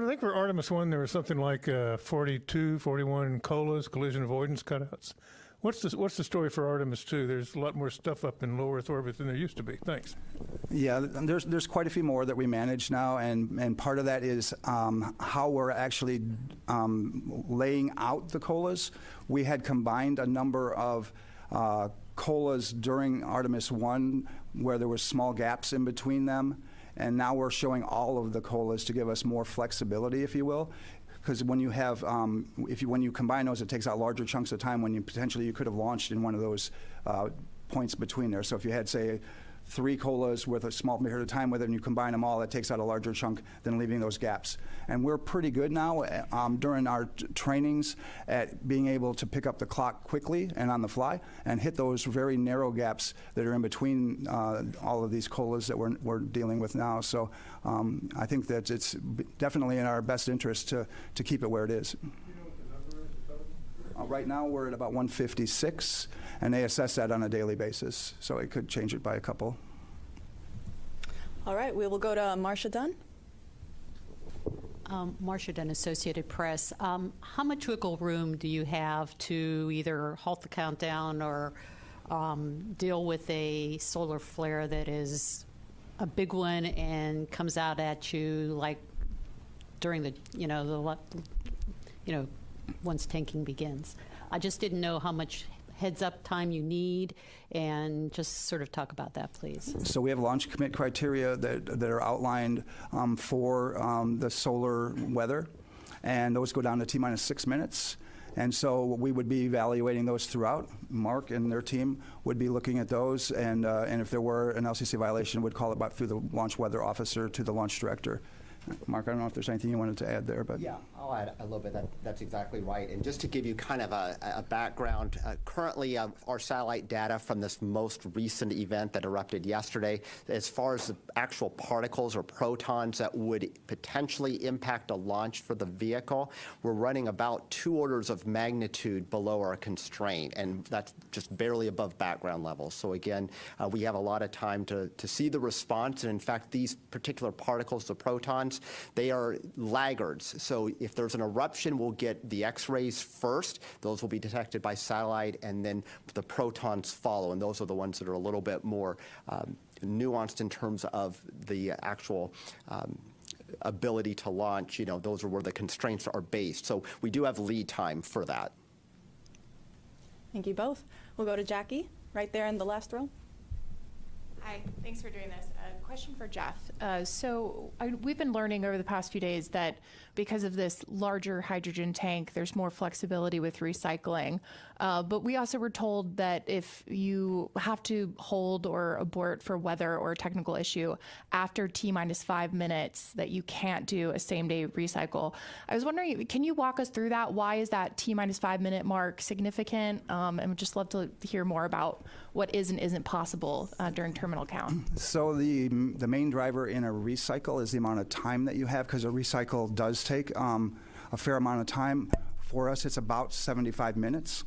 think for Artemis 1, there was something like 42, 41 COLAs, collision avoidance cutouts. What's the story for Artemis 2? There's a lot more stuff up in low Earth orbit than there used to be. Thanks. Yeah, there's quite a few more that we manage now, and part of that is how we're actually laying out the COLAs. We had combined a number of COLAs during Artemis 1 where there were small gaps in between them, and now we're showing all of the COLAs to give us more flexibility, if you will. Because when you have, when you combine those, it takes out larger chunks of time when you could have launched in one of those points between there. So if you had, say, 3 COLAs with a small period of time with it, and you combine them all, it takes out a larger chunk than leaving those gaps. And we're pretty good now during our trainings at being able to pick up the clock quickly and on the fly and hit those very narrow gaps that are in between all of these COLAs that we're dealing with now. So I think that it's definitely in our best interest to keep it where it is. Right now we're at about 156, and they assess that on a daily basis, so it could change it by a couple. All right, we will go to Marcia Dunn. Marcia Dunn, Associated Press. How much wiggle room do you have to either halt the countdown or deal with a solar flare that is a big one and comes out at you like during the, once tanking begins? I just didn't know how much heads up time you need, and just sort of talk about that, please. So we have launch commit criteria that are outlined for the solar weather. and those go down to T-minus 6 minutes. And so we would be evaluating those throughout. Mark and their team would be looking at those, and if there were an LCC violation, would call it back through the launch weather officer to the launch director. Mark, I don't know if there's anything you wanted to add there, but yeah, I'll add a little bit. That's exactly right. And just to give you kind of a background, currently our satellite data from this most recent event that erupted yesterday, as far as the actual particles or protons that would potentially impact a launch for the vehicle, we're running about 2 orders of magnitude below our constraint, and that's just barely above background levels. So again, we have a lot of time to see the response, and in fact, these particular particles, the protons, they are laggards. So if there's an eruption, we'll get the X-rays first. Those will be detected by satellite, and then the protons follow, and those are the ones that are a little bit more nuanced in terms of the actual ability to launch. You know, those are where the constraints are based. So we do have lead time for that. Thank you both. We'll go to Jackie, right there in the last row. Hi, thanks for doing this. A question for Jeff. We've been learning over the past few days that because of this larger hydrogen tank, there's more flexibility with recycling. But we also were told that if you have to hold or abort for weather or technical issue after T-minus 5 minutes, that you can't do a same-day recycle. I was wondering, can you walk us through that? Why is that T-minus 5 minute mark significant? And would just love to hear more about what is and isn't possible during terminal count. So the main driver in a recycle is the amount of time that you have, because a recycle does take a fair amount of time. For us, it's about 75 minutes.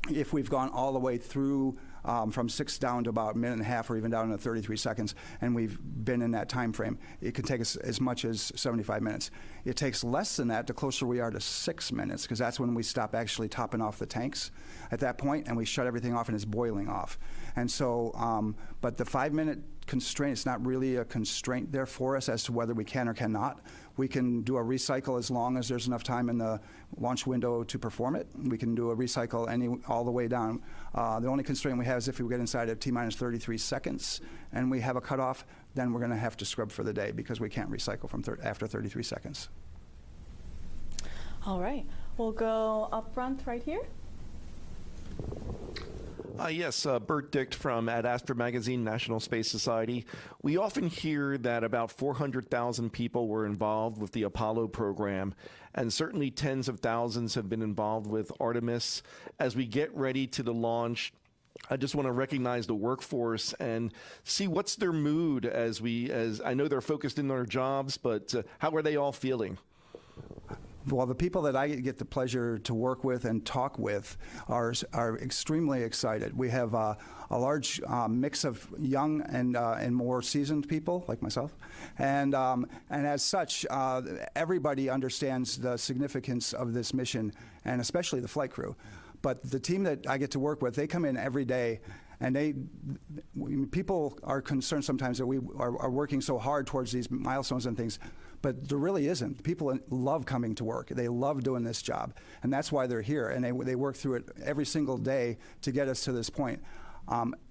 If we've gone all the way through from 6 down to about a minute and a half, or even down to 33 seconds, and we've been in that time frame, it could take us as much as 75 minutes. It takes less than that the closer we are to 6 minutes, because that's when we stop actually topping off the tanks at that point, and we shut everything off and it's boiling off. And so, but the 5 minute constraint, it's not really a constraint there for us as to whether we can or cannot. We can do a recycle as long as there's enough time in the launch window to perform it. We can do a recycle all the way down. The only constraint we have is if we get inside of T-minus 33 seconds and we have a cutoff, then we're going to have to scrub for the day, because we can't recycle from after 33 seconds. All right, we'll go up front right here. Yes, Bert Dicht from Ad Astra Magazine, National Space Society. We often hear that about 400,000 people were involved with the Apollo program, and certainly tens of thousands have been involved with Artemis. As we get ready to the launch, I just want to recognize the workforce and see what's their mood as I know they're focused in their jobs, but how are they all feeling? Well, the people that I get the pleasure to work with and talk with are extremely excited. We have a large mix of young and more seasoned people like myself, and as such, everybody understands the significance of this mission, and especially the flight crew. But the team that I get to work with, they come in every day. And people are concerned sometimes that we are working so hard towards these milestones and things, but there really isn't. People love coming to work. They love doing this job, and that's why they're here, and they work through it every single day to get us to this point.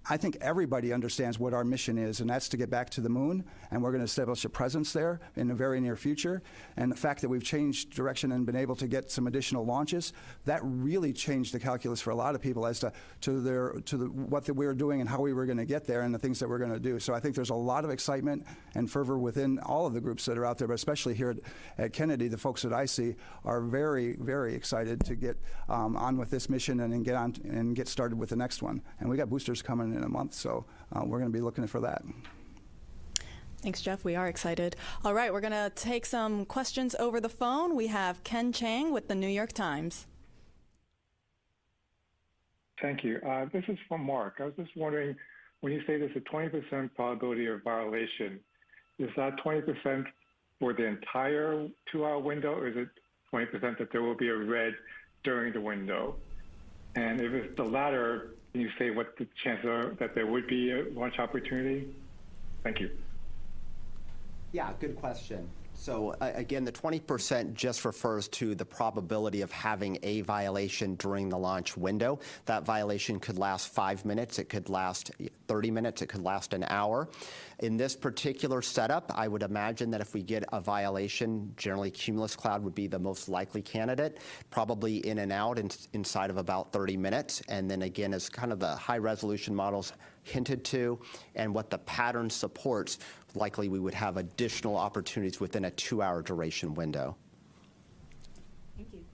I think everybody understands what our mission is, and that's to get back to the moon, and we're going to establish a presence there in the very near future. And the fact that we've changed direction and been able to get some additional launches, that really changed the calculus for a lot of people as to what we were doing and how we were going to get there and the things that we're going to do. So I think there's a lot of excitement and fervor within all of the groups that are out there, but especially here at Kennedy, the folks that I see are very, very excited to get on with this mission and get started with the next one. And we got boosters coming in a month, so we're going to be looking for that. Thanks, Jeff. We are excited. All right, we're going to take some questions over the phone. We have Ken Chang with the New York Times. Thank you. This is from Mark. I was just wondering, when you say there's a 20% probability of violation, is that 20% for the entire 2-hour window, or is it 20% that there will be a red during the window? And if it's the latter, can you say what the chances are that there would be a launch opportunity? Thank you. Yeah, good question. So again, the 20% just refers to the probability of having a violation during the launch window. That violation could last 5 minutes. It could last 30 minutes, it could last an hour. In this particular setup, I would imagine that if we get a violation, generally cumulus cloud would be the most likely candidate, probably in and out inside of about 30 minutes. And then again, as kind of the high resolution models hinted to and what the pattern supports, likely we would have additional opportunities within a 2-hour duration window. Thank you.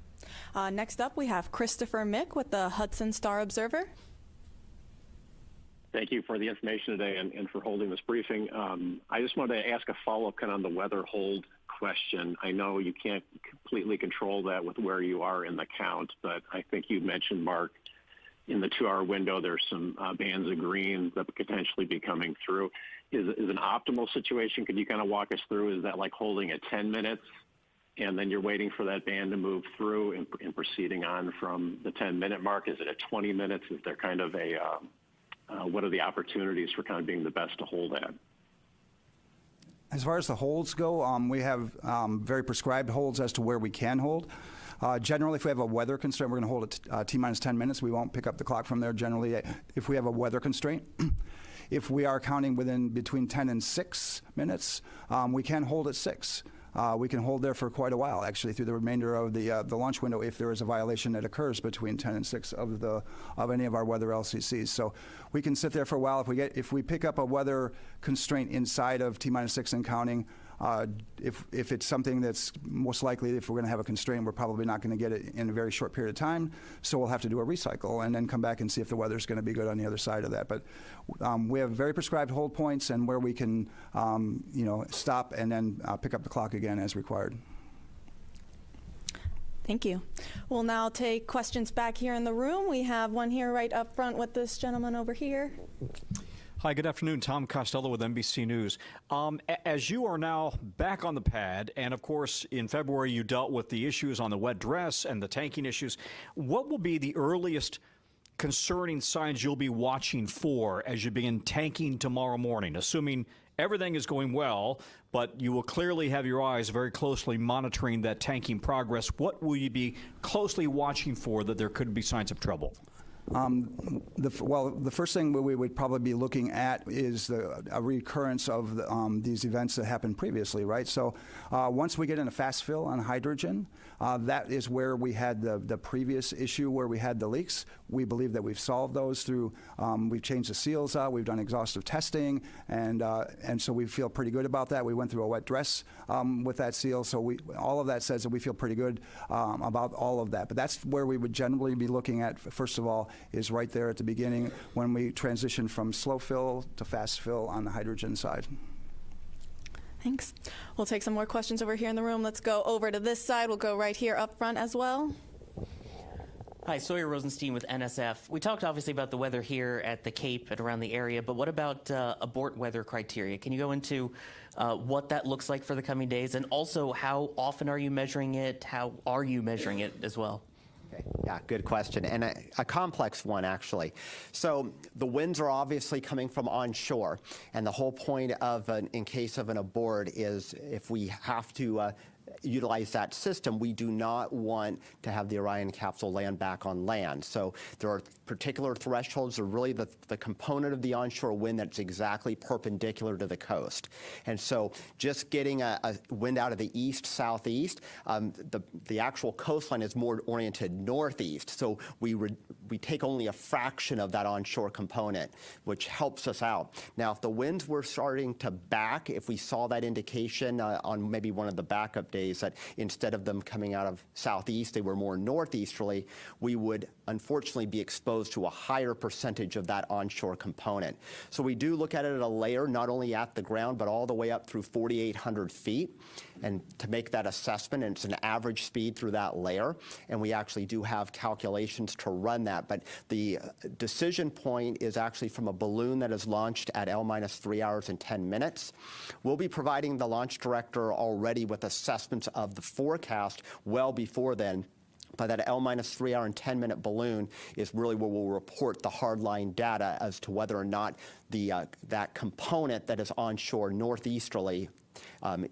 Next up, we have Christopher Mack with the Hudson Star Observer. Thank you for the information today and for holding this briefing. I just wanted to ask a follow-up kind of on the weather hold question. I know you can't completely control that with where you are in the count, but I think you mentioned, Mark, in the 2-hour window, there's some bands of green that could potentially be coming through. Is an optimal situation? Could you kind of walk us through? Is that like holding at 10 minutes and then you're waiting for that band to move through and proceeding on from the 10-minute mark? Is it at 20 minutes? Is there kind of a what are the opportunities for kind of being the best to hold at? As far as the holds go, we have very prescribed holds as to where we can hold. Generally, if we have a weather constraint, we're going to hold it T-minus 10 minutes. We won't pick up the clock from there generally if we have a weather constraint. If we are counting between 10 and 6 minutes, we can hold at 6. We can hold there for quite a while, actually, through the remainder of the launch window if there is a violation that occurs between 10 and 6 of any of our weather LCCs. So we can sit there for a while. If we pick up a weather constraint inside of T-minus 6 and counting, if it's something that's most likely, if we're going to have a constraint, we're probably not going to get it in a very short period of time. So we'll have to do a recycle and then come back and see if the weather's going to be good on the other side of that. But we have very prescribed hold points and where we can, stop and then pick up the clock again as required. Thank you. We'll now take questions back here in the room. We have one here right up front with this gentleman over here. Hi, good afternoon. Tom Costello with NBC News. As you are now back on the pad, and of course in February you dealt with the issues on the wet dress and the tanking issues, what will be the earliest concerning signs you'll be watching for as you begin tanking tomorrow morning, assuming everything is going well, but you will clearly have your eyes very closely monitoring that tanking progress? What will you be closely watching for that there could be signs of trouble? The first thing we would probably be looking at is a recurrence of these events that happened previously, right? So once we get in a fast fill on hydrogen, that is where we had the previous issue where we had the leaks. We believe that we've solved those through, we've changed the seals out, we've done exhaustive testing, and so we feel pretty good about that. We went through a wet dress with that seal, so all of that says that we feel pretty good about all of that. But that's where we would generally be looking at, first of all, is right there at the beginning when we transition from slow fill to fast fill on the hydrogen side. Thanks. We'll take some more questions over here in the room. Let's go over to this side. We'll go right here up front as well. Hi, Sawyer Rosenstein with NSF. We talked obviously about the weather here at the Cape and around the area, but what about abort weather criteria? Can you go into what that looks like for the coming days, and also how often are you measuring it? How are you measuring it as well? Okay. Yeah, good question, and a complex one, actually. So the winds are obviously coming from onshore, and the whole point of in case of an abort is if we have to utilize that system, we do not want to have the Orion capsule land back on land. So there are particular thresholds, are really the component of the onshore wind that's exactly perpendicular to the coast. And so just getting a wind out of the east, southeast, the actual coastline is more oriented northeast. So we take only a fraction of that onshore component, which helps us out. Now, if the winds were starting to back, if we saw that indication on maybe one of the backup days that instead of them coming out of southeast, they were more northeasterly, we would unfortunately be exposed to a higher percentage of that onshore component. So we do look at it at a layer, not only at the ground, but all the way up through 4,800 feet. And to make that assessment, and it's an average speed through that layer, and we actually do have calculations to run that. But the decision point is actually from a balloon that is launched at L-3 hours and 10 minutes. We'll be providing the launch director already with assessments of the forecast well before then. But that L-3 hour and 10-minute balloon is really where we'll report the hardline data as to whether or not that component that is onshore northeasterly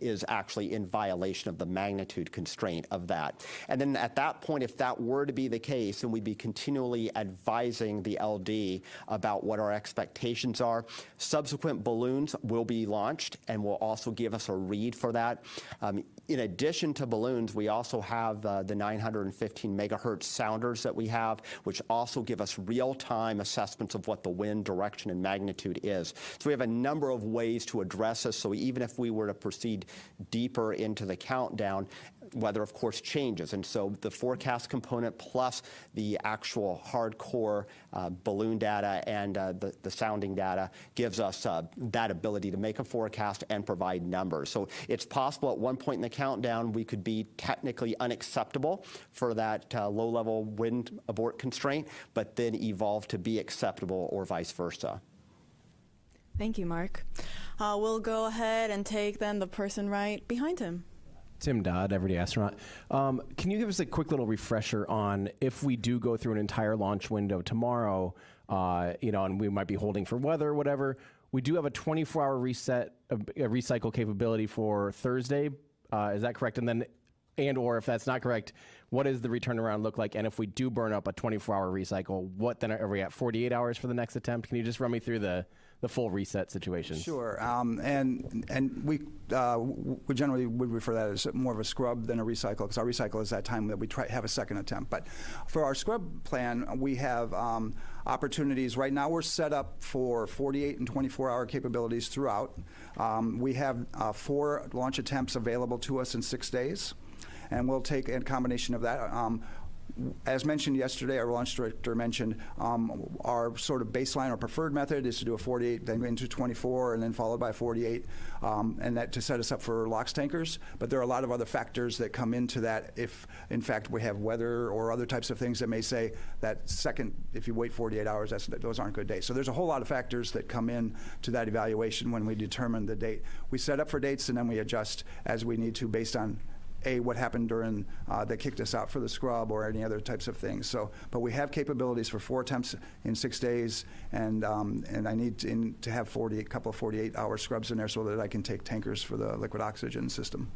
is actually in violation of the magnitude constraint of that. And then at that point, if that were to be the case, then we'd be continually advising the LD about what our expectations are. Subsequent balloons will be launched and will also give us a read for that. In addition to balloons, we also have the 915 megahertz sounders that we have, which also give us real-time assessments of what the wind direction and magnitude is. So we have a number of ways to address this. So even if we were to proceed deeper into the countdown, weather, of course, changes. And so the forecast component plus the actual hardcore balloon data and the sounding data gives us that ability to make a forecast and provide numbers. So it's possible at one point in the countdown we could be technically unacceptable for that low-level wind abort constraint, but then evolve to be acceptable or vice versa. Thank you, Mark. We'll go ahead and take then the person right behind him. Tim Dodd, Everyday Astronaut. Can you give us a quick little refresher on if we do go through an entire launch window tomorrow, and we might be holding for weather or whatever, we do have a 24-hour recycle capability for Thursday. Is that correct? And/or if that's not correct, what does the return around look like? And if we do burn up a 24-hour recycle, what then are we at 48 hours for the next attempt? Can you just run me through the full reset situation? Sure, and we generally would refer that as more of a scrub than a recycle, because our recycle is that time that we have a second attempt. But for our scrub plan, we have opportunities. Right now we're set up for 48 and 24-hour capabilities throughout. We have 4 launch attempts available to us in 6 days, and we'll take a combination of that. As mentioned yesterday, our launch director mentioned our sort of baseline or preferred method is to do a 48, then into 24, and then followed by 48, and that to set us up for LOX tankers. But there are a lot of other factors that come into that if, in fact, we have weather or other types of things that may say that second, if you wait 48 hours, those aren't good days. So there's a whole lot of factors that come in to that evaluation when we determine the date. We set up for dates, and then we adjust as we need to based on what happened during that kicked us out for the scrub or any other types of things. So, but we have capabilities for 4 attempts in 6 days, and I need to have a couple of 48-hour scrubs in there so that I can take tankers for the liquid oxygen system.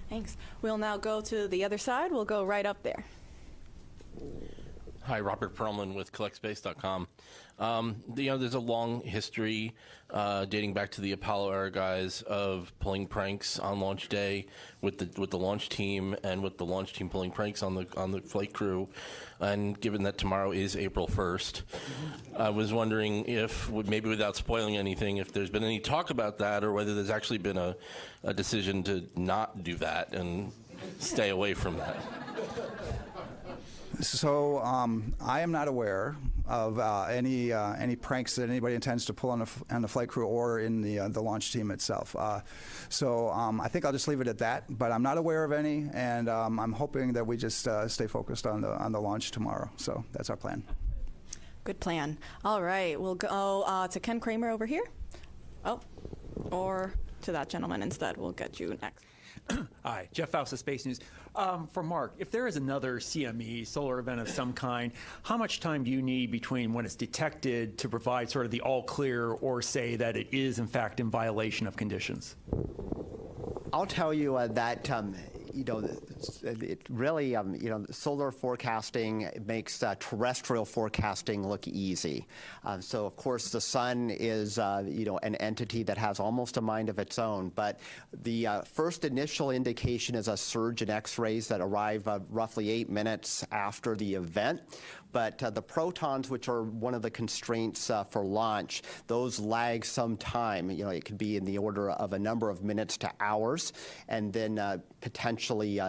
Thanks. We'll now go to the other side. We'll go right up there. Hi, Robert Perlman with CollectSpace.com. There's a long history dating back to the Apollo era guys of pulling pranks on launch day with the launch team and with the launch team pulling pranks on the flight crew. And given that tomorrow is April 1st, I was wondering if, maybe without spoiling anything, if there's been any talk about that or whether there's actually been a decision to not do that and stay away from that. So I am not aware of any pranks that anybody intends to pull on the flight crew or in the launch team itself. So I think I'll just leave it at that. But I'm not aware of any, and I'm hoping that we just stay focused on the launch tomorrow. So that's our plan. Good plan. All right, we'll go to Ken Kramer over here. Oh, or to that gentleman instead. We'll get you next. Hi, Jeff Faust of Space News. For Mark, if there is another CME, solar event of some kind, how much time do you need between when it's detected to provide sort of the all clear or say that it is in fact in violation of conditions? I'll tell you that it really, solar forecasting makes terrestrial forecasting look easy. So, of course, the sun is, an entity that has almost a mind of its own. But the first initial indication is a surge in X-rays that arrive roughly 8 minutes after the event. But the protons, which are one of the constraints for launch, those lag some time. It could be in the order of a number of minutes to hours. And then potentially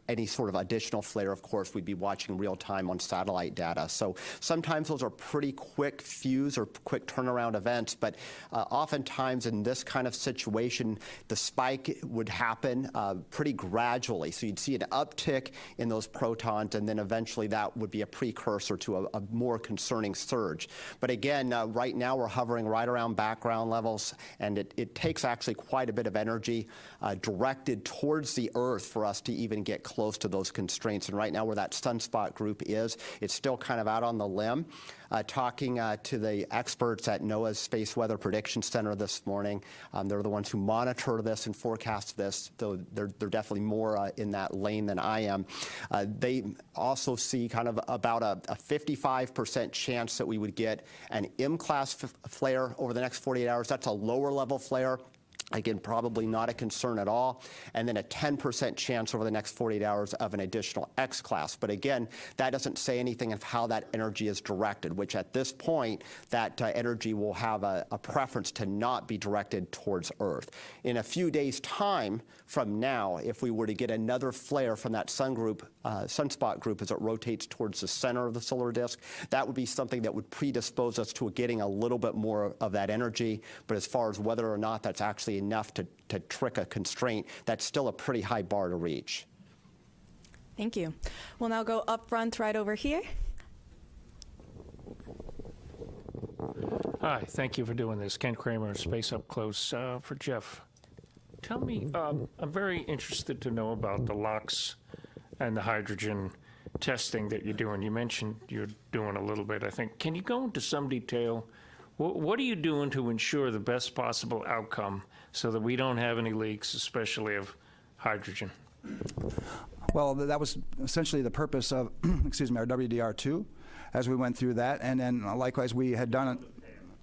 any sort of additional flare, of course, we'd be watching real time on satellite data. So sometimes those are pretty quick fuse or quick turnaround events. But oftentimes in this kind of situation, the spike would happen pretty gradually. So you'd see an uptick in those protons, and then eventually that would be a precursor to a more concerning surge. But again, right now we're hovering right around background levels, and it takes actually quite a bit of energy directed towards the Earth for us to even get close to those constraints. And right now where that sunspot group is, it's still kind of out on the limb. talking to the experts at NOAA's Space Weather Prediction Center this morning. They're the ones who monitor this and forecast this, though they're definitely more in that lane than I am. They also see kind of about a 55% chance that we would get an M-class flare over the next 48 hours. That's a lower level flare. Again, probably not a concern at all. And then a 10% chance over the next 48 hours of an additional X-class. But again, that doesn't say anything of how that energy is directed, which at this point, that energy will have a preference to not be directed towards Earth. In a few days' time from now, if we were to get another flare from that sunspot group as it rotates towards the center of the solar disk, that would be something that would predispose us to getting a little bit more of that energy. But as far as whether or not that's actually enough to trick a constraint, that's still a pretty high bar to reach. Thank you. We'll now go up front right over here. Hi, thank you for doing this. Ken Kramer, Space Up Close for Jeff. Tell me, I'm very interested to know about the LOX and the hydrogen testing that you're doing. You mentioned you're doing a little bit, I think. Can you go into some detail? What are you doing to ensure the best possible outcome so that we don't have any leaks, especially of hydrogen? Well, that was essentially the purpose of, excuse me, our WDR2 as we went through that. And then likewise, we had done it.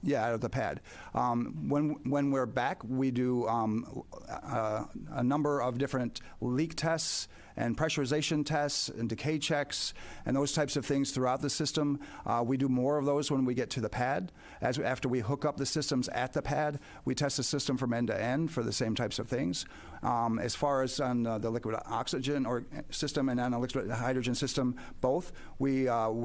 Yeah, out of the pad. When we're back, we do a number of different leak tests and pressurization tests and decay checks and those types of things throughout the system. We do more of those when we get to the pad. After we hook up the systems at the pad, we test the system from end to end for the same types of things. As far as on the liquid oxygen or system and on the liquid hydrogen system, both, we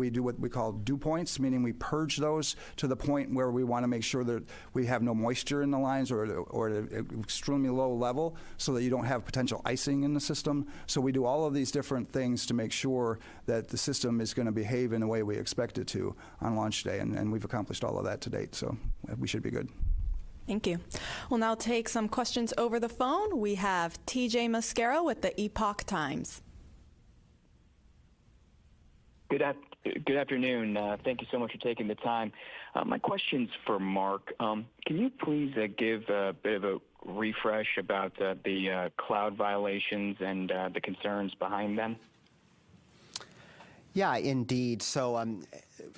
do what we call dew points, meaning we purge those to the point where we want to make sure that we have no moisture in the lines or at an extremely low level so that you don't have potential icing in the system. So we do all of these different things to make sure that the system is going to behave in the way we expect it to on launch day, and we've accomplished all of that to date, so we should be good. Thank you. We'll now take some questions over the phone. We have TJ Mascaro with the Epoch Times. Good afternoon. Thank you so much for taking the time. My question's for Mark. Can you please give a bit of a refresh about the cloud violations and the concerns behind them? Yeah, indeed. So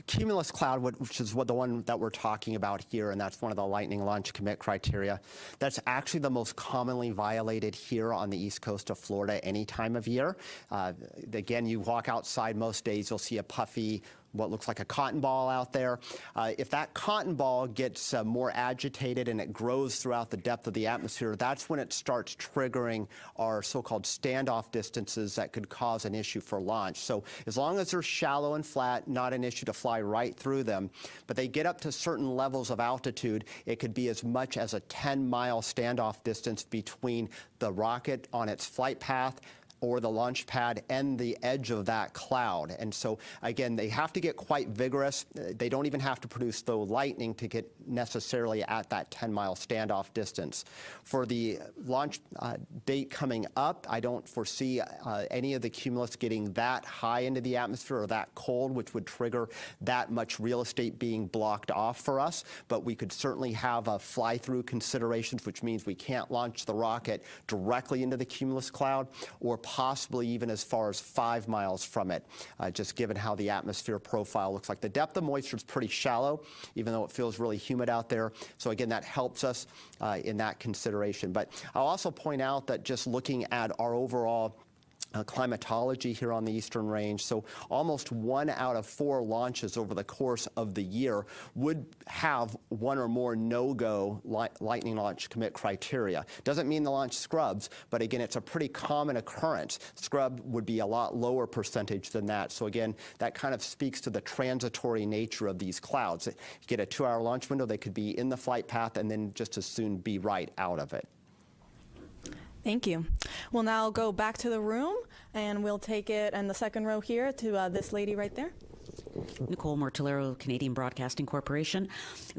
Cumulus Cloud, which is the one that we're talking about here, and that's one of the Lightning Launch Commit criteria, that's actually the most commonly violated here on the east coast of Florida any time of year. Again, you walk outside most days, you'll see a puffy, what looks like a cotton ball out there. If that cotton ball gets more agitated and it grows throughout the depth of the atmosphere, that's when it starts triggering our so-called standoff distances that could cause an issue for launch. So as long as they're shallow and flat, not an issue to fly right through them. But they get up to certain levels of altitude, it could be as much as a 10-mile standoff distance between the rocket on its flight path or the launch pad and the edge of that cloud. And so, again, they have to get quite vigorous. They don't even have to produce, though, lightning to get necessarily at that 10-mile standoff distance. For the launch date coming up, I don't foresee any of the cumulus getting that high into the atmosphere or that cold, which would trigger that much real estate being blocked off for us. But we could certainly have fly-through considerations, which means we can't launch the rocket directly into the cumulus cloud or possibly even as far as 5 miles from it, just given how the atmosphere profile looks like. The depth of moisture is pretty shallow, even though it feels really humid out there. So again, that helps us in that consideration. But I'll also point out that just looking at our overall climatology here on the Eastern Range, so almost 1 out of 4 launches over the course of the year would have 1 or more no-go lightning launch commit criteria. Doesn't mean the launch scrubs, but again, it's a pretty common occurrence. Scrub would be a lot lower percentage than that. So again, that kind of speaks to the transitory nature of these clouds. You get a 2-hour launch window, they could be in the flight path and then just as soon be right out of it. Thank you. We'll now go back to the room, and we'll take it in the second row here to this lady right there. Nicole Mortillero, Canadian Broadcasting Corporation.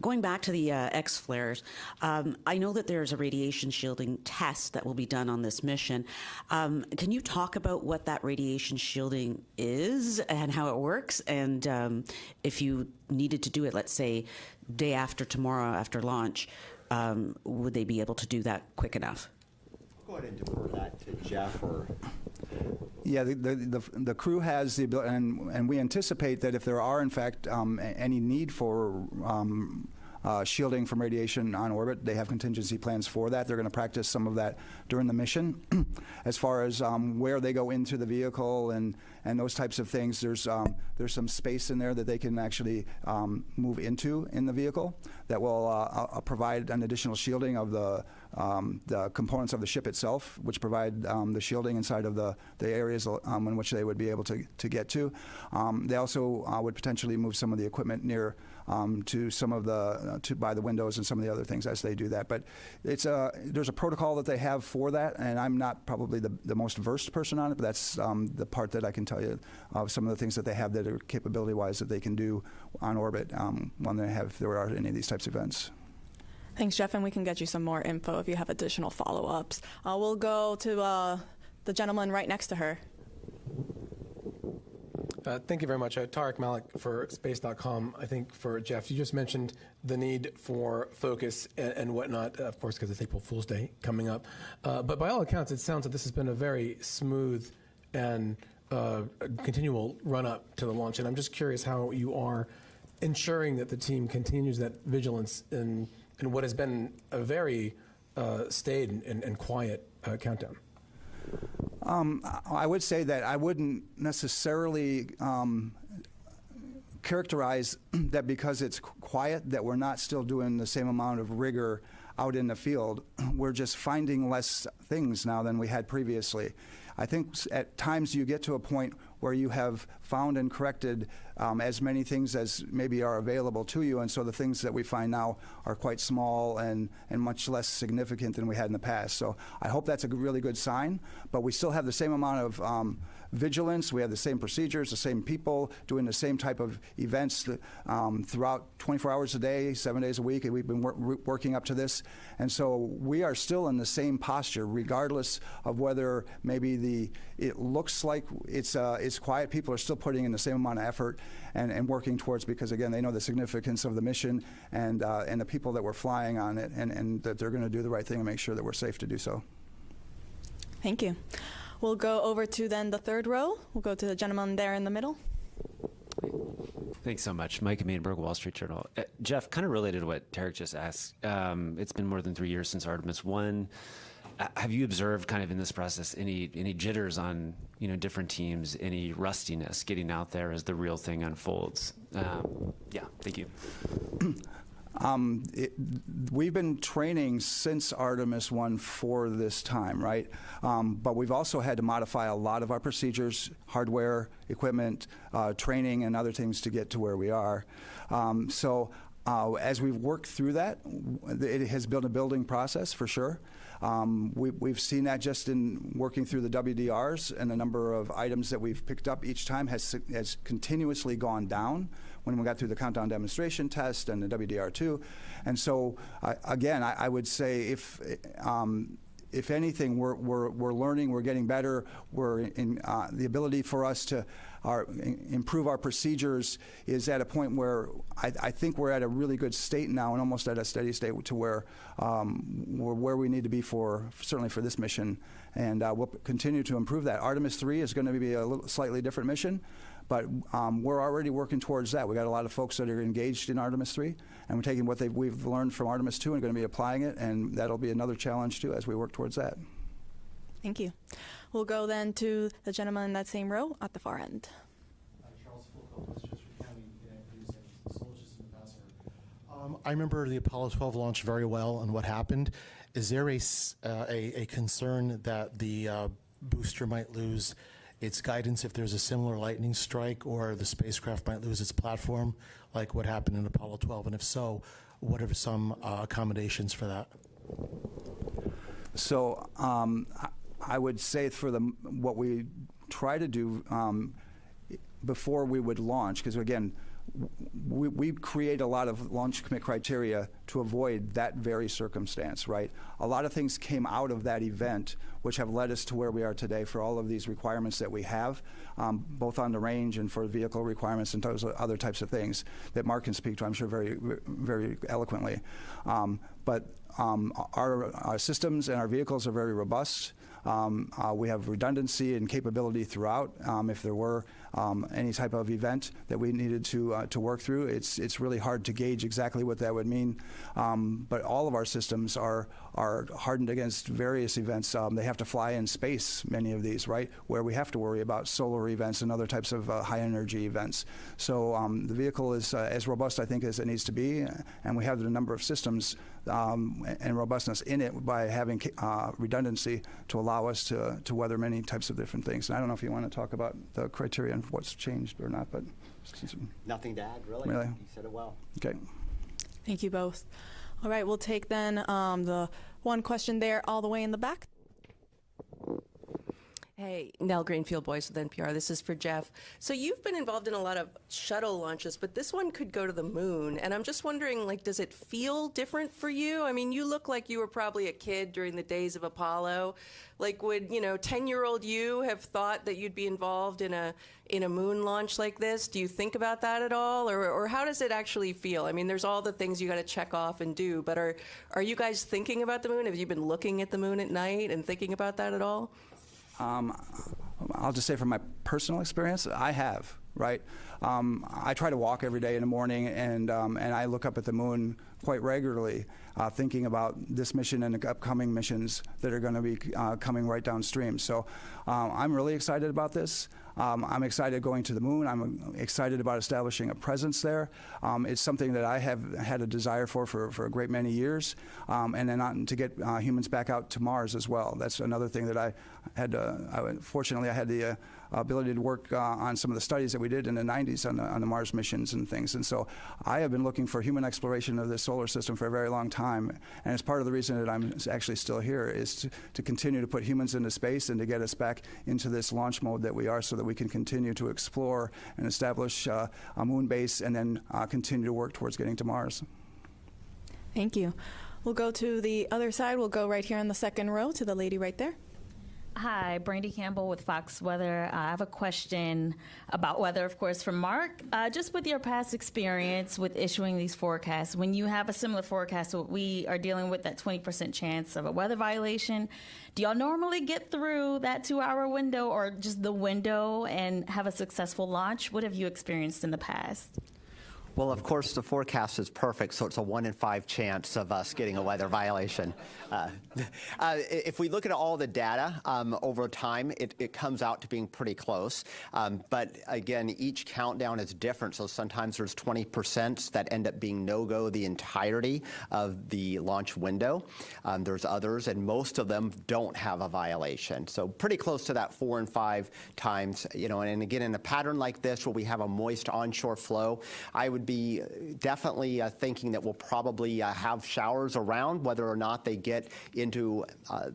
Going back to the X flares, I know that there's a radiation shielding test that will be done on this mission. Can you talk about what that radiation shielding is and how it works? And if you needed to do it, let's say, day after tomorrow after launch, would they be able to do that quick enough? Go ahead and defer that to Jeff or... Yeah, the crew has the ability, and we anticipate that if there are, in fact, any need for shielding from radiation on orbit, they have contingency plans for that. They're going to practice some of that during the mission. As far as where they go into the vehicle and those types of things, there's some space in there that they can actually move into in the vehicle that will provide an additional shielding of the components of the ship itself, which provide the shielding inside of the areas in which they would be able to get to. They also would potentially move some of the equipment near to some of by the windows and some of the other things as they do that. But there's a protocol that they have for that, and I'm not probably the most versed person on it, but that's the part that I can tell you of some of the things that they have that are capability-wise that they can do on orbit when there are any of these types of events. Thanks, Jeff, and we can get you some more info if you have additional follow-ups. We'll go to the gentleman right next to her. Thank you very much. Tarek Malik for Space.com. I think for Jeff, you just mentioned the need for focus and whatnot, of course, because it's April Fool's Day coming up. But by all accounts, it sounds like this has been a very smooth and continual run-up to the launch. And I'm just curious how you are ensuring that the team continues that vigilance in what has been a very staid and quiet countdown. I would say that I wouldn't necessarily characterize that because it's quiet that we're not still doing the same amount of rigor out in the field. We're just finding less things now than we had previously. I think at times you get to a point where you have found and corrected as many things as maybe are available to you, and so the things that we find now are quite small and much less significant than we had in the past. So I hope that's a really good sign, but we still have the same amount of vigilance. We have the same procedures, the same people doing the same type of events throughout 24 hours a day, 7 days a week, and we've been working up to this. And so we are still in the same posture, regardless of whether maybe it looks like it's quiet. People are still putting in the same amount of effort and working towards, because again, they know the significance of the mission and the people that we're flying on it, and that they're going to do the right thing and make sure that we're safe to do so. Thank you. We'll go over to then the third row. We'll go to the gentleman there in the middle. Thanks so much. Mike Mainberg, Wall Street Journal. Jeff, kind of related to what Tarek just asked, it's been more than 3 years since Artemis I. Have you observed kind of in this process any jitters on different teams, any rustiness getting out there as the real thing unfolds? Yeah, thank you. We've been training since Artemis I for this time, right? But we've also had to modify a lot of our procedures, hardware, equipment, training, and other things to get to where we are. So as we've worked through that, it has been a building process for sure. We've seen that just in working through the WDRs, and the number of items that we've picked up each time has continuously gone down when we got through the countdown demonstration test and the WDR2. And so, again, I would say if anything, we're learning, we're getting better. We're in the ability for us to improve our procedures is at a point where I think we're at a really good state now, and almost at a steady state to where we're where we need to be certainly for this mission, and we'll continue to improve that. Artemis III is going to be a slightly different mission, but we're already working towards that. We got a lot of folks that are engaged in Artemis III, and we're taking what we've learned from Artemis II and going to be applying it, and that'll be another challenge too as we work towards that. Thank you. We'll go then to the gentleman in that same row at the far end. Charles Fulco, Westchester County, Solar System Ambassador. I remember the Apollo 12 launch very well and what happened. Is there a concern that the booster might lose its guidance if there's a similar lightning strike, or the spacecraft might lose its platform, like what happened in Apollo 12? And if so, what are some accommodations for that? So I would say for what we try to do before we would launch, because again, we create a lot of launch commit criteria to avoid that very circumstance, right? A lot of things came out of that event, which have led us to where we are today for all of these requirements that we have, both on the range and for vehicle requirements and those other types of things that Mark can speak to, I'm sure, very, very eloquently. But our systems and our vehicles are very robust. We have redundancy and capability throughout. If there were any type of event that we needed to work through, it's really hard to gauge exactly what that would mean. But all of our systems are hardened against various events. They have to fly in space, many of these, right, where we have to worry about solar events and other types of high energy events. So the vehicle is as robust, I think, as it needs to be, and we have the number of systems and robustness in it by having redundancy to allow us to weather many types of different things. And I don't know if you want to talk about the criteria and what's changed or not, but nothing to add, really. Really? You said it well. Okay. Thank you both. All right, we'll take then the one question there all the way in the back. Hey, Nell Greenfield, Boyce with NPR. This is for Jeff. So you've been involved in a lot of shuttle launches, but this one could go to the moon. And I'm just wondering, like, does it feel different for you? I mean, you look like you were probably a kid during the days of Apollo. Like, would, 10-year-old you have thought that you'd be involved in a moon launch like this? Do you think about that at all? Or how does it actually feel? I mean, there's all the things you got to check off and do, but are you guys thinking about the moon? Have you been looking at the moon at night and thinking about that at all? I'll just say from my personal experience, I have, right? I try to walk every day in the morning, and I look up at the moon quite regularly, thinking about this mission and the upcoming missions that are going to be coming right downstream. So I'm really excited about this. I'm excited going to the moon. I'm excited about establishing a presence there. It's something that I have had a desire for a great many years, and then to get humans back out to Mars as well. That's another thing that I had. Fortunately, I had the ability to work on some of the studies that we did in the 90s on the Mars missions and things. And so I have been looking for human exploration of the solar system for a very long time. And it's part of the reason that I'm actually still here is to continue to put humans into space and to get us back into this launch mode that we are, so that we can continue to explore and establish a moon base, and then continue to work towards getting to Mars. Thank you. We'll go to the other side. We'll go right here in the second row to the lady right there. Hi, Brandy Campbell with Fox Weather. I have a question about weather, of course, from Mark. Just with your past experience with issuing these forecasts, when you have a similar forecast to what we are dealing with, that 20% chance of a weather violation, do y'all normally get through that 2-hour window, or just the window, and have a successful launch? What have you experienced in the past? Well, of course, the forecast is perfect, so it's a 1 in 5 chance of us getting a weather violation. If we look at all the data over time, it comes out to being pretty close. But again, each countdown is different, so sometimes there's 20% that end up being no-go the entirety of the launch window. There's others, and most of them don't have a violation. So pretty close to that 4 in 5 times. And again, in a pattern like this where we have a moist onshore flow, I would be definitely thinking that we'll probably have showers around. Whether or not they get into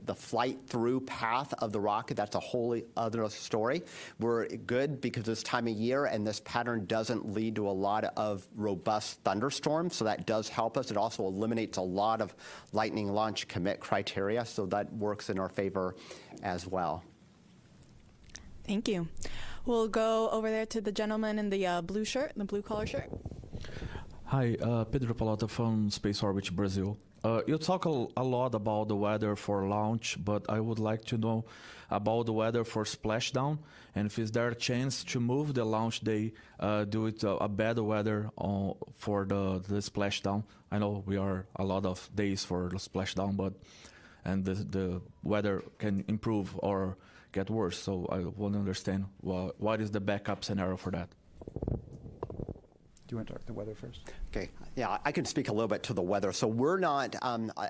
the flight through path of the rocket, that's a whole other story. We're good because this time of year and this pattern doesn't lead to a lot of robust thunderstorms, so that does help us. It also eliminates a lot of lightning launch commit criteria, so that works in our favor as well. Thank you. We'll go over there to the gentleman in the blue shirt, the blue collar shirt. Hi, Pedro Palota from Space Orbit Brazil. You talk a lot about the weather for launch, but I would like to know about the weather for splashdown, and if is there a chance to move the launch day due to a bad weather for the splashdown. I know we are a lot of days for the splashdown, but the weather can improve or get worse. So I want to understand what is the backup scenario for that. Do you want to talk the weather first? Okay, yeah, I can speak a little bit to the weather. So we're not,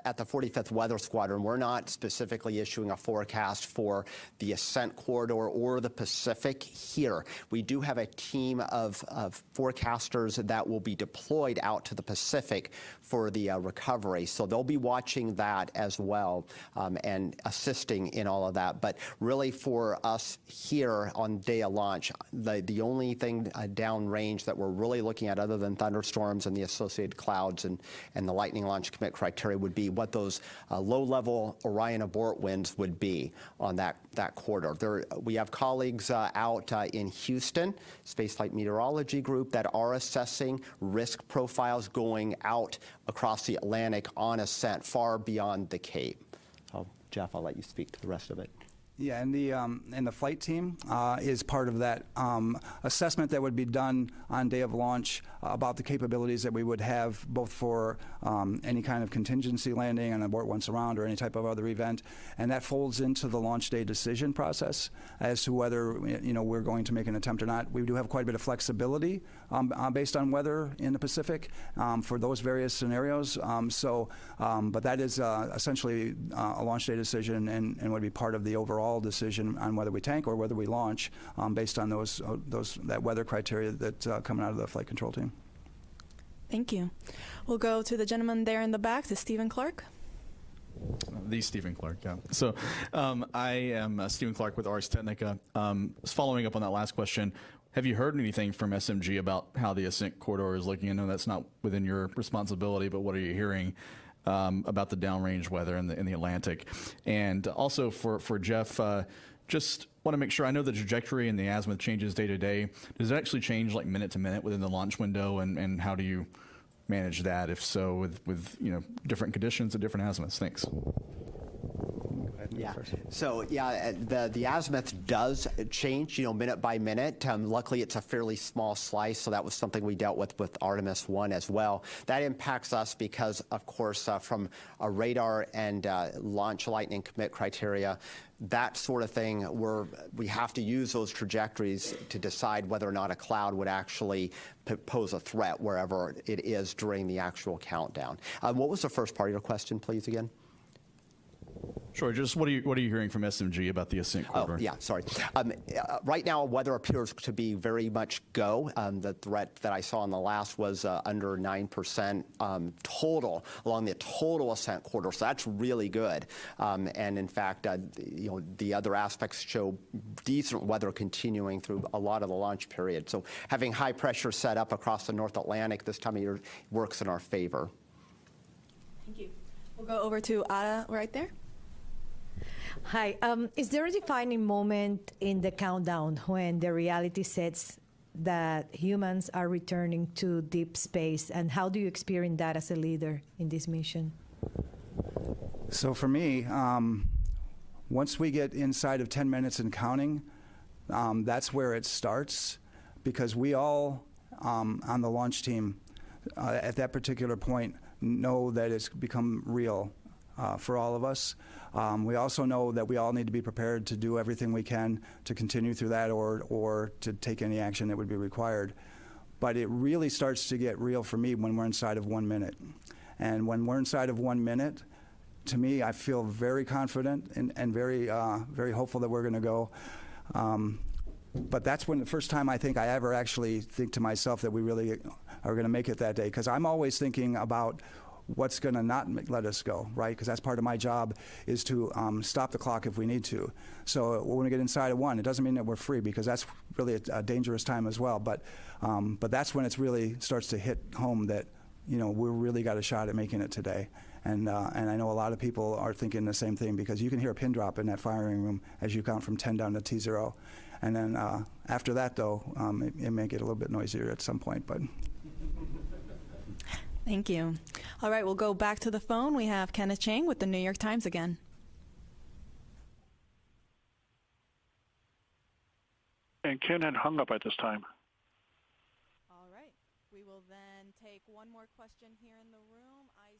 at the 45th Weather Squadron, we're not specifically issuing a forecast for the ascent corridor or the Pacific here. We do have a team of forecasters that will be deployed out to the Pacific for the recovery. So they'll be watching that as well and assisting in all of that. But really for us here on day of launch, the only thing downrange that we're really looking at other than thunderstorms and the associated clouds and the lightning launch commit criteria would be what those low-level Orion abort winds would be on that corridor. We have colleagues out in Houston, Space Flight Meteorology Group, that are assessing risk profiles going out across the Atlantic on ascent far beyond the Cape. Jeff, I'll let you speak to the rest of it. Yeah, and the flight team is part of that assessment that would be done on day of launch about the capabilities that we would have both for any kind of contingency landing, an abort once around, or any type of other event, and that folds into the launch day decision process as to whether we're going to make an attempt or not. We do have quite a bit of flexibility based on weather in the Pacific for those various scenarios. But that is essentially a launch day decision and would be part of the overall decision on whether we tank or whether we launch based on that weather criteria that coming out of the flight control team. Thank you. We'll go to the gentleman there in the back, to Stephen Clark. The Stephen Clark, yeah. So I am Stephen Clark with Ars Technica. Following up on that last question, have you heard anything from SMG about how the ascent corridor is looking? I know that's not within your responsibility, but what are you hearing about the downrange weather in the Atlantic? And also for Jeff, just want to make sure, I know the trajectory and the azimuth changes day to day. Does it actually change like minute to minute within the launch window, and how do you manage that, if so, with different conditions at different azimuths? Thanks. Yeah. So yeah, the azimuth does change, minute by minute. Luckily, it's a fairly small slice, so that was something we dealt with Artemis I as well. That impacts us because, of course, from a radar and launch lightning commit criteria, that sort of thing, we have to use those trajectories to decide whether or not a cloud would actually pose a threat wherever it is during the actual countdown. What was the first part of your question, please, again? Sure. Just what are you hearing from SMG about the ascent corridor? Oh, yeah, sorry. Right now, weather appears to be very much go. The threat that I saw in the last was under 9% total along the total ascent corridor. So that's really good. And in fact, the other aspects show decent weather continuing through a lot of the launch period. So having high pressure set up across the North Atlantic this time of year works in our favor. Thank you. We'll go over to Ada right there. Hi. Is there a defining moment in the countdown when the reality sets that humans are returning to deep space, and how do you experience that as a leader in this mission? So for me, once we get inside of 10 minutes and counting, that's where it starts, because we all on the launch team at that particular point know that it's become real for all of us. We also know that we all need to be prepared to do everything we can to continue through that or to take any action that would be required. But it really starts to get real for me when we're inside of 1 minute. And when we're inside of 1 minute, to me, I feel very confident and very hopeful that we're going to go. But that's when the first time I think I ever actually think to myself that we really are going to make it that day. Because I'm always thinking about what's going to not let us go, right? Because that's part of my job, is to stop the clock if we need to. So when we get inside of 1, it doesn't mean that we're free, because that's really a dangerous time as well. But that's when it really starts to hit home that we really got a shot at making it today. And I know a lot of people are thinking the same thing, because you can hear a pin drop in that firing room as you count from 10 down to T0. And then after that, though, it may get a little bit noisier at some point. But thank you. All right, we'll go back to the phone. We have Kenneth Chang with the New York Times again. And Ken had hung up at this time. All right. We will then take one more question here in the room. I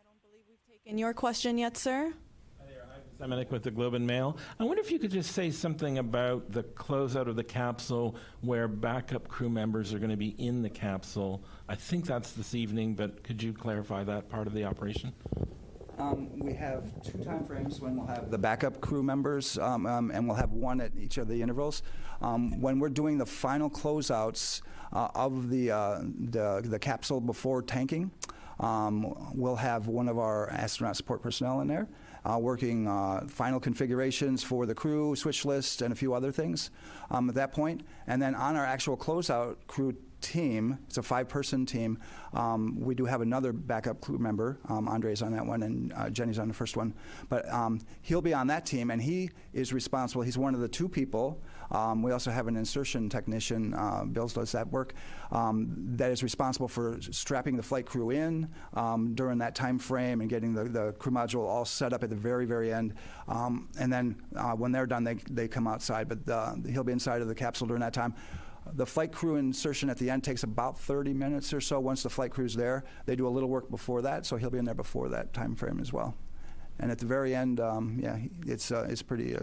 don't believe we've taken your question yet, sir. Hi there. Dominic with the Globe and Mail. I wonder if you could just say something about the closeout of the capsule where backup crew members are going to be in the capsule. I think that's this evening, but could you clarify that part of the operation? We have 2 time frames when we'll have the backup crew members, and we'll have 1 at each of the intervals. When we're doing the final closeouts of the capsule before tanking, we'll have one of our astronaut support personnel in there working final configurations for the crew, switch list, and a few other things at that point. And then on our actual closeout crew team, it's a 5-person team, we do have another backup crew member. Andre's on that one, and Jenny's on the first one. But he'll be on that team, and he is responsible. He's one of the 2 people. We also have an insertion technician, Bill does that work, that is responsible for strapping the flight crew in during that time frame and getting the crew module all set up at the very, very end. And then when they're done, they come outside, but he'll be inside of the capsule during that time. The flight crew insertion at the end takes about 30 minutes or so. Once the flight crew's there, they do a little work before that, so he'll be in there before that time frame as well. And at the very end, yeah, it's pretty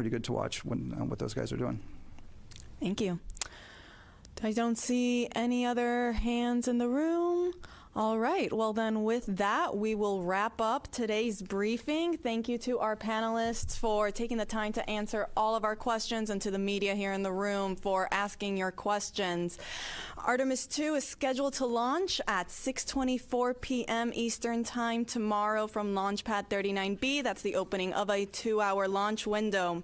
good to watch what those guys are doing. Thank you. I don't see any other hands in the room. All right. Well, then with that, we will wrap up today's briefing. Thank you to our panelists for taking the time to answer all of our questions, and to the media here in the room for asking your questions. Artemis II is scheduled to launch at 6:24 p.m. Eastern Time tomorrow from Launch Pad 39B. That's the opening of a 2-hour launch window.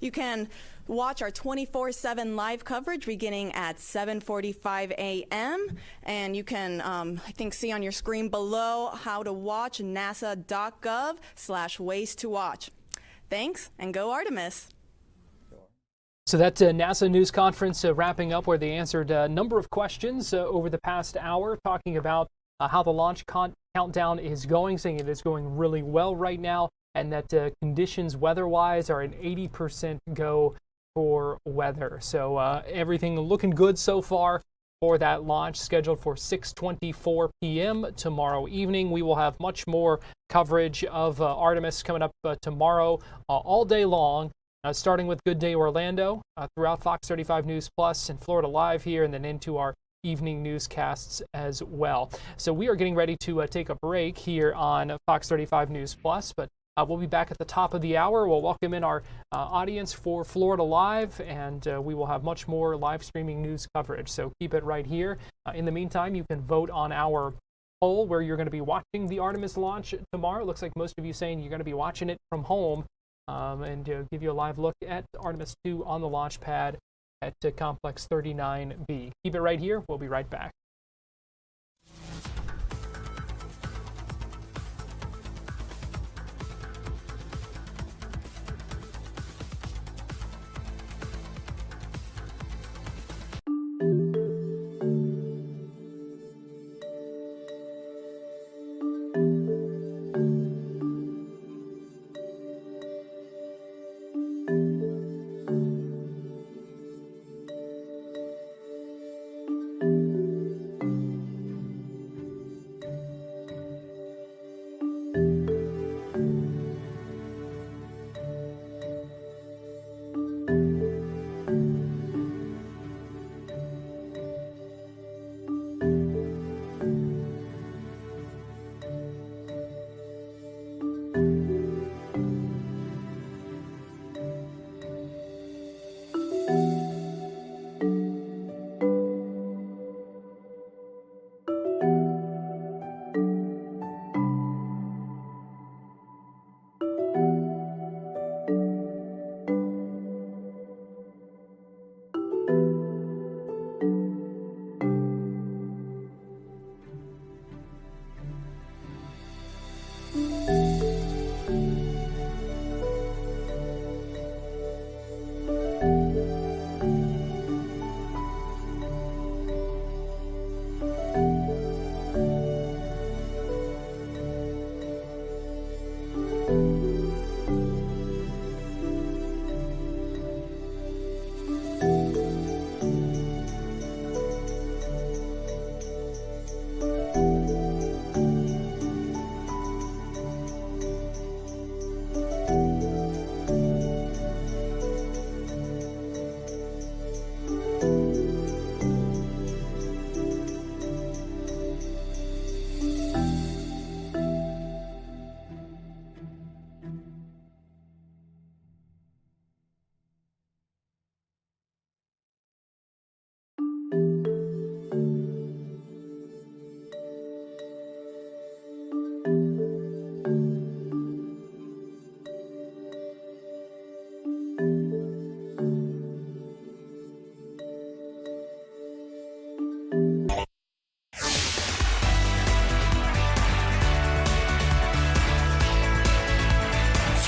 You can watch our 24/7 live coverage beginning at 7:45 a.m. And you can, I think, see on your screen below how to watch nasa.gov/ways to watch. Thanks, and go Artemis. So that's a NASA news conference wrapping up, where they answered a number of questions over the past hour, talking about how the launch countdown is going, saying it is going really well right now, and that conditions weather-wise are an 80% go for weather. So everything looking good so far for that launch, scheduled for 6:24 p.m. tomorrow evening. We will have much more coverage of Artemis coming up tomorrow all day long, starting with Good Day Orlando, throughout Fox 35 News Plus and Florida Live here, and then into our evening newscasts as well. So we are getting ready to take a break here on Fox 35 News Plus, but we'll be back at the top of the hour. We'll welcome in our audience for Florida Live, and we will have much more live streaming news coverage. So keep it right here. In the meantime, you can vote on our poll where you're going to be watching the Artemis launch tomorrow. It looks like most of you saying you're going to be watching it from home, and give you a live look at Artemis II on the launch pad at Complex 39B. Keep it right here. We'll be right back.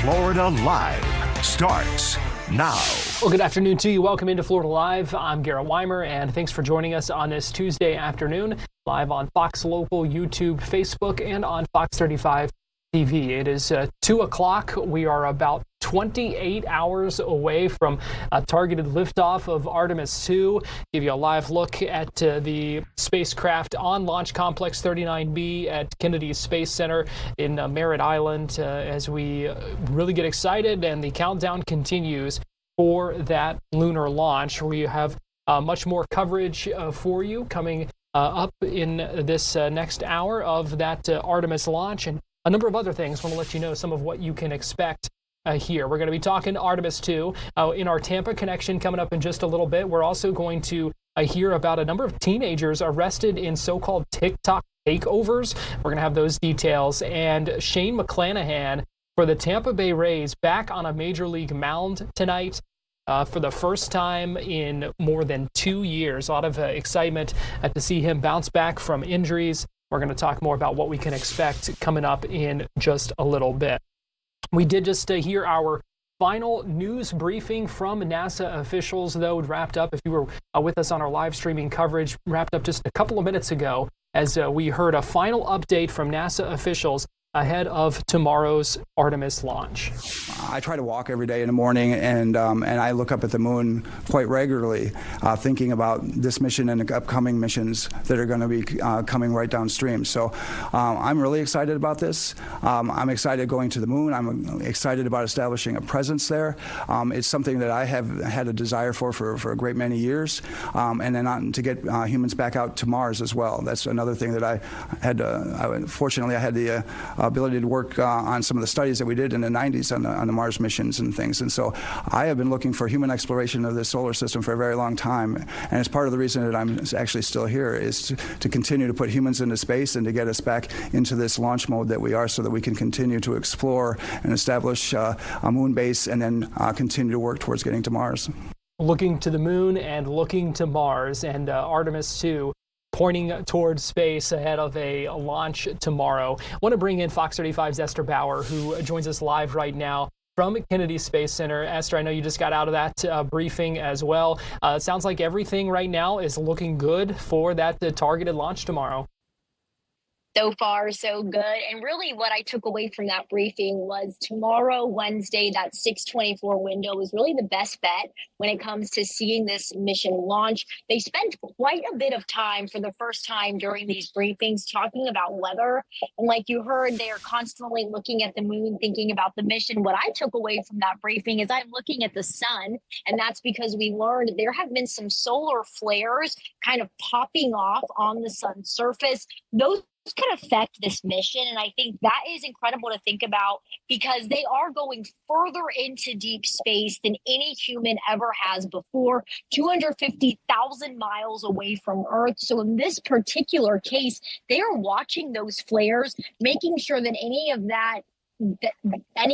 Florida Live starts now. Well, good afternoon to you. Welcome into Florida Live. I'm Garrett Weimer, and thanks for joining us on this Tuesday afternoon, live on Fox Local, YouTube, Facebook, and on Fox 35 TV. It is 2 o'clock. We are about 28 hours away from a targeted liftoff of Artemis II. Give you a live look at the spacecraft on Launch Complex 39B at Kennedy Space Center in Merritt Island as we really get excited and the countdown continues for that lunar launch. We have much more coverage for you coming up in this next hour of that Artemis launch and a number of other things. I want to let you know some of what you can expect here. We're going to be talking Artemis II in our Tampa connection coming up in just a little bit. We're also going to hear about a number of teenagers arrested in so-called TikTok takeovers. We're going to have those details. And Shane McClanahan for the Tampa Bay Rays back on a major league mound tonight. For the first time in more than 2 years. A lot of excitement to see him bounce back from injuries. We're going to talk more about what we can expect coming up in just a little bit. We did just hear our final news briefing from NASA officials, though, wrapped up. If you were with us on our live streaming coverage, wrapped up just a couple of minutes ago as we heard a final update from NASA officials ahead of tomorrow's Artemis launch. I try to walk every day in the morning, and I look up at the moon quite regularly, thinking about this mission and the upcoming missions that are going to be coming right downstream. So I'm really excited about this. I'm excited going to the moon. I'm excited about establishing a presence there. It's something that I have had a desire for a great many years, and then to get humans back out to Mars as well. That's another thing that I had. Fortunately, I had the ability to work on some of the studies that we did in the 90s on the Mars missions and things. And so I have been looking for human exploration of the solar system for a very long time. And it's part of the reason that I'm actually still here is to continue to put humans into space and to get us back into this launch mode that we are so that we can continue to explore and establish a moon base and then continue to work towards getting to Mars. Looking to the moon and looking to Mars and Artemis II. Pointing towards space ahead of a launch tomorrow. I want to bring in Fox 35's Esther Bauer, who joins us live right now from Kennedy Space Center. Esther, I know you just got out of that briefing as well. It sounds like everything right now is looking good for that targeted launch tomorrow. So far, so good. And really what I took away from that briefing was tomorrow, Wednesday, that 6:24 window is really the best bet when it comes to seeing this mission launch. They spent quite a bit of time for the first time during these briefings talking about weather. And like you heard, they are constantly looking at the moon, thinking about the mission. What I took away from that briefing is I'm looking at the sun, and that's because we learned there have been some solar flares kind of popping off on the sun's surface. Those could affect this mission. And I think that is incredible to think about because they are going further into deep space than any human ever has before, 250,000 miles away from Earth. So in this particular case, they are watching those flares, making sure that any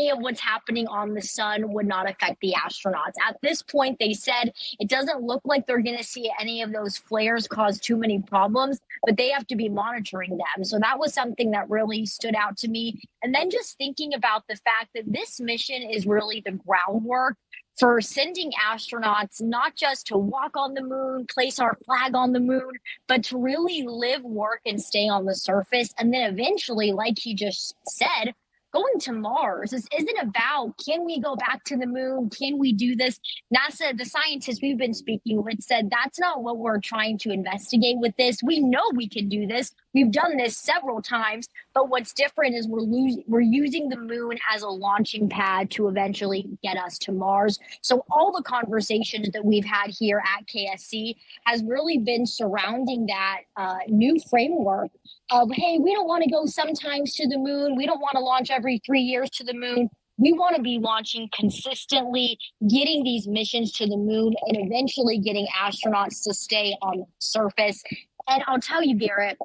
of what's happening on the sun would not affect the astronauts. At this point, they said it doesn't look like they're going to see any of those flares cause too many problems, but they have to be monitoring them. So that was something that really stood out to me. And then just thinking about the fact that this mission is really the groundwork for sending astronauts not just to walk on the moon, place our flag on the moon, but to really live, work, and stay on the surface. And then eventually, like he just said, going to Mars. This isn't about, can we go back to the moon? Can we do this? NASA, the scientists we've been speaking with said that's not what we're trying to investigate with this. We know we can do this. We've done this several times, but what's different is we're using the moon as a launching pad to eventually get us to Mars. So all the conversations that we've had here at KSC has really been surrounding that new framework of, hey, we don't want to go sometimes to the moon. We don't want to launch every 3 years to the moon. We want to be launching consistently, getting these missions to the moon, and eventually getting astronauts to stay on the surface. And I'll tell you, Garrett,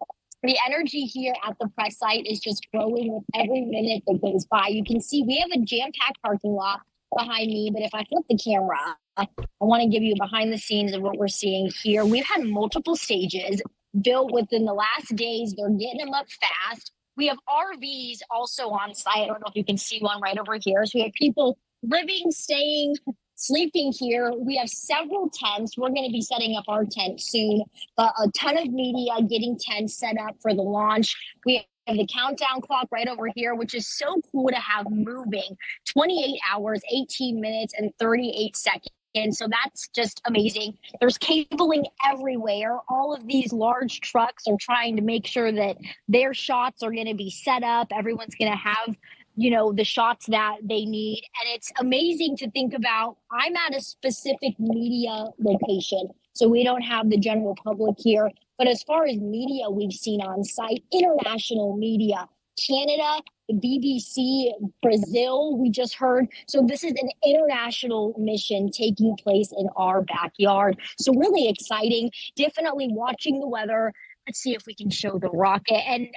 the energy here at the press site is just growing with every minute that goes by. You can see we have a jam-packed parking lot behind me, but if I flip the camera, I want to give you behind the scenes of what we're seeing here. We've had multiple stages built within the last days. They're getting them up fast. We have RVs also on site. I don't know if you can see one right over here. So we have people living, staying, sleeping here. We have several tents. We're going to be setting up our tent soon. A ton of media getting tents set up for the launch. We have the countdown clock right over here, which is so cool to have moving. 28 hours, 18 minutes, and 38 seconds. So that's just amazing. There's cabling everywhere. All of these large trucks are trying to make sure that their shots are going to be set up. Everyone's going to have, you know, the shots that they need. And it's amazing to think about. I'm at a specific media location, so we don't have the general public here. But as far as media we've seen on site, international media, Canada, the BBC, Brazil, we just heard. So this is an international mission taking place in our backyard. So really exciting. Definitely watching the weather. Let's see if we can show the rocket. And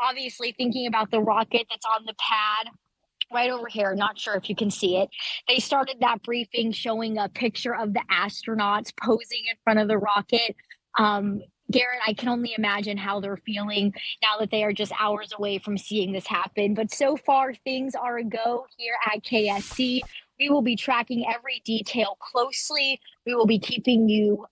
obviously thinking about the rocket that's on the pad right over here. Not sure if you can see it. They started that briefing showing a picture of the astronauts posing in front of the rocket. Garrett, I can only imagine how they're feeling now that they are just hours away from seeing this happen. But so far, things are a go here at KSC. We will be tracking every detail closely. We will be keeping you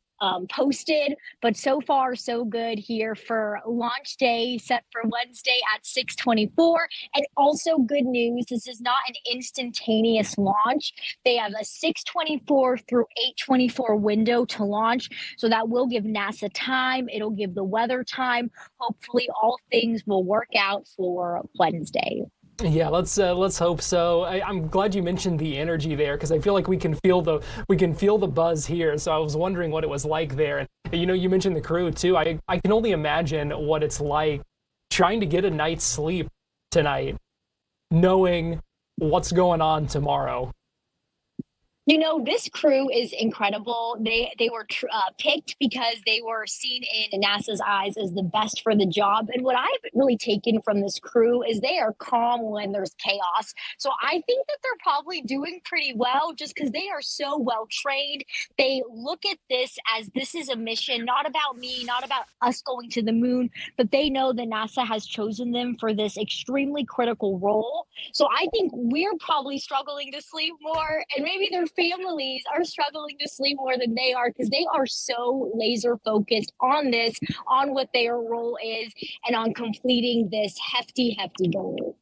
posted, but so far so good here for launch day set for Wednesday at 6:24. And also good news, this is not an instantaneous launch. They have a 6:24 through 8:24 window to launch, so that will give NASA time. It'll give the weather time. Hopefully all things will work out for Wednesday. Yeah, let's hope so. I'm glad you mentioned the energy there, because I feel like we can feel the buzz here. So I was wondering what it was like there. And you know, you mentioned the crew too. I can only imagine what it's like trying to get a night's sleep tonight, knowing what's going on tomorrow. You know, this crew is incredible. They were picked because they were seen in NASA's eyes as the best for the job. And what I've really taken from this crew is they are calm when there's chaos. So I think that they're probably doing pretty well just because they are so well trained. They look at this as this is a mission, not about me, not about us going to the moon, but they know that NASA has chosen them for this extremely critical role. So I think we're probably struggling to sleep more, and maybe their families are struggling to sleep more than they are, because they are so laser focused on this, on what their role is, and on completing this hefty goal.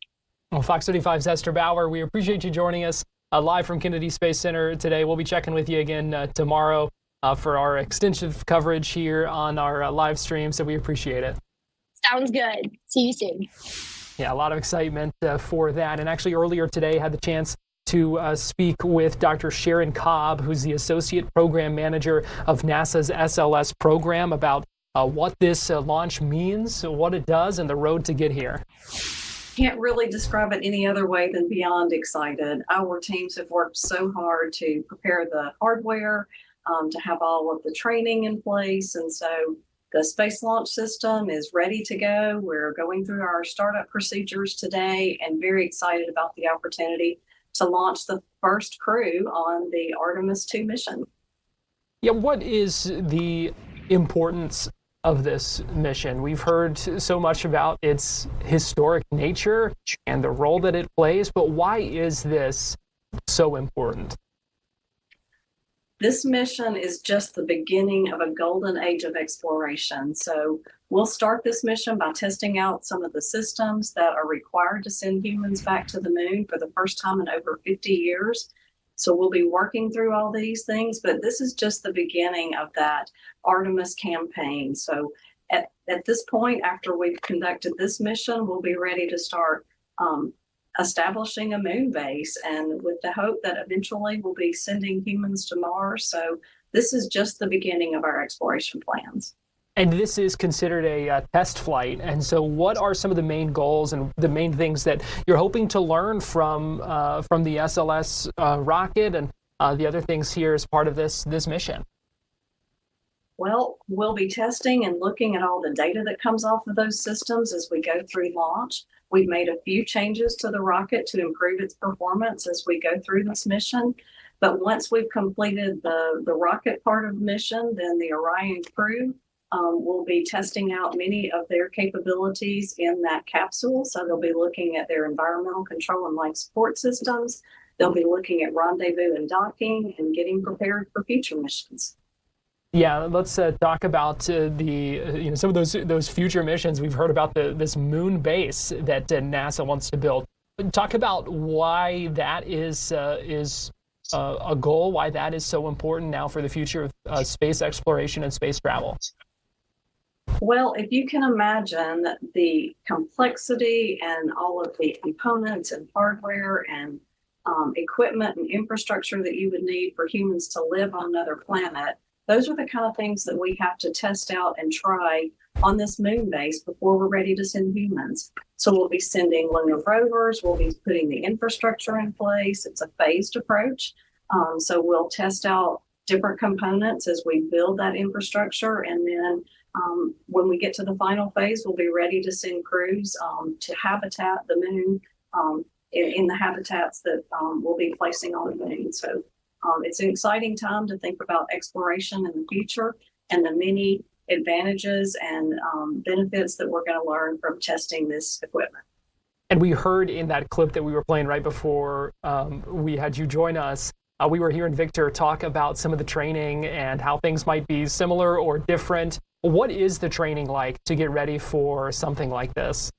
Well, Fox 35's Esther Bauer, we appreciate you joining us live from Kennedy Space Center today. We'll be checking with you again tomorrow for our extensive coverage here on our live stream, so we appreciate it. Sounds good. See you soon. Yeah, a lot of excitement for that. And actually earlier today I had the chance to speak with Dr. Sharon Cobb, who's the Associate Program Manager of NASA's SLS program, about what this launch means, what it does, and the road to get here. Can't really describe it any other way than beyond excited. Our teams have worked so hard to prepare the hardware, to have all of the training in place, and so the Space Launch System is ready to go. We're going through our startup procedures today and very excited about the opportunity to launch the first crew on the Artemis II mission. Yeah, what is the importance of this mission? We've heard so much about its historic nature and the role that it plays, but why is this so important? This mission is just the beginning of a golden age of exploration. So we'll start this mission by testing out some of the systems that are required to send humans back to the moon for the first time in over 50 years. So we'll be working through all these things, but this is just the beginning of that Artemis campaign. So at this point, after we've conducted this mission, we'll be ready to start establishing a moon base, and with the hope that eventually we'll be sending humans to Mars. So this is just the beginning of our exploration plans. And this is considered a test flight. And so what are some of the main goals and the main things that you're hoping to learn from the SLS rocket and the other things here as part of this mission? Well, we'll be testing and looking at all the data that comes off of those systems as we go through launch. We've made a few changes to the rocket to improve its performance as we go through this mission. But once we've completed the rocket part of the mission, then the Orion crew will be testing out many of their capabilities in that capsule. So they'll be looking at their environmental control and life support systems. They'll be looking at rendezvous and docking and getting prepared for future missions. Yeah, let's talk about some of those future missions. We've heard about this moon base that NASA wants to build. Talk about why that is a goal, why that is so important now for the future of space exploration and space travel. Well, if you can imagine the complexity and all of the components and hardware and equipment and infrastructure that you would need for humans to live on another planet, those are the kind of things that we have to test out and try on this moon base before we're ready to send humans. So we'll be sending lunar rovers, we'll be putting the infrastructure in place. It's a phased approach. So we'll test out different components as we build that infrastructure. And then when we get to the final phase, we'll be ready to send crews to habitat the moon in the habitats that we'll be placing on the moon. So it's an exciting time to think about exploration in the future and the many advantages and benefits that we're going to learn from testing this equipment. And we heard in that clip that we were playing right before we had you join us, we were hearing Victor talk about some of the training and how things might be similar or different. What is the training like to get ready for something like this?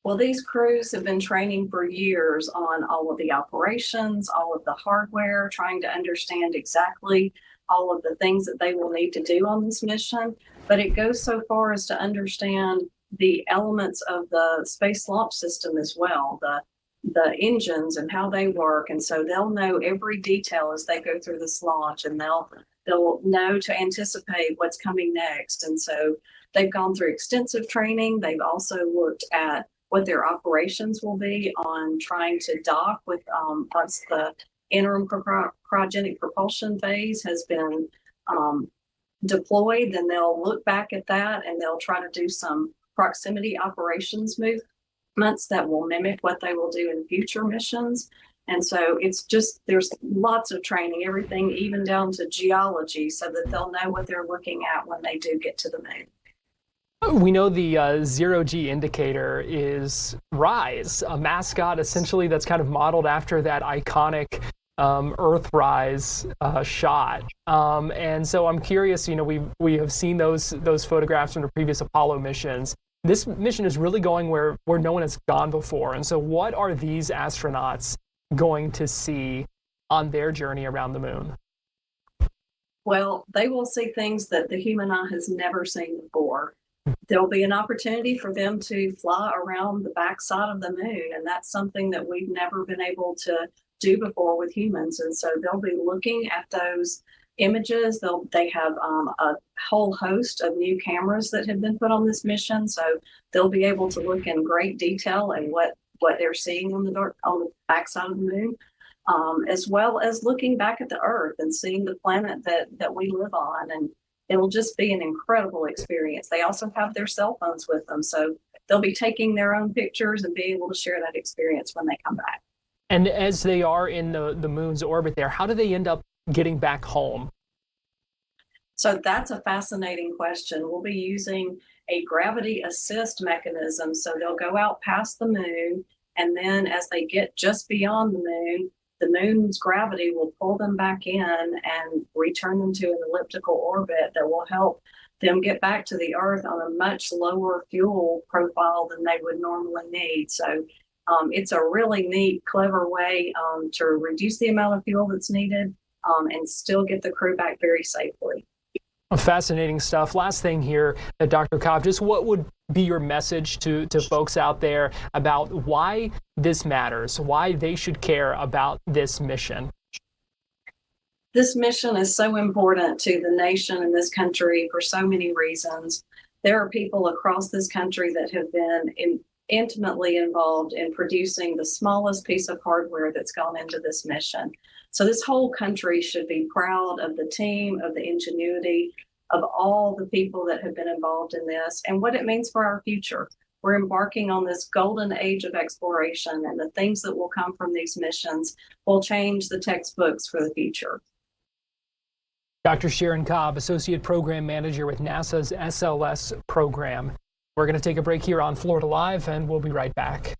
Well, these crews have been training for years on all of the operations, all of the hardware, trying to understand exactly all of the things that they will need to do on this mission. But it goes so far as to understand the elements of the space launch system as well, the engines and how they work. And so they'll know every detail as they go through this launch, and they'll know to anticipate what's coming next. And so they've gone through extensive training. They've also looked at what their operations will be on trying to dock with once the interim cryogenic propulsion phase has been deployed. Then they'll look back at that and they'll try to do some proximity operations movements that will mimic what they will do in future missions. And so it's just, there's lots of training, everything even down to geology, so that they'll know what they're looking at when they do get to the moon. We know the zero-G indicator is RISE, a mascot essentially that's kind of modeled after that iconic Earthrise shot. And so I'm curious, we have seen those photographs from the previous Apollo missions. This mission is really going where no one has gone before. And so what are these astronauts going to see on their journey around the moon? Well, they will see things that the human eye has never seen before. There'll be an opportunity for them to fly around the backside of the moon, and that's something that we've never been able to do before with humans. And so they'll be looking at those images. They have a whole host of new cameras that have been put on this mission, so they'll be able to look in great detail at what they're seeing on the backside of the moon, as well as looking back at the Earth and seeing the planet that we live on. And it'll just be an incredible experience. They also have their cell phones with them, so they'll be taking their own pictures and be able to share that experience when they come back. And as they are in the moon's orbit there, how do they end up getting back home? So that's a fascinating question. We'll be using a gravity assist mechanism. So they'll go out past the moon, and then as they get just beyond the moon's gravity will pull them back in and return them to an elliptical orbit that will help them get back to the Earth on a much lower fuel profile than they would normally need. So it's a really neat, clever way to reduce the amount of fuel that's needed and still get the crew back very safely. Fascinating stuff. Last thing here, Dr. Cobb, just what would be your message to folks out there about why this matters, why they should care about this mission? This mission is so important to the nation and this country for so many reasons. There are people across this country that have been intimately involved in producing the smallest piece of hardware that's gone into this mission. So this whole country should be proud of the team, of the ingenuity, of all the people that have been involved in this and what it means for our future. We're embarking on this golden age of exploration, and the things that will come from these missions will change the textbooks for the future. Dr. Sharon Cobb, Associate Program Manager with NASA's SLS program. We're going to take a break here on Florida Live, and we'll be right back.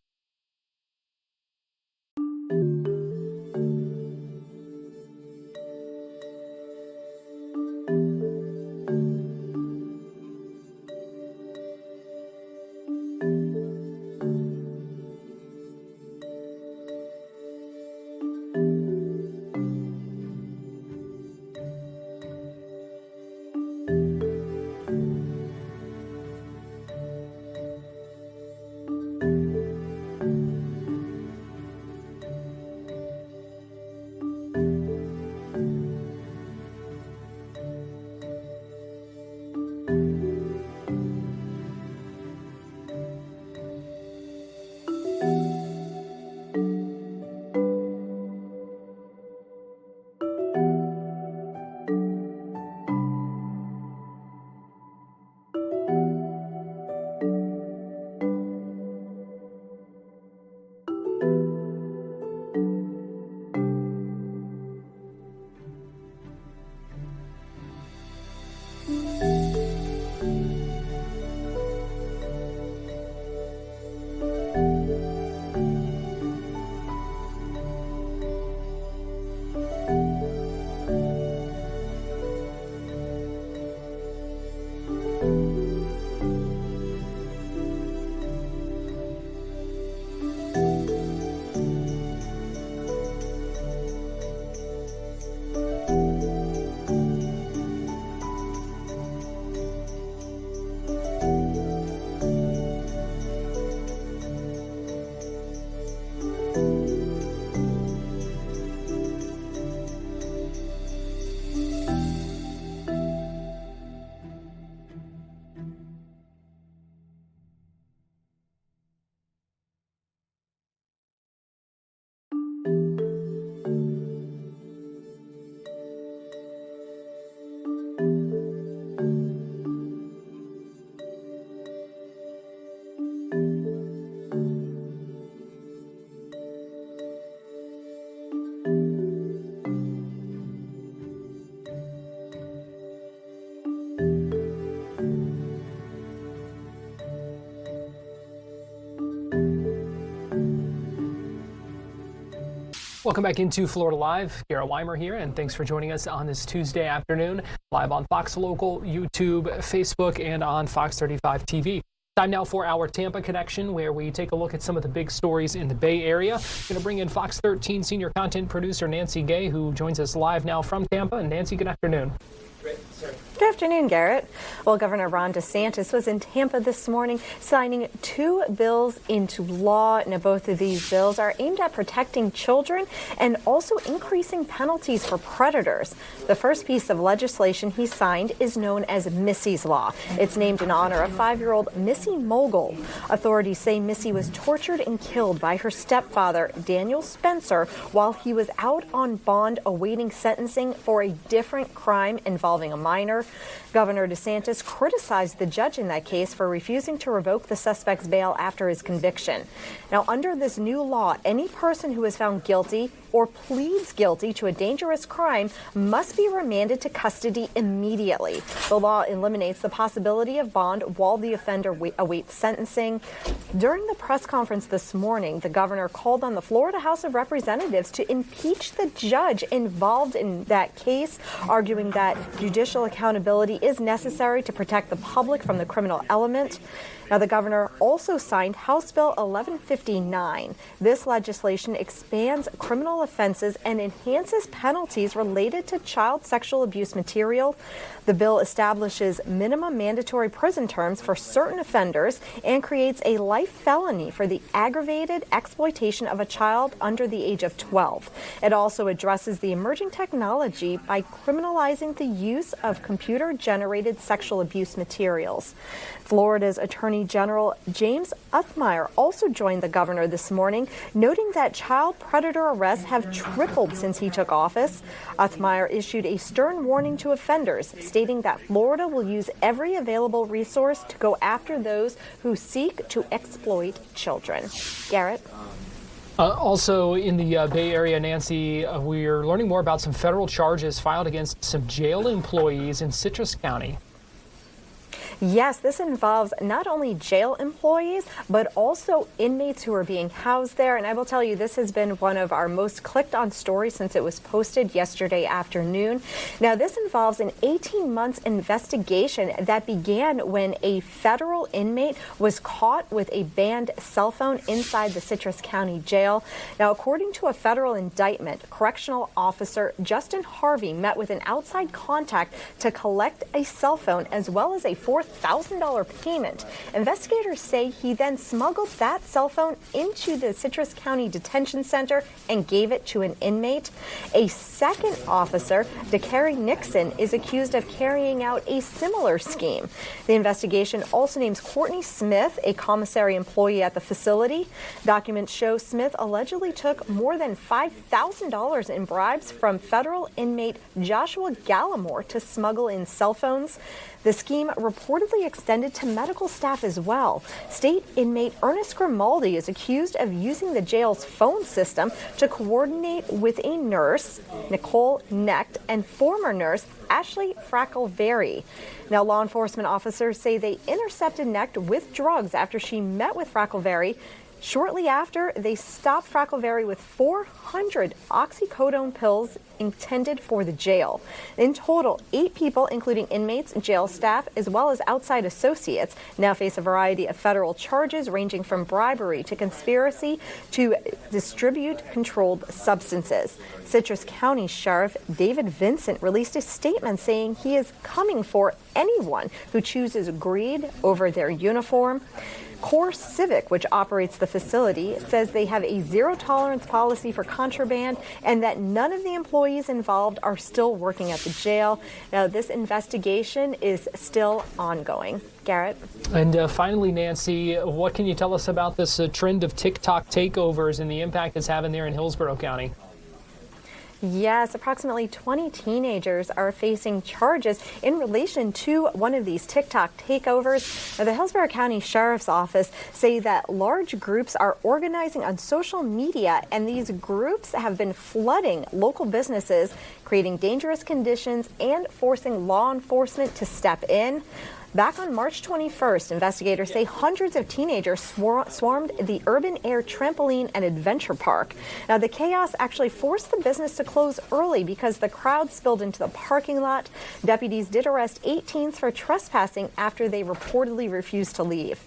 Welcome back into Florida Live. Garrett Weimer here, and thanks for joining us on this Tuesday afternoon, live on Fox Local, YouTube, Facebook, and on Fox 35 TV. Time now for our Tampa Connection, where we take a look at some of the big stories in the Bay Area. Going to bring in Fox 13 senior content producer Nancy Gay, who joins us live now from Tampa. And Nancy, good afternoon. Good afternoon, Garrett. Well, Governor Ron DeSantis was in Tampa this morning signing 2 bills into law. Now, both of these bills are aimed at protecting children and also increasing penalties for predators. The first piece of legislation he signed is known as Missy's Law. It's named in honor of 5-year-old Missy Mogul. Authorities say Missy was tortured and killed by her stepfather, Daniel Spencer, while he was out on bond awaiting sentencing for a different crime involving a minor. Governor DeSantis criticized the judge in that case for refusing to revoke the suspect's bail after his conviction. Now, under this new law, any person who is found guilty or pleads guilty to a dangerous crime must be remanded to custody immediately. The law eliminates the possibility of bond while the offender awaits sentencing. During the press conference this morning, the governor called on the Florida House of Representatives to impeach the judge involved in that case, arguing that judicial accountability is necessary to protect the public from the criminal element. Now, the governor also signed House Bill 1159. This legislation expands criminal offenses and enhances penalties related to child sexual abuse material. The bill establishes minimum mandatory prison terms for certain offenders and creates a life felony for the aggravated exploitation of a child under the age of 12. It also addresses the emerging technology by criminalizing the use of computer-generated sexual abuse materials. Florida's Attorney General James Othmeyer also joined the governor this morning, noting that child predator arrests have tripled since he took office. Othmeyer issued a stern warning to offenders, stating that Florida will use every available resource to go after those who seek to exploit children. Garrett? Also in the Bay Area, Nancy, we're learning more about some federal charges filed against some jail employees in Citrus County. Yes, this involves not only jail employees, but also inmates who are being housed there. And I will tell you, this has been one of our most clicked on stories since it was posted yesterday afternoon. Now, this involves an 18-month investigation that began when a federal inmate was caught with a banned cell phone inside the Citrus County jail. Now, according to a federal indictment, correctional officer Justin Harvey met with an outside contact to collect a cell phone as well as a $4,000 payment. Investigators say he then smuggled that cell phone into the Citrus County Detention Center and gave it to an inmate. A second officer, DeCarrie Nixon, is accused of carrying out a similar scheme. The investigation also names Courtney Smith, a commissary employee at the facility. Documents show Smith allegedly took more than $5,000 in bribes from federal inmate Joshua Gallimore to smuggle in cell phones. The scheme reportedly extended to medical staff as well. State inmate Ernest Grimaldi is accused of using the jail's phone system to coordinate with a nurse, Nicole Necht, and former nurse Ashley Frackelberry. Now, law enforcement officers say they intercepted Necht with drugs after she met with Frackelberry. Shortly after, they stopped Frackelberry with 400 oxycodone pills intended for the jail. In total, 8 people, including inmates, jail staff, as well as outside associates, now face a variety of federal charges ranging from bribery to conspiracy to distribute controlled substances. Citrus County Sheriff David Vincent released a statement saying he is coming for anyone who chooses greed over their uniform. Core Civic, which operates the facility, says they have a zero-tolerance policy for contraband and that none of the employees involved are still working at the jail. Now, this investigation is still ongoing. Garrett? And finally, Nancy, what can you tell us about this trend of TikTok takeovers and the impact it's having there in Hillsborough County? Yes, approximately 20 teenagers are facing charges in relation to one of these TikTok takeovers. Now, the Hillsborough County Sheriff's Office say that large groups are organizing on social media, and these groups have been flooding local businesses, creating dangerous conditions and forcing law enforcement to step in. Back on March 21st, investigators say hundreds of teenagers swarmed the Urban Air Trampoline and Adventure Park. Now, the chaos actually forced the business to close early because the crowd spilled into the parking lot. Deputies did arrest 8 teens for trespassing after they reportedly refused to leave.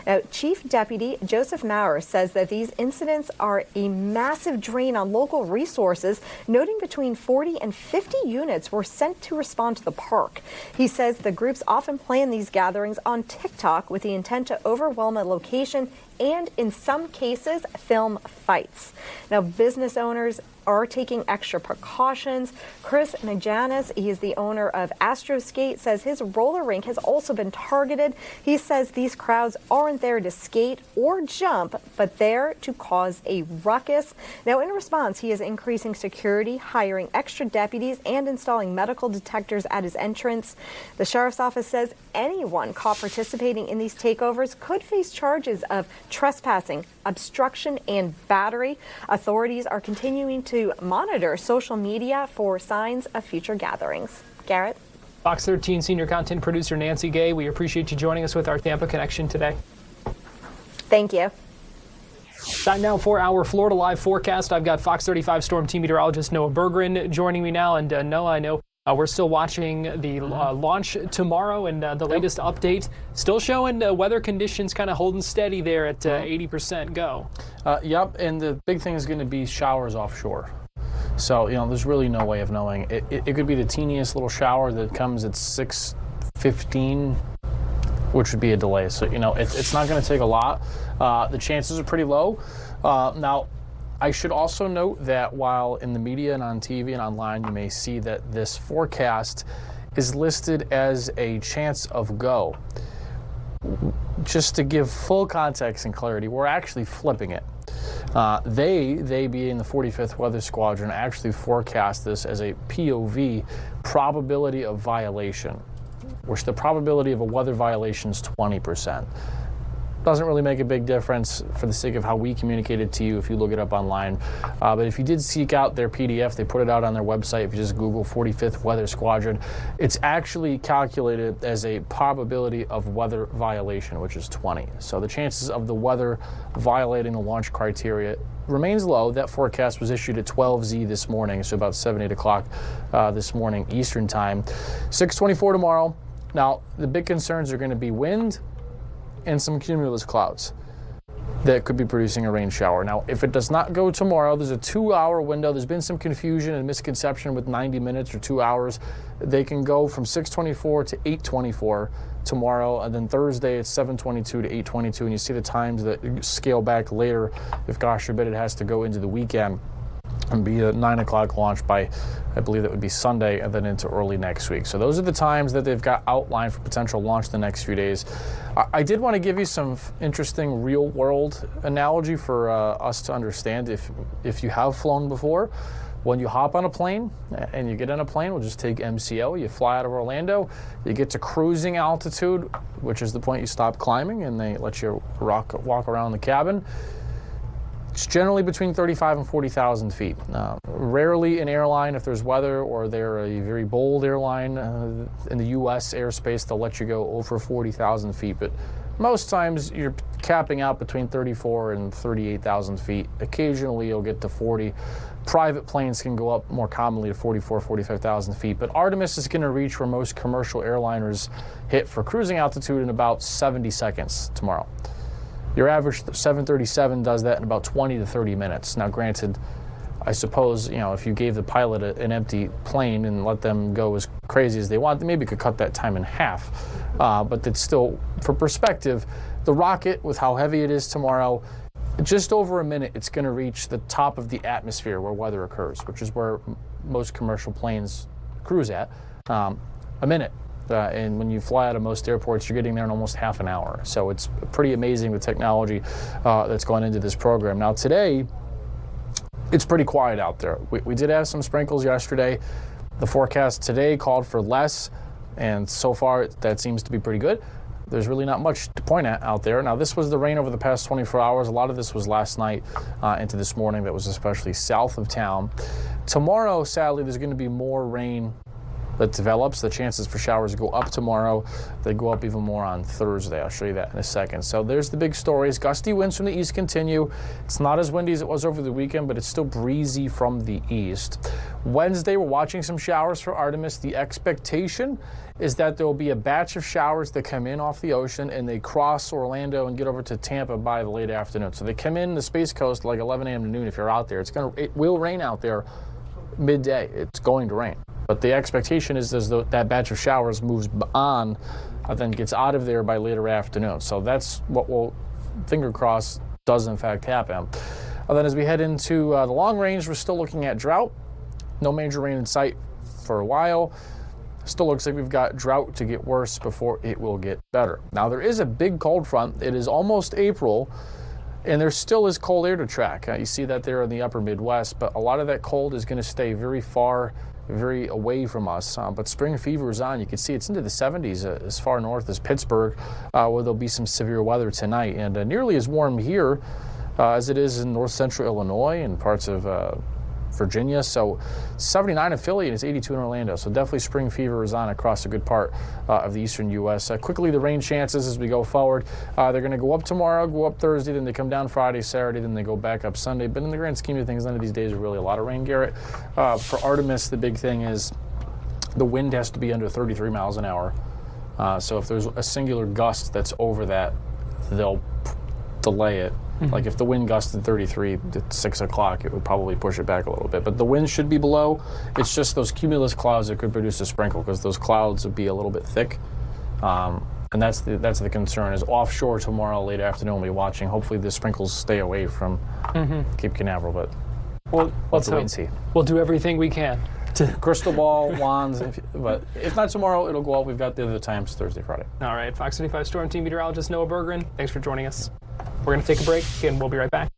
Now, Chief Deputy Joseph Maurer says that these incidents are a massive drain on local resources, noting between 40 and 50 units were sent to respond to the park. He says the groups often plan these gatherings on TikTok with the intent to overwhelm a location and, in some cases, film fights. Now, business owners are taking extra precautions. Chris Mack, he is the owner of Astroskate, says his roller rink has also been targeted. He says these crowds aren't there to skate or jump, but there to cause a ruckus. Now, in response, he is increasing security, hiring extra deputies, and installing medical detectors at his entrance. The sheriff's office says anyone caught participating in these takeovers could face charges of trespassing, obstruction, and battery. Authorities are continuing to monitor social media for signs of future gatherings. Garrett? Fox 13 senior content producer Nancy Gay, we appreciate you joining us with our Tampa Connection today. Thank you. Time now for our Florida Live forecast. I've got Fox 35 storm team meteorologist Noah Berggren joining me now. And Noah, I know we're still watching the launch tomorrow, and the latest update still showing weather conditions kind of holding steady there at 80% go. Yep, and the big thing is going to be showers offshore. So, there's really no way of knowing. It could be the teeniest little shower that comes at 6:15, which would be a delay. So, it's not going to take a lot. The chances are pretty low. Now, I should also note that while in the media and on TV and online you may see that this forecast is listed as a chance of go, just to give full context and clarity, we're actually flipping it. They being the 45th Weather Squadron, actually forecast this as a POV, probability of violation, which the probability of a weather violation is 20%. doesn't really make a big difference for the sake of how we communicated to you if you look it up online. But if you did seek out their PDF, they put it out on their website. If you just Google 45th Weather Squadron, it's actually calculated as a probability of weather violation, which is 20. So the chances of the weather violating the launch criteria remains low. That forecast was issued at 12Z this morning, so about 7, 8 o'clock this morning Eastern time. 6:24 tomorrow. Now, the big concerns are going to be wind and some cumulus clouds that could be producing a rain shower. Now, if it does not go tomorrow, there's a 2-hour window. There's been some confusion and misconception with 90 minutes or 2 hours. They can go from 6:24 to 8:24 tomorrow, and then Thursday it's 7:22 to 8:22, and you see the times that scale back later if, gosh forbid, it has to go into the weekend and be a 9 o'clock launch by, I believe that would be Sunday, and then into early next week. So those are the times that they've got outlined for potential launch the next few days. I did want to give you some interesting real-world analogy for us to understand if you have flown before. When you hop on a plane and you get on a plane, we'll just take MCO, you fly out of Orlando, you get to cruising altitude, which is the point you stop climbing, and they let you walk around the cabin. It's generally between 35 and 40,000 feet. Rarely an airline, if there's weather or they're a very bold airline in the U.S. airspace, they'll let you go over 40,000 feet. But most times you're capping out between 34 and 38,000 feet. Occasionally you'll get to 40. Private planes can go up more commonly to 44, 45,000 feet. But Artemis is going to reach where most commercial airliners hit for cruising altitude in about 70 seconds tomorrow. Your average 737 does that in about 20 to 30 minutes. Now, granted, I suppose, if you gave the pilot an empty plane and let them go as crazy as they want, they maybe could cut that time in half. But it's still, for perspective, the rocket, with how heavy it is tomorrow, just over a minute, it's going to reach the top of the atmosphere where weather occurs, which is where most commercial planes cruise at. A minute. And when you fly out of most airports, you're getting there in almost half an hour. So it's pretty amazing the technology that's gone into this program. Now today, it's pretty quiet out there. We did have some sprinkles yesterday. The forecast today called for less, and so far that seems to be pretty good. There's really not much to point at out there. Now, this was the rain over the past 24 hours. A lot of this was last night into this morning. That was especially south of town. Tomorrow, sadly, there's going to be more rain that develops. The chances for showers go up tomorrow. They go up even more on Thursday. I'll show you that in a second. So there's the big stories. Gusty winds from the east continue. It's not as windy as it was over the weekend, but it's still breezy from the east. Wednesday, we're watching some showers for Artemis. The expectation is that there will be a batch of showers that come in off the ocean and they cross Orlando and get over to Tampa by the late afternoon. So they come in the Space Coast like 11 a.m. to noon if you're out there. It will rain out there midday. It's going to rain. But the expectation is as though that batch of showers moves on, then gets out of there by later afternoon. So that's what will, finger crossed, does in fact happen. And then as we head into the long range, we're still looking at drought. No major rain in sight for a while. Still looks like we've got drought to get worse before it will get better. Now there is a big cold front. It is almost April, and there still is cold air to track. You see that there in the upper Midwest, but a lot of that cold is going to stay very far, very away from us. But spring fever is on. You can see it's into the 70s as far north as Pittsburgh, where there'll be some severe weather tonight, and nearly as warm here as it is in north central Illinois and parts of Virginia. So 79 in Philly and it's 82 in Orlando. So definitely spring fever is on across a good part of the eastern U.S. Quickly, the rain chances as we go forward. They're going to go up tomorrow, go up Thursday, then they come down Friday, Saturday, then they go back up Sunday. But in the grand scheme of things, none of these days are really a lot of rain, Garrett. For Artemis, the big thing is the wind has to be under 33 miles an hour. So if there's a singular gust that's over that, they'll delay it. Like if the wind gusted 33 at 6 o'clock, it would probably push it back a little bit. But the wind should be below. It's just those cumulus clouds that could produce a sprinkle because those clouds would be a little bit thick. And that's the concern is offshore tomorrow late afternoon we'll be watching. Hopefully the sprinkles stay away from Cape Canaveral, but let's wait and see. We'll do everything we can. Crystal ball, wands, but if not tomorrow, it'll go out. We've got the other times, Thursday, Friday. All right, Fox 25 Storm Team meteorologist Noah Bergeron, thanks for joining us. We're going to take a break, and we'll be right back.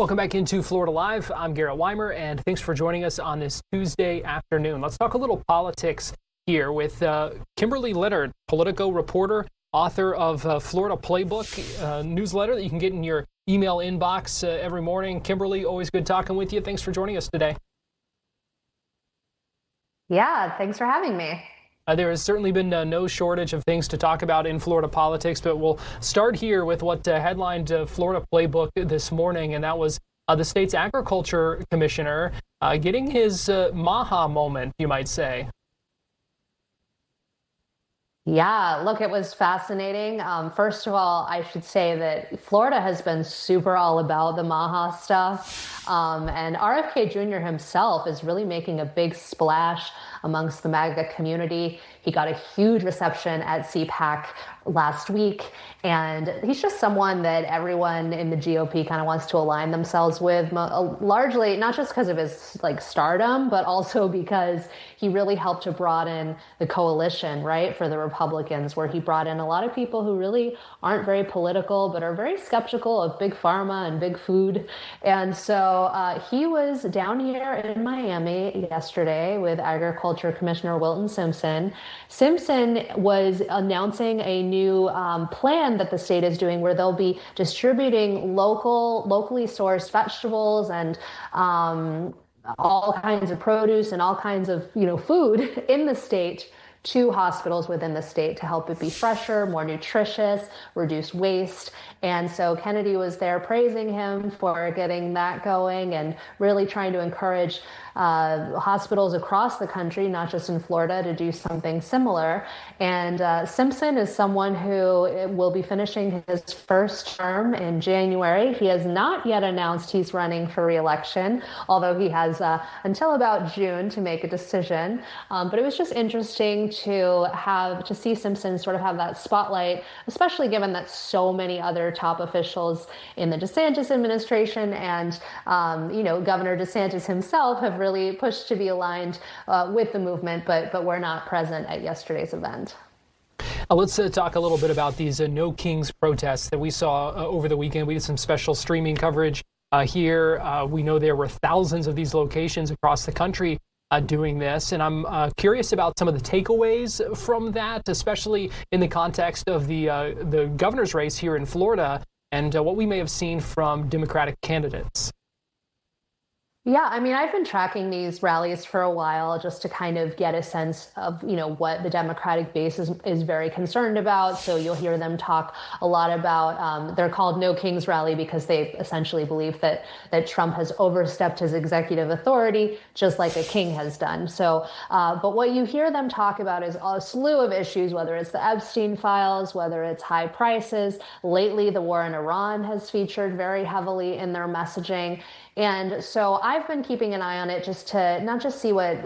Welcome back into Florida Live. I'm Garrett Weimer, and thanks for joining us on this Tuesday afternoon. Let's talk a little politics here with Kimberly Leonard, Politico reporter, author of Florida Playbook newsletter that you can get in your email inbox every morning. Kimberly, always good talking with you. Thanks for joining us today. Yeah, thanks for having me. There has certainly been no shortage of things to talk about in Florida politics, but we'll start here with what headlined Florida Playbook this morning, and that was the state's agriculture commissioner getting his Maha moment, you might say. Yeah, look, it was fascinating. First of all, I should say that Florida has been super all about the Maha stuff. And RFK Jr. himself is really making a big splash amongst the MAGA community. He got a huge reception at CPAC last week. And he's just someone that everyone in the GOP kind of wants to align themselves with, largely not just because of his stardom, but also because he really helped to broaden the coalition, right, for the Republicans, where he brought in a lot of people who really aren't very political, but are very skeptical of big pharma and big food. And so he was down here in Miami yesterday with Agriculture Commissioner Wilton Simpson. Simpson was announcing a new plan that the state is doing where they'll be distributing locally sourced vegetables and all kinds of produce and all kinds of food in the state to hospitals within the state to help it be fresher, more nutritious, reduce waste. And so Kennedy was there praising him for getting that going and really trying to encourage hospitals across the country, not just in Florida, to do something similar. And Simpson is someone who will be finishing his first term in January. He has not yet announced he's running for re-election, although he has until about June to make a decision. But it was just interesting to see Simpson sort of have that spotlight, especially given that so many other top officials in the DeSantis administration and Governor DeSantis himself have really pushed to be aligned with the movement, but were not present at yesterday's event. Let's talk a little bit about these No Kings protests that we saw over the weekend. We did some special streaming coverage here. We know there were thousands of these locations across the country doing this, and I'm curious about some of the takeaways from that, especially in the context of the governor's race here in Florida and what we may have seen from Democratic candidates. Yeah, I mean, I've been tracking these rallies for a while just to kind of get a sense of, what the Democratic base is very concerned about. So you'll hear them talk a lot about, they're called No Kings Rally because they essentially believe that Trump has overstepped his executive authority, just like a king has done. So, but what you hear them talk about is a slew of issues, whether it's the Epstein files, whether it's high prices. Lately, the war in Iran has featured very heavily in their messaging. And so I've been keeping an eye on it just to not just see what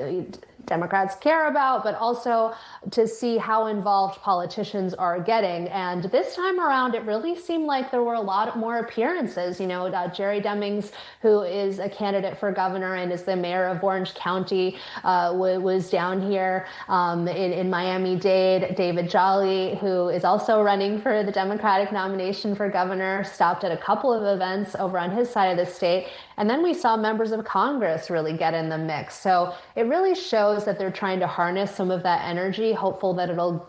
Democrats care about, but also to see how involved politicians are getting. And this time around, it really seemed like there were a lot more appearances. Jerry Demings, who is a candidate for governor and is the mayor of Orange County, was down here in Miami-Dade. David Jolly, who is also running for the Democratic nomination for governor, stopped at a couple of events over on his side of the state. And then we saw members of Congress really get in the mix. So it really shows that they're trying to harness some of that energy, hopeful that it'll,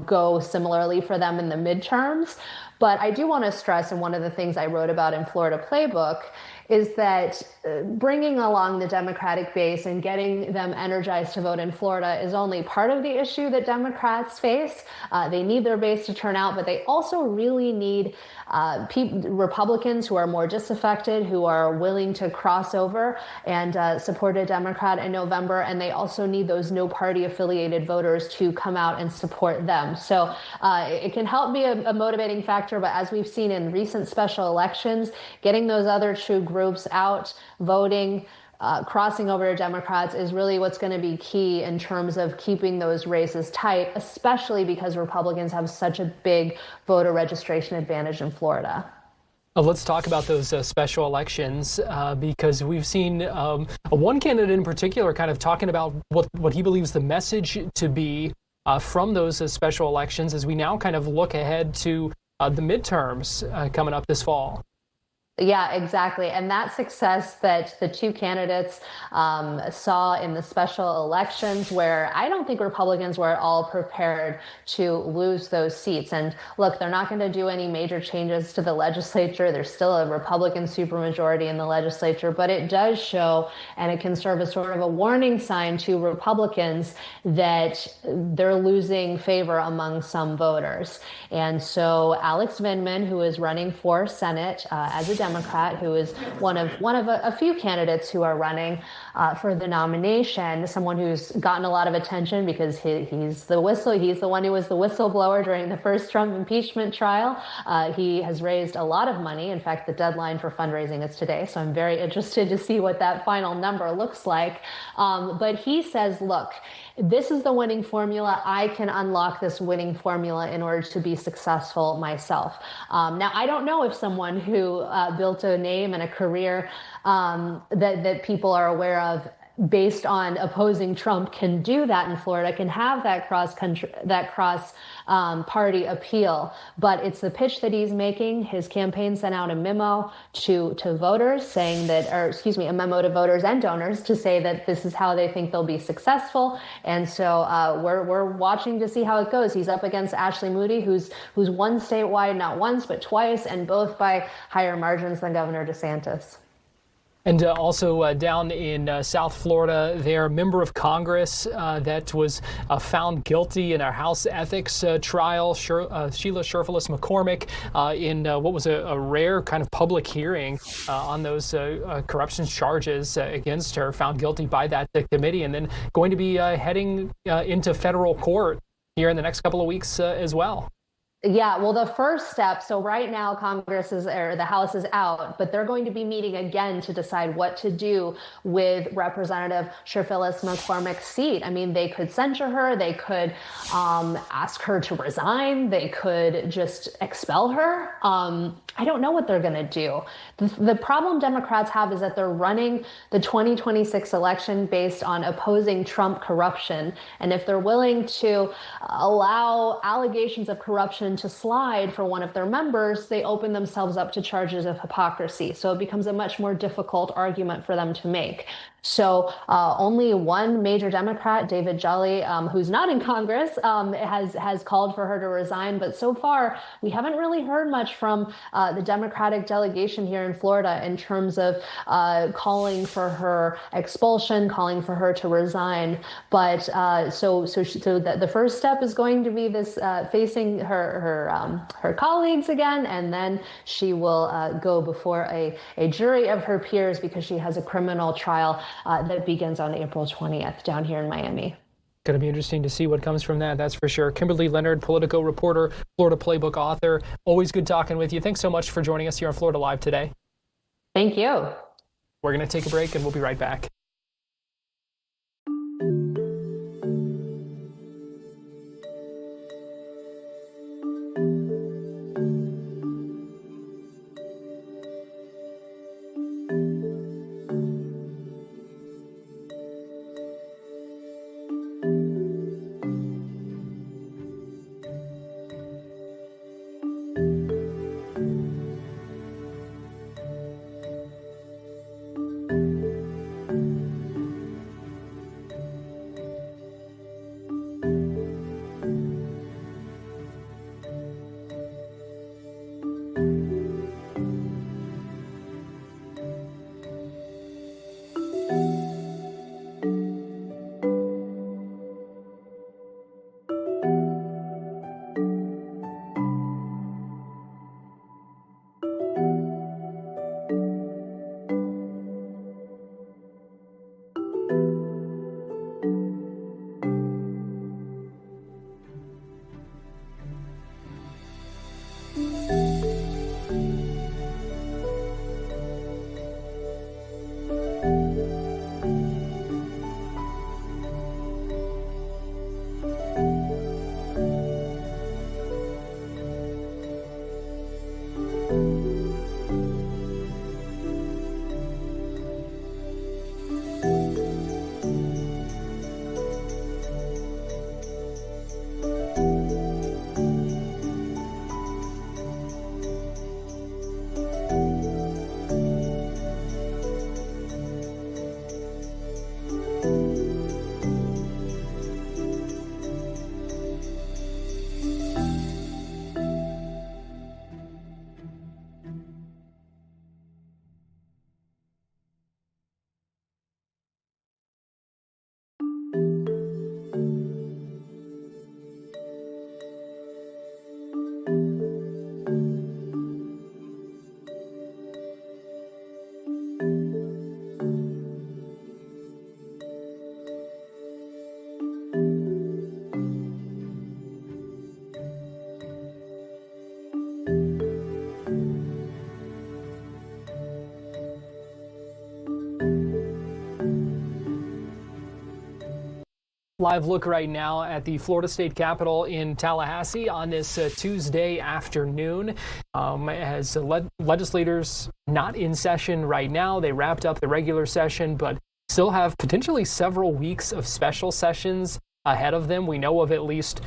go similarly for them in the midterms. But I do want to stress, and one of the things I wrote about in Florida Playbook is that bringing along the Democratic base and getting them energized to vote in Florida is only part of the issue that Democrats face. They need their base to turn out, but they also really need Republicans who are more disaffected, who are willing to cross over and support a Democrat in November. And they also need those no party affiliated voters to come out and support them. So it can help be a motivating factor. But as we've seen in recent special elections, getting those other two groups out voting, crossing over to Democrats is really what's going to be key in terms of keeping those races tight, especially because Republicans have such a big voter registration advantage in Florida. Let's talk about those special elections because we've seen one candidate in particular kind of talking about what he believes the message to be from those special elections as we now kind of look ahead to the midterms coming up this fall. Yeah, exactly. And that success that the two candidates saw in the special elections, where I don't think Republicans were at all prepared to lose those seats. And look, they're not going to do any major changes to the legislature. There's still a Republican supermajority in the legislature, but it does show, and it can serve as sort of a warning sign to Republicans that they're losing favor among some voters. And so Alex Vindman, who is running for Senate as a Democrat, who is one of a few candidates who are running for the nomination, someone who's gotten a lot of attention because he's the one who was the whistleblower during the first Trump impeachment trial. He has raised a lot of money. In fact, the deadline for fundraising is today, so I'm very interested to see what that final number looks like. But he says, look, this is the winning formula. I can unlock this winning formula in order to be successful myself. Now, I don't know if someone who built a name and a career that people are aware of based on opposing Trump can do that in Florida, can have that cross-party appeal. But it's the pitch that he's making. His campaign sent out a memo to voters saying that, or excuse me, a memo to voters and donors to say that this is how they think they'll be successful. And so we're watching to see how it goes. He's up against Ashley Moody, who's won statewide not once but twice, and both by higher margins than Governor DeSantis. And also down in South Florida, their member of Congress that was found guilty in a House ethics trial, Sheila Sherfilis McCormick, in what was a rare kind of public hearing on those corruption charges against her, found guilty by that committee, and then going to be heading into federal court here in the next couple of weeks as well. Yeah, well, the first step, so right now the House is out, but they're going to be meeting again to decide what to do with Representative Sherfilis McCormick's seat. I mean, they could censure her, they could ask her to resign, they could just expel her. I don't know what they're going to do. The problem Democrats have is that they're running the 2026 election based on opposing Trump corruption. And if they're willing to allow allegations of corruption to slide for one of their members, they open themselves up to charges of hypocrisy. So it becomes a much more difficult argument for them to make. So only one major Democrat, David Jolly, who's not in Congress, has called for her to resign. But so far, we haven't really heard much from the Democratic delegation here in Florida in terms of calling for her expulsion, calling for her to resign. But so the first step is going to be this facing her colleagues again, and then she will go before a jury of her peers because she has a criminal trial that begins on April 20th down here in Miami. Going to be interesting to see what comes from that, that's for sure. Kimberly Leonard, Politico reporter, Florida Playbook author. Always good talking with you. Thanks so much for joining us here on Florida Live today. Thank you. We're going to take a break and we'll be right back. Live look right now at the Florida State Capitol in Tallahassee on this Tuesday afternoon. As legislators not in session right now, they wrapped up the regular session, but still have potentially several weeks of special sessions ahead of them. We know of at least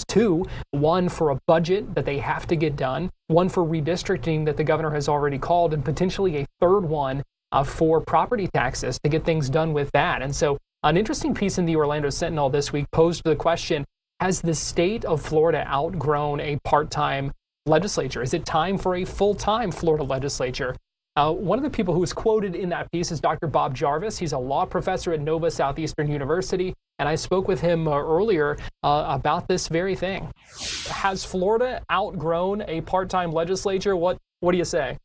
two. One for a budget that they have to get done, one for redistricting that the governor has already called, and potentially a third one for property taxes to get things done with that. And so an interesting piece in the Orlando Sentinel this week posed the question, has the state of Florida outgrown a part-time legislature? Is it time for a full-time Florida legislature? One of the people who was quoted in that piece is Dr. Bob Jarvis. He's a law professor at Nova Southeastern University, and I spoke with him earlier about this very thing. Has Florida outgrown a part-time legislature? What do you say?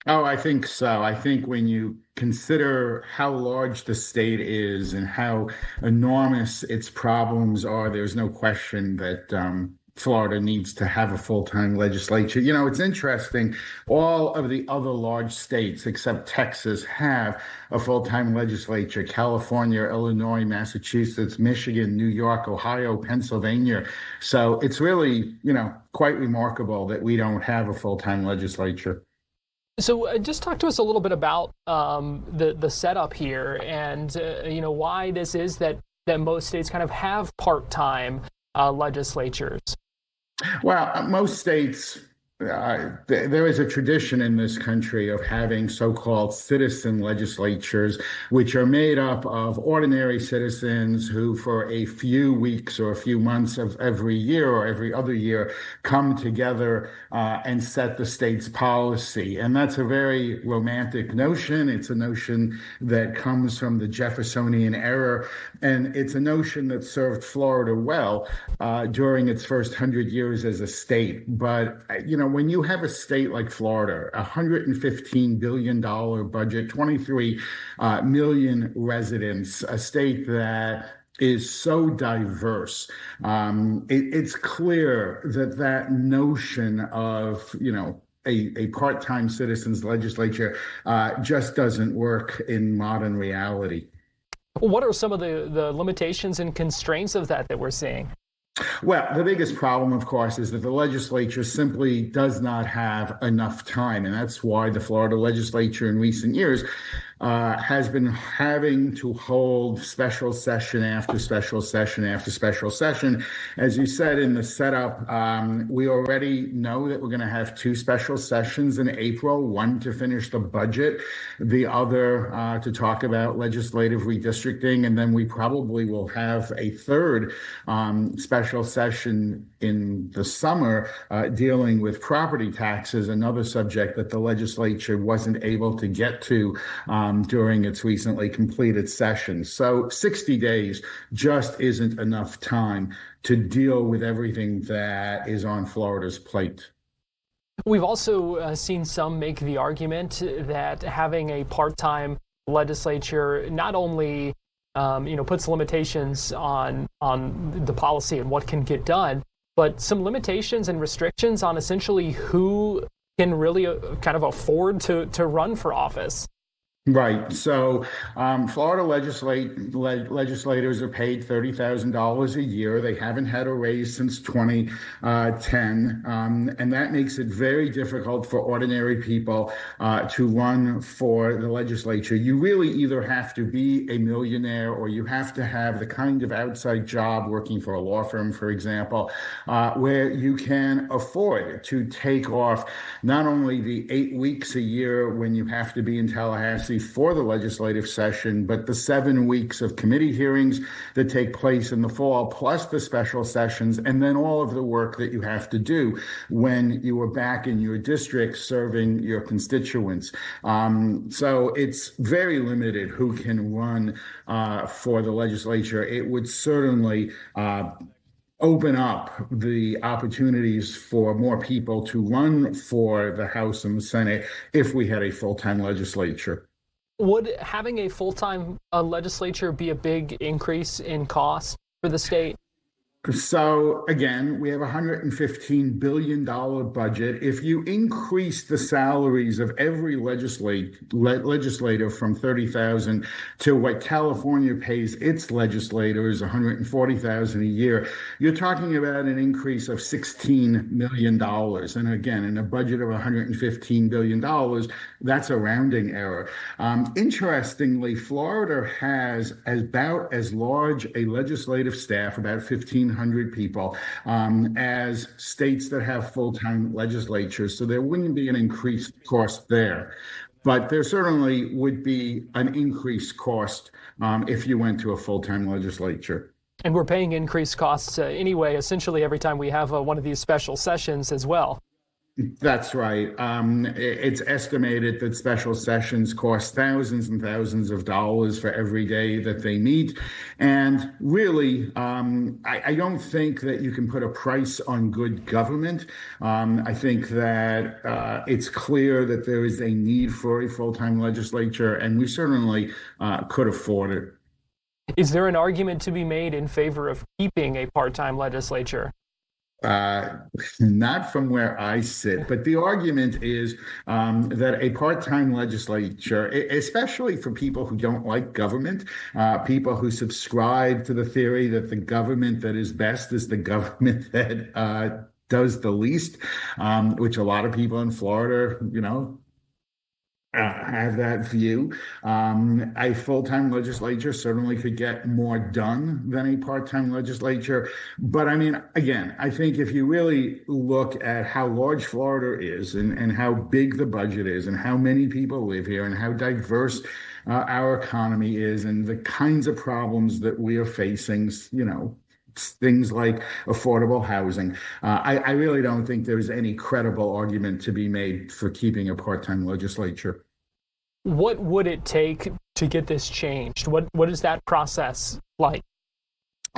Oh, I think so. I think when you consider how large the state is and how enormous its problems are, there's no question that Florida needs to have a full-time legislature. You know, it's interesting. All of the other large states, except Texas, have a full-time legislature. California, Illinois, Massachusetts, Michigan, New York, Ohio, Pennsylvania. So it's really, quite remarkable that we don't have a full-time legislature. So just talk to us a little bit about the setup here and, why this is that most states kind of have part-time legislatures. Well, most states, there is a tradition in this country of having so-called citizen legislatures, which are made up of ordinary citizens who, for a few weeks or a few months of every year or every other year, come together and set the state's policy. And that's a very romantic notion. It's a notion that comes from the Jeffersonian era, and it's a notion that served Florida well during its first 100 years as a state. But, when you have a state like Florida, $115 billion budget, 23 million residents, a state that is so diverse, it's clear that notion of, a part-time citizens legislature just doesn't work in modern reality. What are some of the limitations and constraints of that we're seeing? Well, the biggest problem, of course, is that the legislature simply does not have enough time. And that's why the Florida legislature in recent years has been having to hold special session after special session after special session. As you said in the setup, we already know that we're going to have two special sessions in April, one to finish the budget, the other to talk about legislative redistricting, and then we probably will have a third special session in the summer dealing with property taxes, another subject that the legislature wasn't able to get to during its recently completed session. So 60 days just isn't enough time to deal with everything that is on Florida's plate. We've also seen some make the argument that having a part-time legislature not only puts limitations on the policy and what can get done, but some limitations and restrictions on essentially who can really kind of afford to run for office. Right. So Florida legislators are paid $30,000 a year. They haven't had a raise since 2010. And that makes it very difficult for ordinary people to run for the legislature. You really either have to be a millionaire or you have to have the kind of outside job working for a law firm, for example, where you can afford to take off not only the 8 weeks a year when you have to be in Tallahassee for the legislative session, but the 7 weeks of committee hearings that take place in the fall, plus the special sessions, and then all of the work that you have to do when you are back in your district serving your constituents. So it's very limited who can run for the legislature. It would certainly open up the opportunities for more people to run for the House and the Senate if we had a full-time legislature. Would having a full-time legislature be a big increase in cost for the state? So again, we have a $115 billion budget. If you increase the salaries of every legislator from $30,000 to what California pays its legislators, $140,000 a year, you're talking about an increase of $16 million. And again, in a budget of $115 billion, that's a rounding error. Interestingly, Florida has about as large a legislative staff, about 1,500 people, as states that have full-time legislatures. So there wouldn't be an increased cost there. But there certainly would be an increased cost if you went to a full-time legislature. And we're paying increased costs anyway, essentially every time we have one of these special sessions as well. That's right. It's estimated that special sessions cost thousands and thousands of dollars for every day that they meet. And really, I don't think that you can put a price on good government. I think that it's clear that there is a need for a full-time legislature, and we certainly could afford it. Is there an argument to be made in favor of keeping a part-time legislature? Not from where I sit, but the argument is that a part-time legislature, especially for people who don't like government, people who subscribe to the theory that the government that is best is the government that does the least, which a lot of people in Florida, have that view. A full-time legislature certainly could get more done than a part-time legislature. But I mean, again, I think if you really look at how large Florida is and how big the budget is and how many people live here and how diverse our economy is and the kinds of problems that we are facing, things like affordable housing, I really don't think there's any credible argument to be made for keeping a part-time legislature. What would it take to get this changed? What is that process like?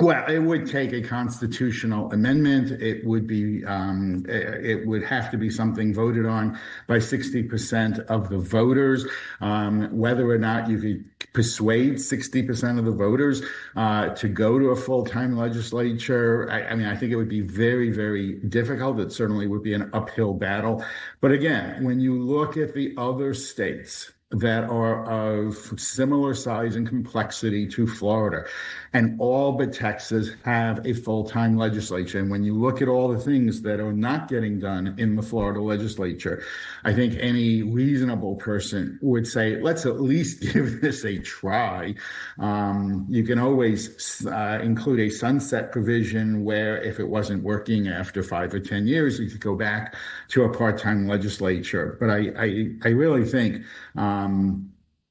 Well, it would take a constitutional amendment. It would be, it would have to be something voted on by 60% of the voters. Whether or not you could persuade 60% of the voters to go to a full-time legislature, I think it would be very, very difficult. It certainly would be an uphill battle. But again, when you look at the other states that are of similar size and complexity to Florida, and all but Texas have a full-time legislature. And when you look at all the things that are not getting done in the Florida legislature, I think any reasonable person would say, let's at least give this a try. You can always include a sunset provision where if it wasn't working after 5 or 10 years, you could go back to a part-time legislature. But I really think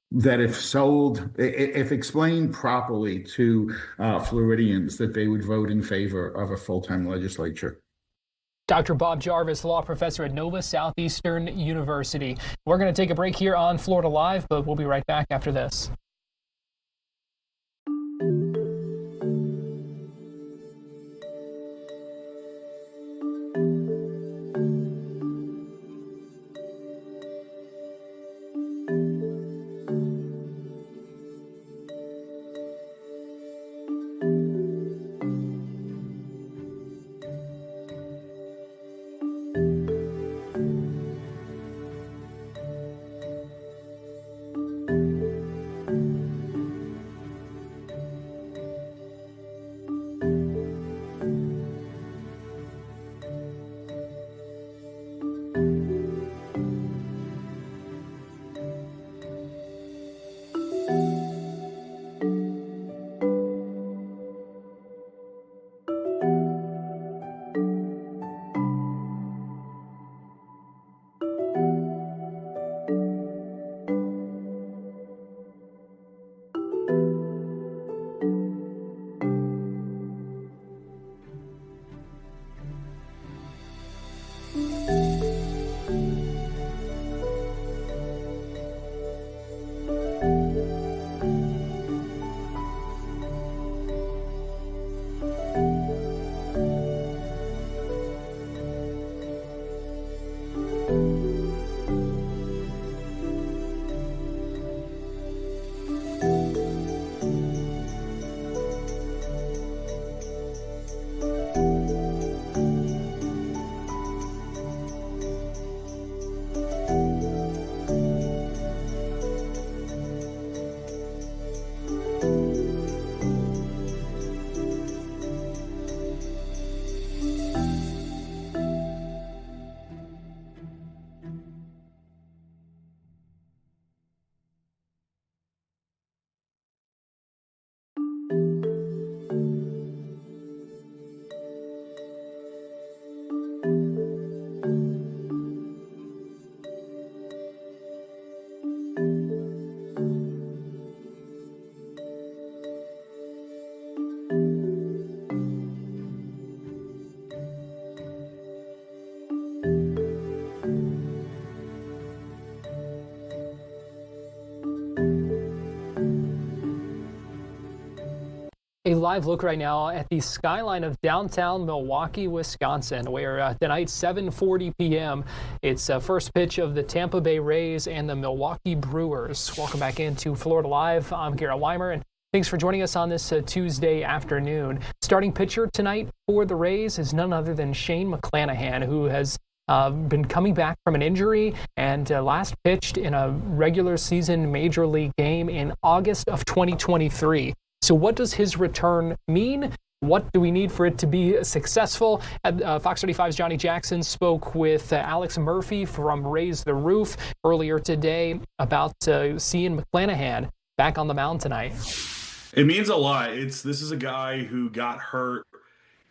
that if explained properly to Floridians, that they would vote in favor of a full-time legislature. Dr. Bob Jarvis, law professor at Nova Southeastern University. We're going to take a break here on Florida Live, but we'll be right back after this. a live look right now at the skyline of downtown Milwaukee, Wisconsin, where tonight, 7:40 p.m., it's first pitch of the Tampa Bay Rays and the Milwaukee Brewers. Welcome back into Florida Live. I'm Garrett Weimer, and thanks for joining us on this Tuesday afternoon. Starting pitcher tonight for the Rays is none other than Shane McClanahan, who has been coming back from an injury and last pitched in a regular season major league game in August of 2023. So what does his return mean? What do we need for it to be successful? Fox 35's Johnny Jackson spoke with Alex Murphy from Raise the Roof earlier today about seeing McClanahan back on the mound tonight. It means a lot. This is a guy who got hurt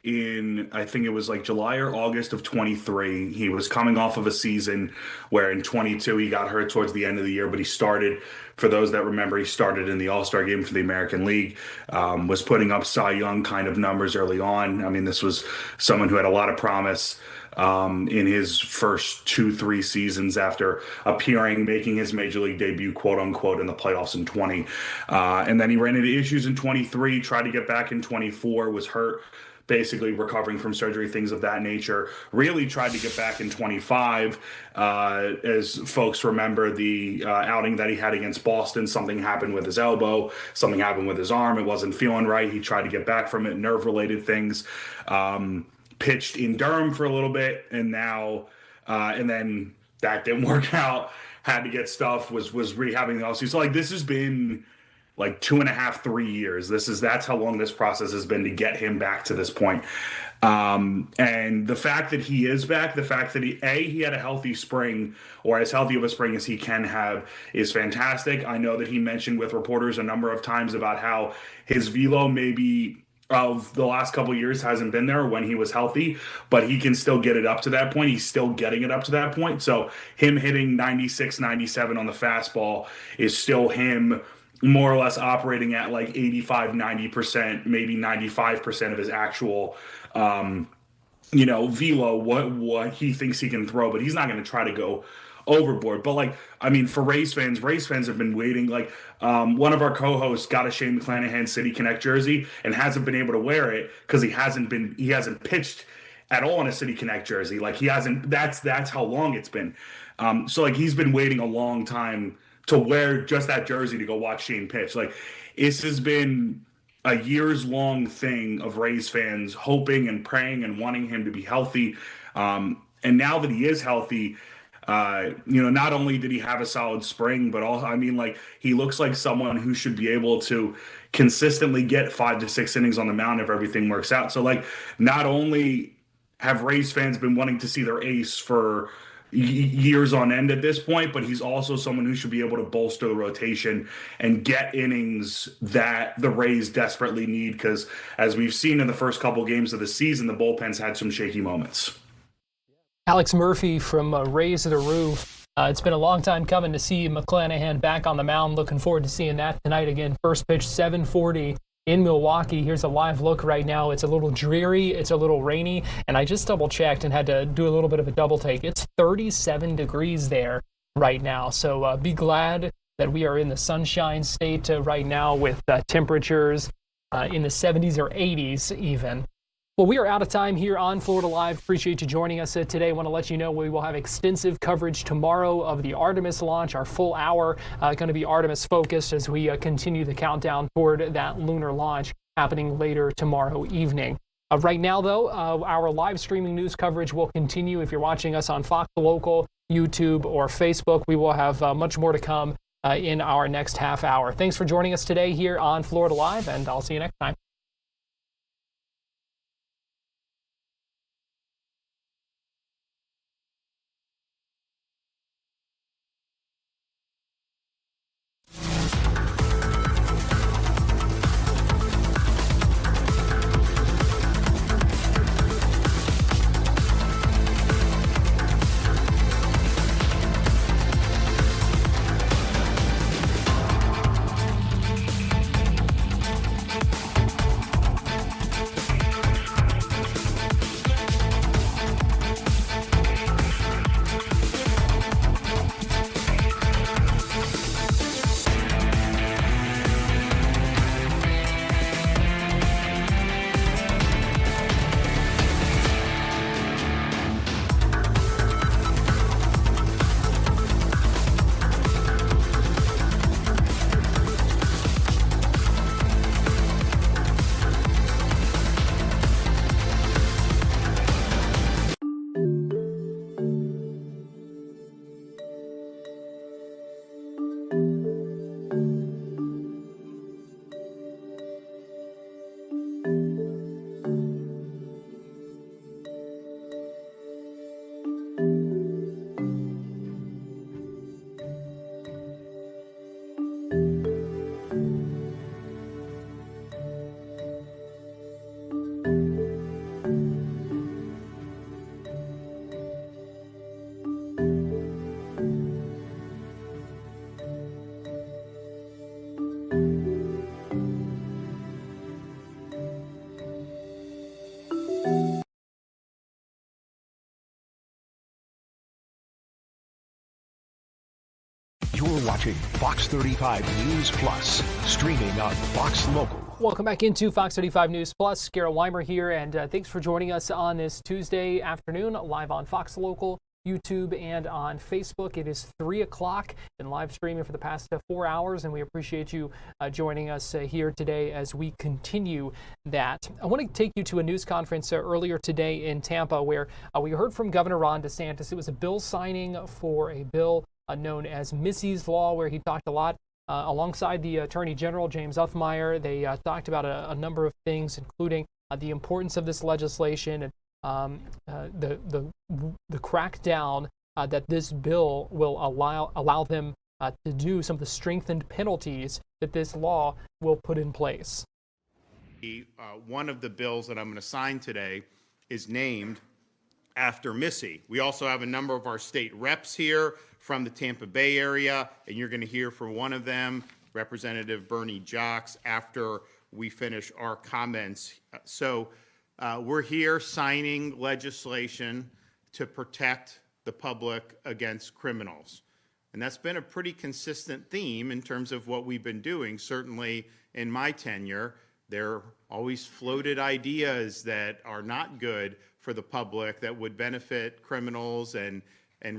in, I think it was like July or August of 23. He was coming off of a season where in 22 he got hurt towards the end of the year, but he started, for those that remember, he started in the All-Star game for the American League, was putting up Cy Young kind of numbers early on. I mean, this was someone who had a lot of promise in his first 2-3 seasons after making his major league debut, quote unquote, in the playoffs in 20. And then he ran into issues in 23, tried to get back in 24, was hurt, basically recovering from surgery, things of that nature. Really tried to get back in 25. As folks remember, the outing that he had against Boston, something happened with his elbow, something happened with his arm. It wasn't feeling right. He tried to get back from it, nerve-related things. Pitched in Durham for a little bit, and now, and then that didn't work out. Had to get stuff, was rehabbing the offseason. So, this has been like 2.5, 3 years. That's how long this process has been to get him back to this point. And the fact that he is back, the fact that he had a healthy spring, or as healthy of a spring as he can have, is fantastic. I know that he mentioned with reporters a number of times about how his velo maybe of the last couple of years hasn't been there when he was healthy, but he can still get it up to that point. He's still getting it up to that point. So him hitting 96, 97 on the fastball is still him more or less operating at like 85, 90%, maybe 95% of his actual, velo, what he thinks he can throw, but he's not going to try to go overboard. But for Rays fans have been waiting. One of our co-hosts got a Shane McClanahan City Connect jersey and hasn't been able to wear it because he hasn't pitched at all in a City Connect jersey. That's how long it's been. So he's been waiting a long time to wear just that jersey to go watch Shane pitch. This has been a years-long thing of Rays fans hoping and praying and wanting him to be healthy. And now that he is healthy, not only did he have a solid spring, but also, he looks like someone who should be able to consistently get 5 to 6 innings on the mound if everything works out. So, not only have Rays fans been wanting to see their ace for years on end at this point, but he's also someone who should be able to bolster the rotation and get innings that the Rays desperately need, because as we've seen in the first couple games of the season, the bullpen's had some shaky moments. Alex Murphy from Raise the Roof. It's been a long time coming to see McClanahan back on the mound. Looking forward to seeing that tonight again. First pitch, 7:40 in Milwaukee. Here's a live look right now. It's a little dreary. It's a little rainy. And I just double-checked and had to do a little bit of a double take. It's 37 degrees there right now. So be glad that we are in the sunshine state right now with temperatures in the 70s or 80s even. Well, we are out of time here on Florida Live. Appreciate you joining us today. I want to let you know we will have extensive coverage tomorrow of the Artemis launch. Our full hour going to be Artemis focused as we continue the countdown toward that lunar launch happening later tomorrow evening. Right now, though, our live streaming news coverage will continue. If you're watching us on Fox Local, YouTube, or Facebook, we will have much more to come in our next half hour. Thanks for joining us today here on Florida Live, and I'll see you next time. watching Fox 35 News Plus, streaming on Fox Local. Welcome back into Fox 35 News Plus. Garrett Weimer here, and thanks for joining us on this Tuesday afternoon, live on Fox Local, YouTube, and on Facebook. It is 3 o'clock and live streaming for the past 4 hours, and we appreciate you joining us here today as we continue that. I want to take you to a news conference earlier today in Tampa where we heard from Governor Ron DeSantis. It was a bill signing for a bill known as Missy's Law, where he talked a lot alongside the Attorney General, James Uthmeyer. They talked about a number of things, including the importance of this legislation and the crackdown that this bill will allow them to do, some of the strengthened penalties that this law will put in place. One of the bills that I'm going to sign today is named after Missy. We also have a number of our state reps here from the Tampa Bay area, and you're going to hear from one of them, Representative Bernie Jocks, after we finish our comments. So we're here signing legislation to protect the public against criminals. And that's been a pretty consistent theme in terms of what we've been doing. Certainly in my tenure, there always floated ideas that are not good for the public that would benefit criminals and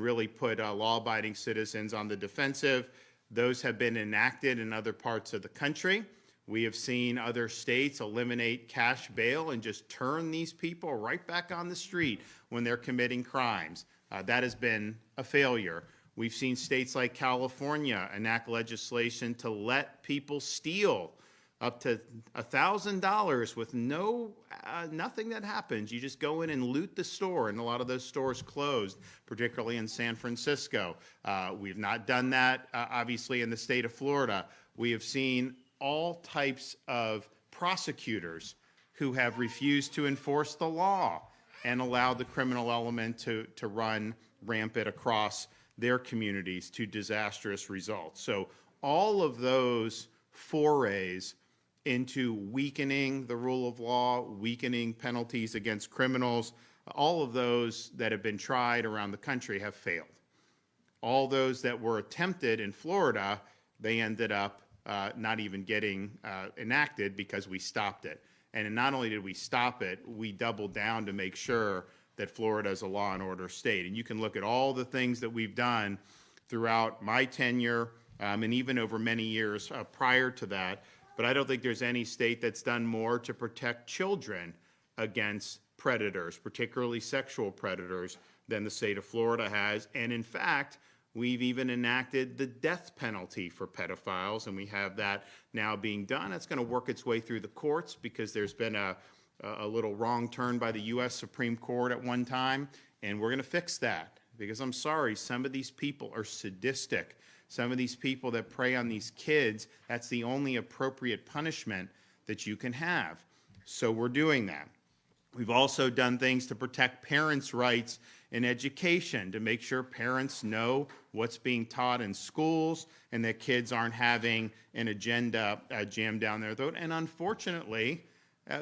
really put law-abiding citizens on the defensive. Those have been enacted in other parts of the country. We have seen other states eliminate cash bail and just turn these people right back on the street when they're committing crimes. That has been a failure. We've seen states like California enact legislation to let people steal up to $1,000 with nothing that happens. You just go in and loot the store, and a lot of those stores closed, particularly in San Francisco. We've not done that, obviously, in the state of Florida. We have seen all types of prosecutors who have refused to enforce the law and allow the criminal element to run rampant across their communities to disastrous results. So all of those forays into weakening the rule of law, weakening penalties against criminals, all of those that have been tried around the country have failed. All those that were attempted in Florida, they ended up not even getting enacted because we stopped it. And not only did we stop it, we doubled down to make sure that Florida is a law and order state. And you can look at all the things that we've done throughout my tenure and even over many years prior to that. But I don't think there's any state that's done more to protect children against predators, particularly sexual predators, than the state of Florida has. And in fact, we've even enacted the death penalty for pedophiles, and we have that now being done. It's going to work its way through the courts because there's been a little wrong turn by the U.S. Supreme Court at one time, and we're going to fix that because I'm sorry, some of these people are sadistic. Some of these people that prey on these kids, that's the only appropriate punishment that you can have. So we're doing that. We've also done things to protect parents' rights in education, to make sure parents know what's being taught in schools and that kids aren't having an agenda jammed down their throat. And unfortunately,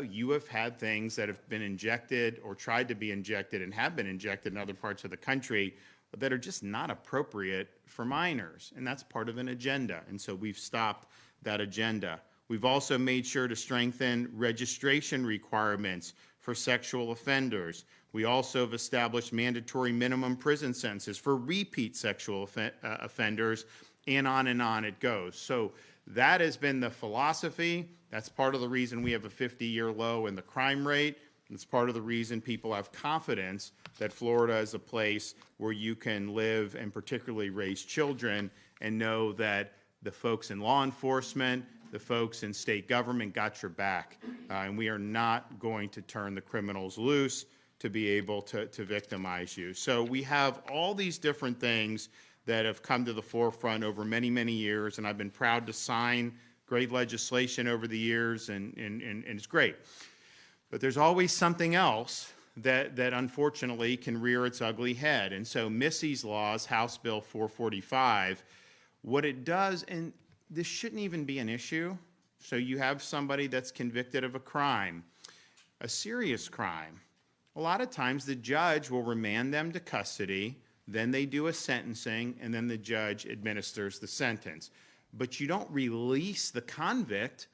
you have had things that have been injected or tried to be injected and have been injected in other parts of the country that are just not appropriate for minors, and that's part of an agenda, and so we've stopped that agenda. We've also made sure to strengthen registration requirements for sexual offenders. We also have established mandatory minimum prison sentences for repeat sexual offenders, and on it goes. So that has been the philosophy. That's part of the reason we have a 50-year low in the crime rate. It's part of the reason people have confidence that Florida is a place where you can live and particularly raise children and know that the folks in law enforcement, the folks in state government got your back. And we are not going to turn the criminals loose to be able to victimize you. So we have all these different things that have come to the forefront over many, many years, and I've been proud to sign great legislation over the years, and it's great. But there's always something else that unfortunately can rear its ugly head. And so Missy's Laws, House Bill 445, what it does, and this shouldn't even be an issue, so you have somebody that's convicted of a crime, a serious crime. A lot of times the judge will remand them to custody then they do a sentencing, and then the judge administers the sentence. But you don't release the convict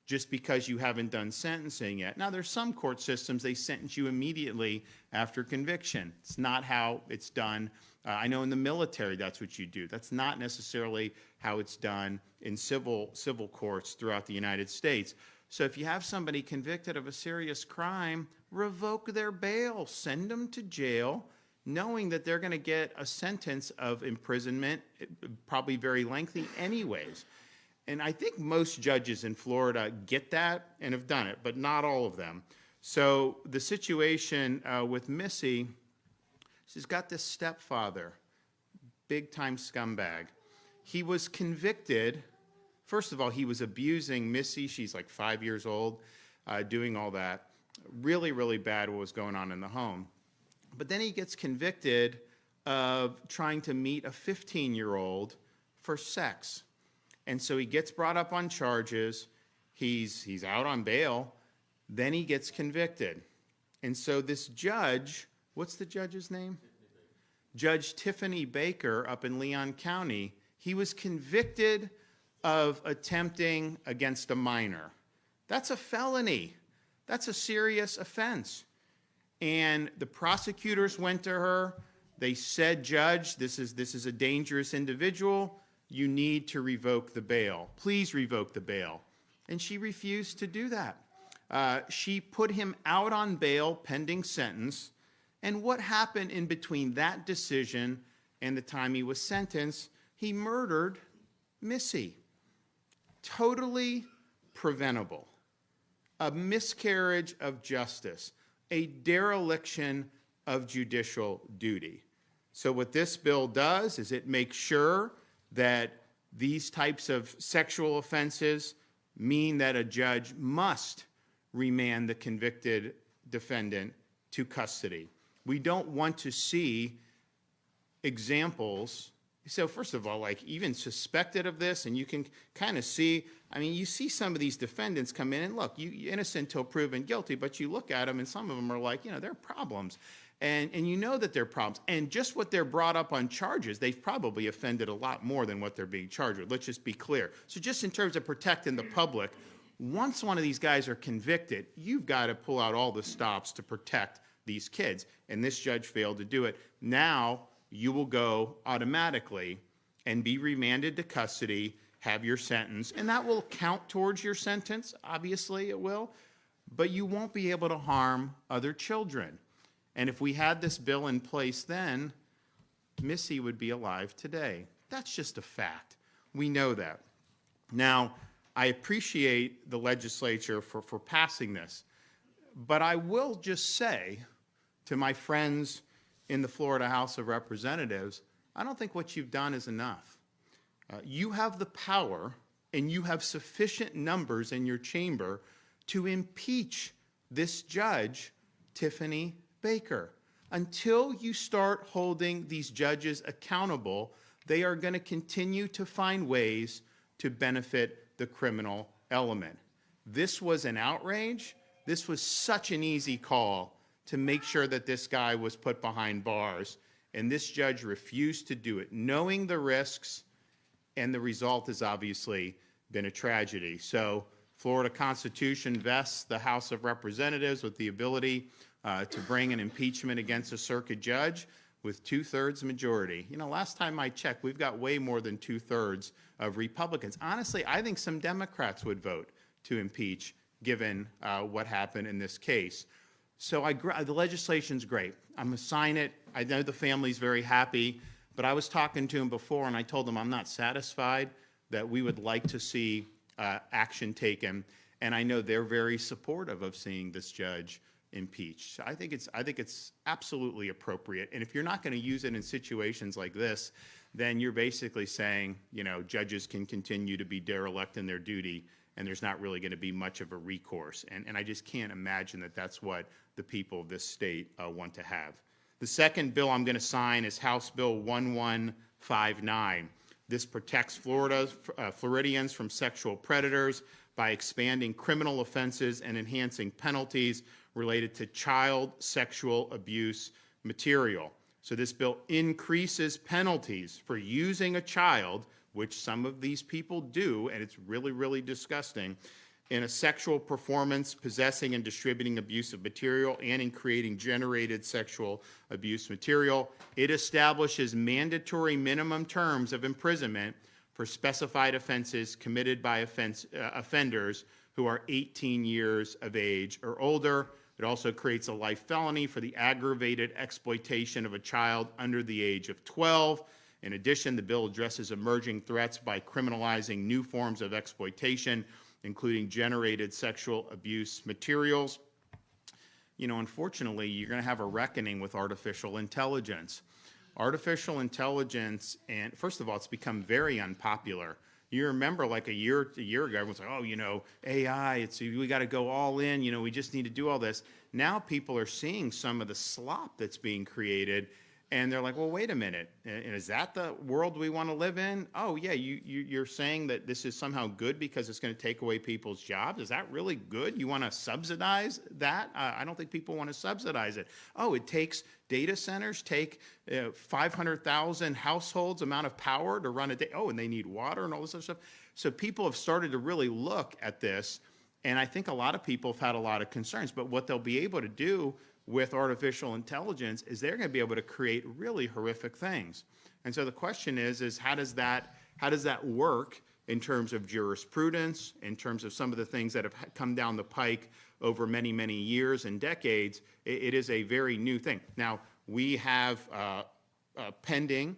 just because you haven't done sentencing yet. Now, there's some court systems, they sentence you immediately after conviction. It's not how it's done. I know in the military that's what you do. That's not necessarily how it's done in civil courts throughout the United States. So if you have somebody convicted of a serious crime, revoke their bail, send them to jail, knowing that they're going to get a sentence of imprisonment, probably very lengthy anyways. And I think most judges in Florida get that and have done it, but not all of them. So the situation with Missy, she's got this stepfather, big-time scumbag. He was convicted. First of all, he was abusing Missy. She's like 5 years old, doing all that. Really, really bad what was going on in the home. But then he gets convicted of trying to meet a 15-year-old for sex. And so he gets brought up on charges. He's out on bail. Then he gets convicted. And so this judge, what's the judge's name? Judge Tiffany Baker up in Leon County, he was convicted of attempting against a minor. That's a felony. That's a serious offense. And the prosecutors went to her. They said, Judge, this is a dangerous individual. You need to revoke the bail. Please revoke the bail. And she refused to do that. She put him out on bail pending sentence. And what happened in between that decision and the time he was sentenced? He murdered Missy. Totally preventable. A miscarriage of justice. A dereliction of judicial duty. So what this bill does is it makes sure that these types of sexual offenses mean that a judge must remand the convicted defendant to custody. We don't want to see examples. So first of all, like even suspected of this, and you can kind of see, I mean, you see some of these defendants come in and look, you're innocent till proven guilty, but you look at them and some of them are like, there are problems. And you know that there are problems. And just what they're brought up on charges, they've probably offended a lot more than what they're being charged with. Let's just be clear. So just in terms of protecting the public, once one of these guys are convicted, you've got to pull out all the stops to protect these kids. And this judge failed to do it. Now you will go automatically and be remanded to custody, have your sentence, and that will count towards your sentence. Obviously it will, but you won't be able to harm other children. And if we had this bill in place then, Missy would be alive today. That's just a fact. We know that. Now, I appreciate the legislature for passing this, but I will just say to my friends in the Florida House of Representatives, I don't think what you've done is enough. You have the power and you have sufficient numbers in your chamber to impeach this judge, Tiffany Baker. Until you start holding these judges accountable, they are going to continue to find ways to benefit the criminal element. This was an outrage. This was such an easy call to make sure that this guy was put behind bars, and this judge refused to do it, knowing the risks, and the result has obviously been a tragedy. So Florida Constitution vests the House of Representatives with the ability to bring an impeachment against a circuit judge with 2/3 majority. Last time I checked, we've got way more than 2/3 of Republicans. Honestly, I think some Democrats would vote to impeach given what happened in this case. So the legislation's great. I'm going to sign it. I know the family's very happy, but I was talking to him before and I told him I'm not satisfied, that we would like to see action taken, and I know they're very supportive of seeing this judge impeached. I think it's absolutely appropriate. And if you're not going to use it in situations like this, then you're basically saying, judges can continue to be derelict in their duty, and there's not really going to be much of a recourse. And I just can't imagine that that's what the people of this state want to have. The second bill I'm going to sign is House Bill 1159. This protects Floridians from sexual predators by expanding criminal offenses and enhancing penalties related to child sexual abuse material. So this bill increases penalties for using a child, which some of these people do, and it's really, really disgusting, in a sexual performance, possessing and distributing abusive material, and in creating generated sexual abuse material. It establishes mandatory minimum terms of imprisonment for specified offenses committed by offenders who are 18 years of age or older. It also creates a life felony for the aggravated exploitation of a child under the age of 12. In addition, the bill addresses emerging threats by criminalizing new forms of exploitation, including generated sexual abuse materials. You know, unfortunately, you're going to have a reckoning with artificial intelligence. Artificial intelligence, and first of all, it's become very unpopular. You remember like a year ago, everyone's like, oh, you know, AI, we got to go all in, you know, we just need to do all this. Now people are seeing some of the slop that's being created, and they're like, well, wait a minute, and is that the world we want to live in? Oh, yeah, you're saying that this is somehow good because it's going to take away people's jobs? Is that really good? You want to subsidize that? I don't think people want to subsidize it. Oh, it takes data centers, take 500,000 households amount of power to run a day. Oh, and they need water and all this other stuff. So people have started to really look at this, and I think a lot of people have had a lot of concerns. But what they'll be able to do with artificial intelligence is they're going to be able to create really horrific things. And so the question is how does that work in terms of jurisprudence, in terms of some of the things that have come down the pike over many, many years and decades? It is a very new thing. Now, we have pending,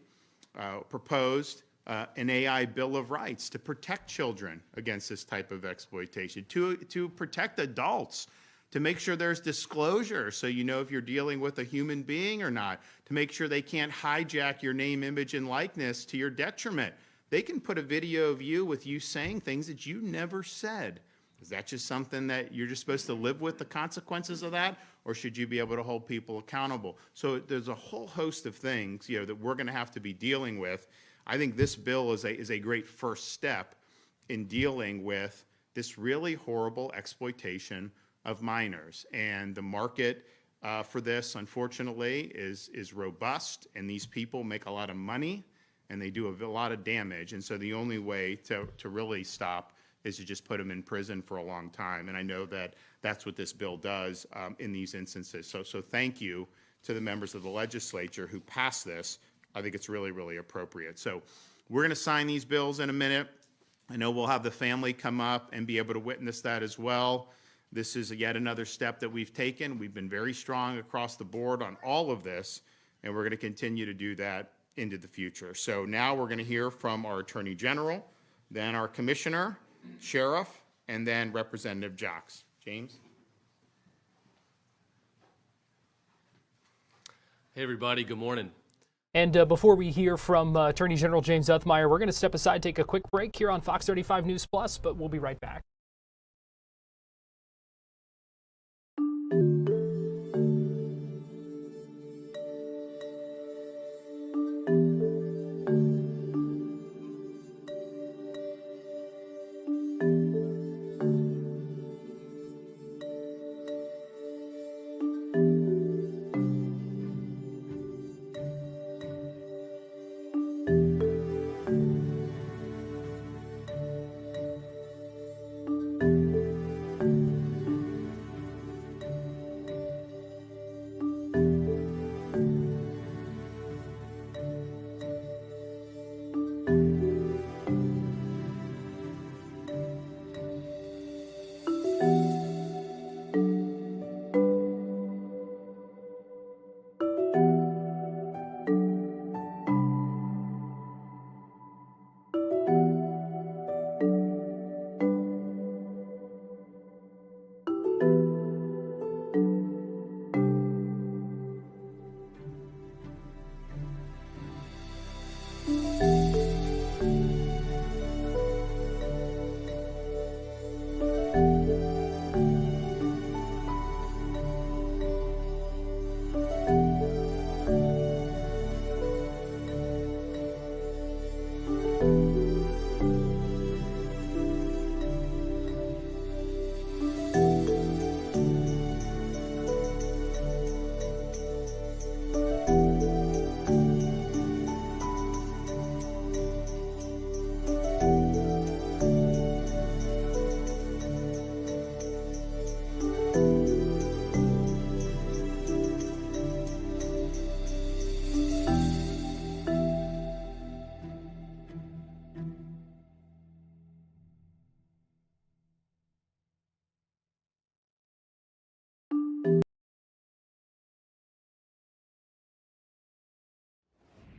proposed an AI Bill of Rights to protect children against this type of exploitation, to protect adults, to make sure there's disclosure so you know if you're dealing with a human being or not, to make sure they can't hijack your name, image, and likeness to your detriment. They can put a video of you with you saying things that you never said. Is that just something that you're just supposed to live with the consequences of that, or should you be able to hold people accountable? So there's a whole host of things, you know, that we're going to have to be dealing with. I think this bill is a great first step in dealing with this really horrible exploitation of minors. And the market for this, unfortunately, is robust, and these people make a lot of money and they do a lot of damage. And so the only way to really stop is to just put them in prison for a long time. And I know that that's what this bill does in these instances. So thank you to the members of the legislature who passed this. I think it's really, really appropriate. So we're going to sign these bills in a minute. I know we'll have the family come up and be able to witness that as well. This is yet another step that we've taken. We've been very strong across the board on all of this, and we're going to continue to do that into the future. So now we're going to hear from our Attorney General, then our Commissioner, Sheriff, and then Representative Jocks. James? Hey, everybody. Good morning. And before we hear from Attorney General James Uthmeier, we're going to step aside, take a quick break here on Fox 35 News Plus, but we'll be right back.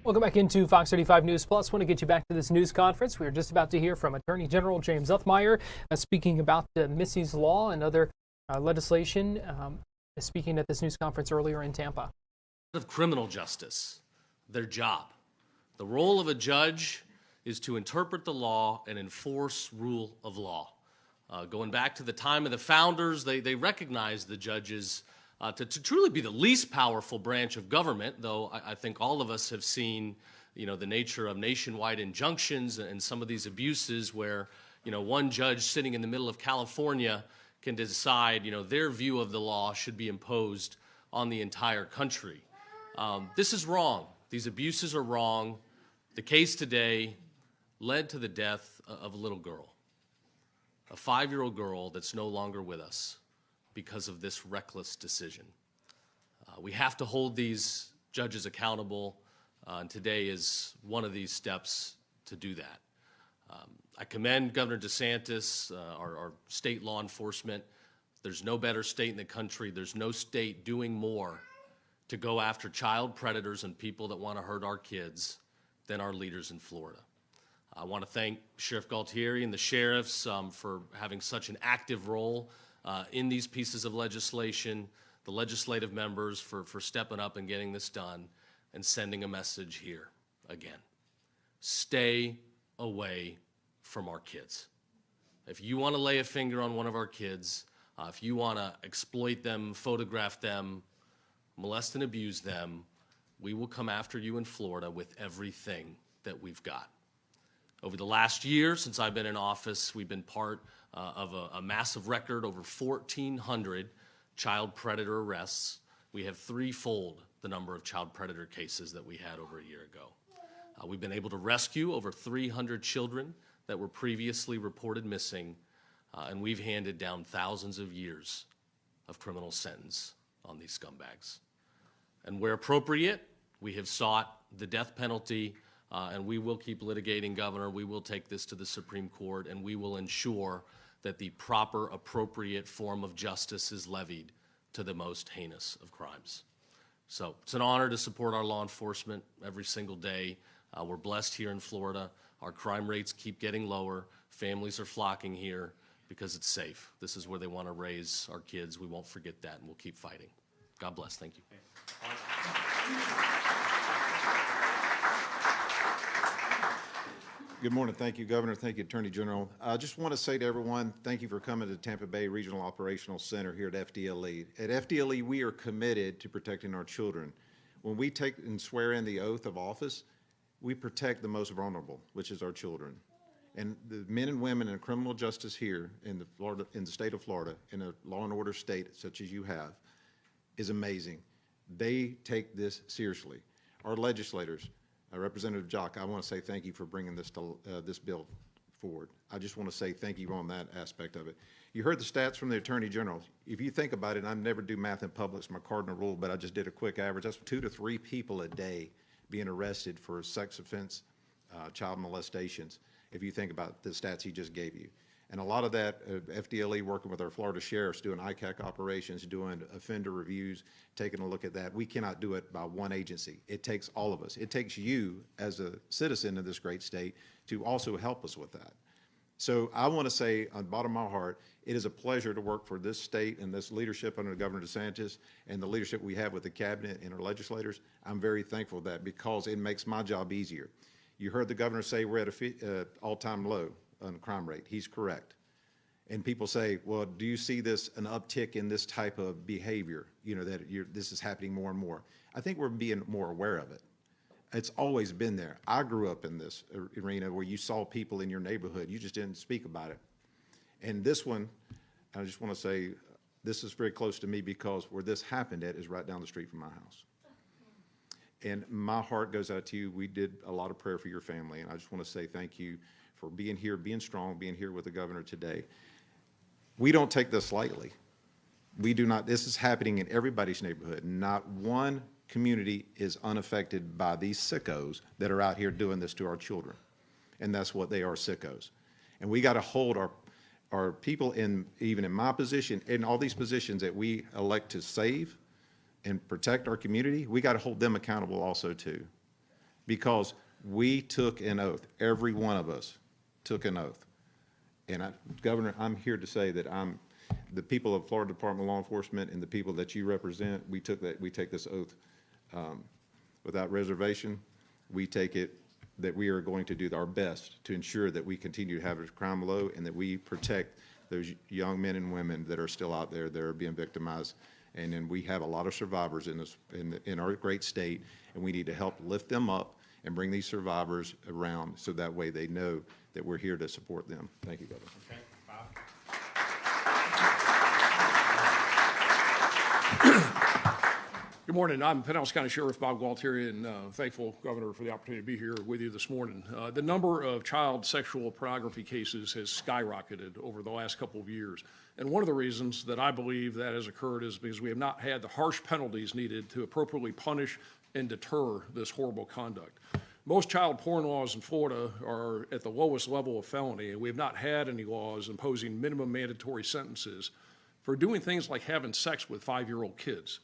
Welcome back into Fox 35 News Plus. Want to get you back to this news conference. We are just about to hear from Attorney General James Uthmeier speaking about Missy's law and other legislation, speaking at this news conference earlier in Tampa. Of criminal justice, their job. The role of a judge is to interpret the law and enforce rule of law. Going back to the time of the founders, they recognized the judges to truly be the least powerful branch of government, though I think all of us have seen, the nature of nationwide injunctions and some of these abuses where, one judge sitting in the middle of California can decide, their view of the law should be imposed on the entire country. This is wrong. These abuses are wrong. The case today led to the death of a little girl, a 5-year-old girl that's no longer with us because of this reckless decision. We have to hold these judges accountable, and today is one of these steps to do that. I commend Governor DeSantis, our state law enforcement. There's no better state in the country. There's no state doing more to go after child predators and people that want to hurt our kids than our leaders in Florida. I want to thank Sheriff Galtieri and the sheriffs for having such an active role in these pieces of legislation, the legislative members for stepping up and getting this done, and sending a message here again. Stay away from our kids. If you want to lay a finger on one of our kids, if you want to exploit them, photograph them, molest and abuse them, we will come after you in Florida with everything that we've got. Over the last year, since I've been in office, we've been part of a massive record, over 1,400 child predator arrests. We have threefold the number of child predator cases that we had over a year ago. We've been able to rescue over 300 children that were previously reported missing, and we've handed down thousands of years of criminal sentence on these scumbags. And where appropriate, we have sought the death penalty, and we will keep litigating, Governor. We will take this to the Supreme Court, and we will ensure that the proper, appropriate form of justice is levied to the most heinous of crimes. So it's an honor to support our law enforcement every single day. We're blessed here in Florida. Our crime rates keep getting lower. Families are flocking here because it's safe. This is where they want to raise our kids. We won't forget that, and we'll keep fighting. God bless. Thank you. Good morning. Thank you, Governor. Thank you, Attorney General. I just want to say to everyone, thank you for coming to Tampa Bay Regional Operational Center here at FDLE. At FDLE, we are committed to protecting our children. When we take and swear in the oath of office, we protect the most vulnerable, which is our children. And the men and women in criminal justice here in the state of Florida, in a law and order state such as you have, is amazing. They take this seriously. Our legislators, Representative Jock, I want to say thank you for bringing this bill forward. I just want to say thank you on that aspect of it. You heard the stats from the Attorney General. If you think about it, I never do math in public, it's my cardinal rule, but I just did a quick average. That's 2 to 3 people a day being arrested for sex offense, child molestations, if you think about the stats he just gave you. And a lot of that, FDLE working with our Florida sheriffs, doing ICAC operations, doing offender reviews, taking a look at that. We cannot do it by one agency. It takes all of us. It takes you as a citizen of this great state to also help us with that. So I want to say on the bottom of my heart, it is a pleasure to work for this state and this leadership under Governor DeSantis and the leadership we have with the cabinet and our legislators. I'm very thankful for that because it makes my job easier. You heard the governor say we're at an all-time low on the crime rate. He's correct. And people say, well, do you see an uptick in this type of behavior, that this is happening more and more? I think we're being more aware of it. It's always been there. I grew up in this arena where you saw people in your neighborhood. You just didn't speak about it. And this one, I just want to say, this is very close to me because where this happened at is right down the street from my house. And my heart goes out to you. We did a lot of prayer for your family, and I just want to say thank you for being here, being strong, being here with the governor today. We don't take this lightly. We do not. This is happening in everybody's neighborhood. Not one community is unaffected by these sickos that are out here doing this to our children. And that's what they are, sickos. And we got to hold our people even in my position, in all these positions that we elect to save and protect our community, we got to hold them accountable also too. because we took an oath. Every one of us took an oath. And Governor, I'm here to say that the people of Florida Department of Law Enforcement and the people that you represent, we take this oath without reservation. We take it that we are going to do our best to ensure that we continue to have crime low and that we protect those young men and women that are still out there that are being victimized. And then we have a lot of survivors in our great state, and we need to help lift them up and bring these survivors around so that way they know that we're here to support them. Thank you, Governor. Okay, Bob. Good morning. I'm Pinellas County Sheriff Bob Gualtieri, and thankful, Governor, for the opportunity to be here with you this morning. The number of child sexual pornography cases has skyrocketed over the last couple of years. And one of the reasons that I believe that has occurred is because we have not had the harsh penalties needed to appropriately punish and deter this horrible conduct. Most child porn laws in Florida are at the lowest level of felony, and we have not had any laws imposing minimum mandatory sentences for doing things like having sex with 5-year-old kids.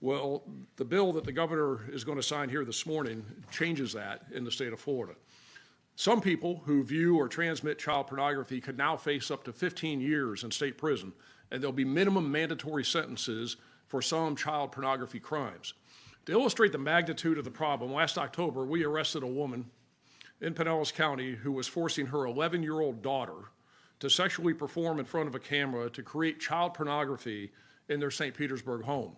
Well, the bill that the governor is going to sign here this morning changes that in the state of Florida. Some people who view or transmit child pornography could now face up to 15 years in state prison, and there'll be minimum mandatory sentences for some child pornography crimes. To illustrate the magnitude of the problem, last October, we arrested a woman in Pinellas County who was forcing her 11-year-old daughter to sexually perform in front of a camera to create child pornography in their St. Petersburg home.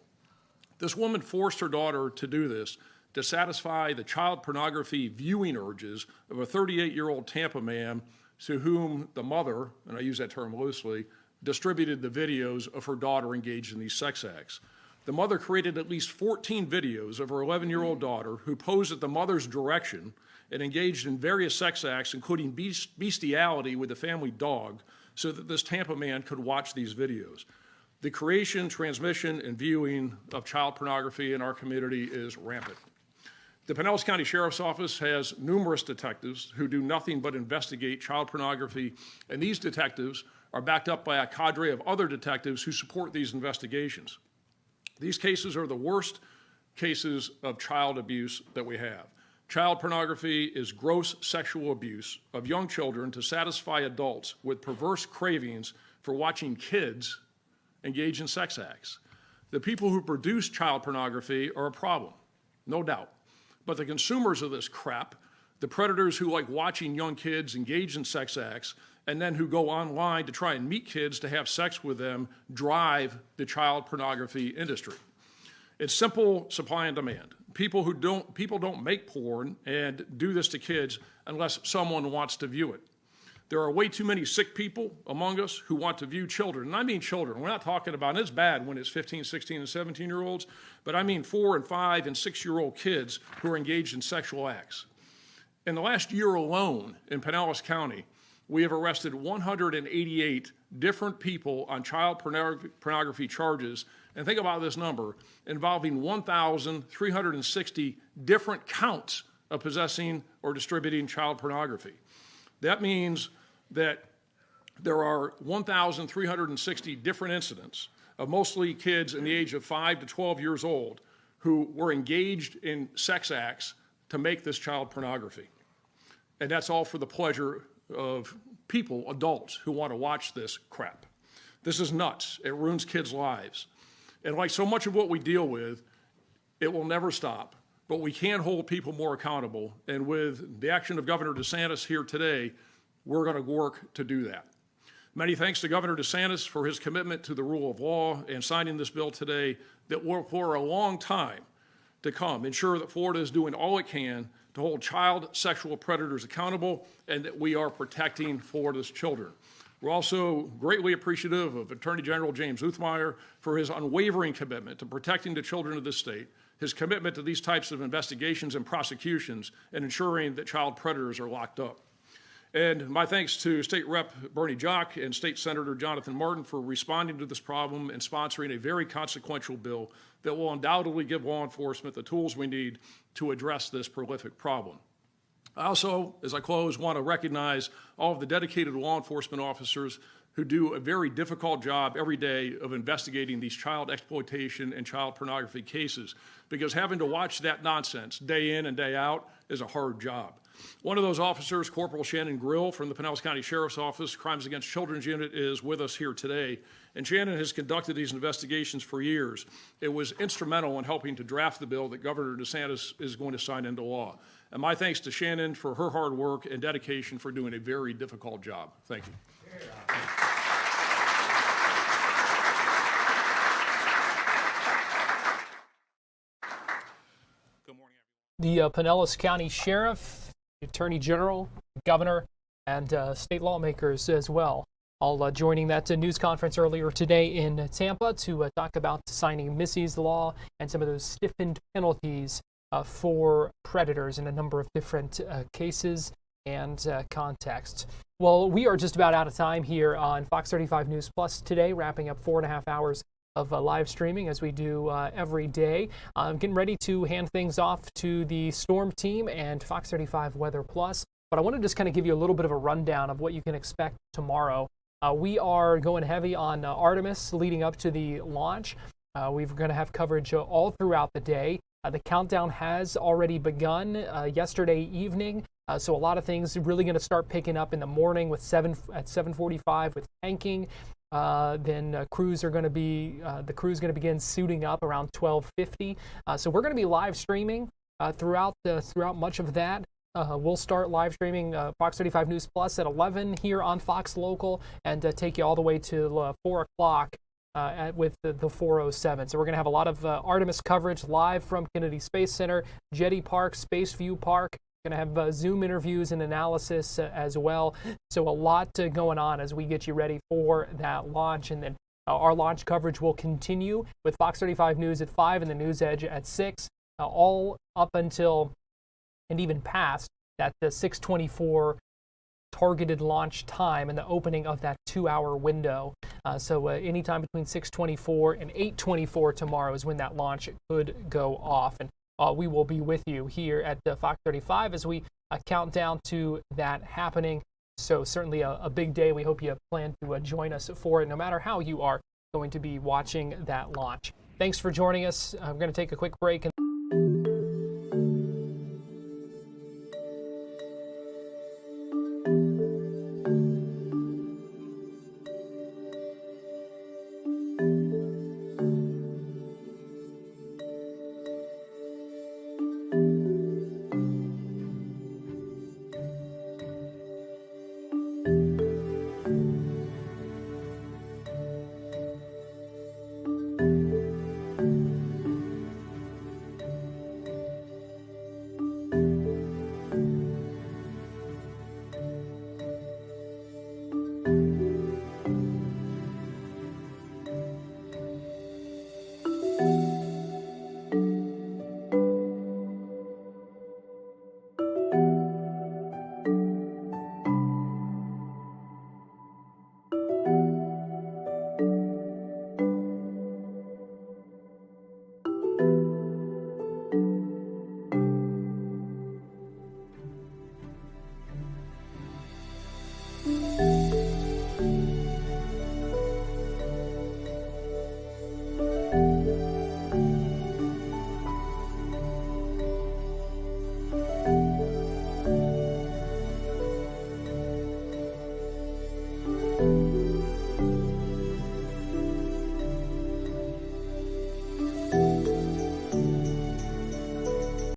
This woman forced her daughter to do this to satisfy the child pornography viewing urges of a 38-year-old Tampa man to whom the mother, and I use that term loosely, distributed the videos of her daughter engaged in these sex acts. The mother created at least 14 videos of her 11-year-old daughter who posed at the mother's direction and engaged in various sex acts, including bestiality with the family dog, so that this Tampa man could watch these videos. The creation, transmission, and viewing of child pornography in our community is rampant. The Pinellas County Sheriff's Office has numerous detectives who do nothing but investigate child pornography, and these detectives are backed up by a cadre of other detectives who support these investigations. These cases are the worst cases of child abuse that we have. Child pornography is gross sexual abuse of young children to satisfy adults with perverse cravings for watching kids engage in sex acts. The people who produce child pornography are a problem, no doubt. But the consumers of this crap, the predators who like watching young kids engage in sex acts and then who go online to try and meet kids to have sex with them, drive the child pornography industry. It's simple supply and demand. People don't make porn and do this to kids unless someone wants to view it. There are way too many sick people among us who want to view children. And I mean children. We're not talking about, and it's bad when it's 15, 16, and 17-year-olds, but I mean 4 and 5 and 6-year-old kids who are engaged in sexual acts. In the last year alone in Pinellas County, we have arrested 188 different people on child pornography charges, and think about this number, involving 1,360 different counts of possessing or distributing child pornography. That means that there are 1,360 different incidents of mostly kids in the age of 5 to 12 years old who were engaged in sex acts to make this child pornography. And that's all for the pleasure of people, adults, who want to watch this crap. This is nuts. It ruins kids' lives. And like so much of what we deal with, it will never stop. But we can hold people more accountable. And with the action of Governor DeSantis here today, we're going to work to do that. Many thanks to Governor DeSantis for his commitment to the rule of law and signing this bill today that will, for a long time to come, ensure that Florida is doing all it can to hold child sexual predators accountable and that we are protecting Florida's children. We're also greatly appreciative of Attorney General James Uthmeyer for his unwavering commitment to protecting the children of this state, his commitment to these types of investigations and prosecutions, and ensuring that child predators are locked up. And my thanks to State Rep Bernie Jock and State Senator Jonathan Martin for responding to this problem and sponsoring a very consequential bill that will undoubtedly give law enforcement the tools we need to address this prolific problem. I also, as I close, want to recognize all of the dedicated law enforcement officers who do a very difficult job every day of investigating these child exploitation and child pornography cases, because having to watch that nonsense day in and day out is a hard job. One of those officers, Corporal Shannon Grill from the Pinellas County Sheriff's Office Crimes Against Children's Unit, is with us here today. And Shannon has conducted these investigations for years. It was instrumental in helping to draft the bill that Governor DeSantis is going to sign into law. And my thanks to Shannon for her hard work and dedication for doing a very difficult job. Thank you. The Pinellas County Sheriff, Attorney General, Governor, and state lawmakers as well, all joining that news conference earlier today in Tampa to talk about signing Missy's law and some of those stiffened penalties for predators in a number of different cases and contexts. Well, we are just about out of time here on Fox 35 News Plus today, wrapping up 4.5 hours of live streaming as we do every day. I'm getting ready to hand things off to the Storm team and Fox 35 Weather Plus, but I want to just kind of give you a little bit of a rundown of what you can expect tomorrow. We are going heavy on Artemis leading up to the launch. We're going to have coverage all throughout the day. The countdown has already begun yesterday evening, so a lot of things really going to start picking up in the morning with 7:45 with tanking. Then crews are going to be the crew's going to begin suiting up around 12:50. So we're going to be live streaming throughout much of that. We'll start live streaming Fox 35 News Plus at 11 here on Fox Local and take you all the way to 4 o'clock with the 407. So we're going to have a lot of Artemis coverage live from Kennedy Space Center, Jetty Park, Space View Park. Going to have Zoom interviews and analysis as well. So a lot going on as we get you ready for that launch. And then our launch coverage will continue with Fox 35 News at 5 and the News Edge at 6, all up until and even past that the 6:24 targeted launch time and the opening of that 2-hour window. So anytime between 6:24 and 8:24 tomorrow is when that launch could go off. And we will be with you here at Fox 35 as we count down to that happening. So certainly a big day. We hope you plan to join us for it, no matter how you are going to be watching that launch. Thanks for joining us. I'm going to take a quick break. Thank you.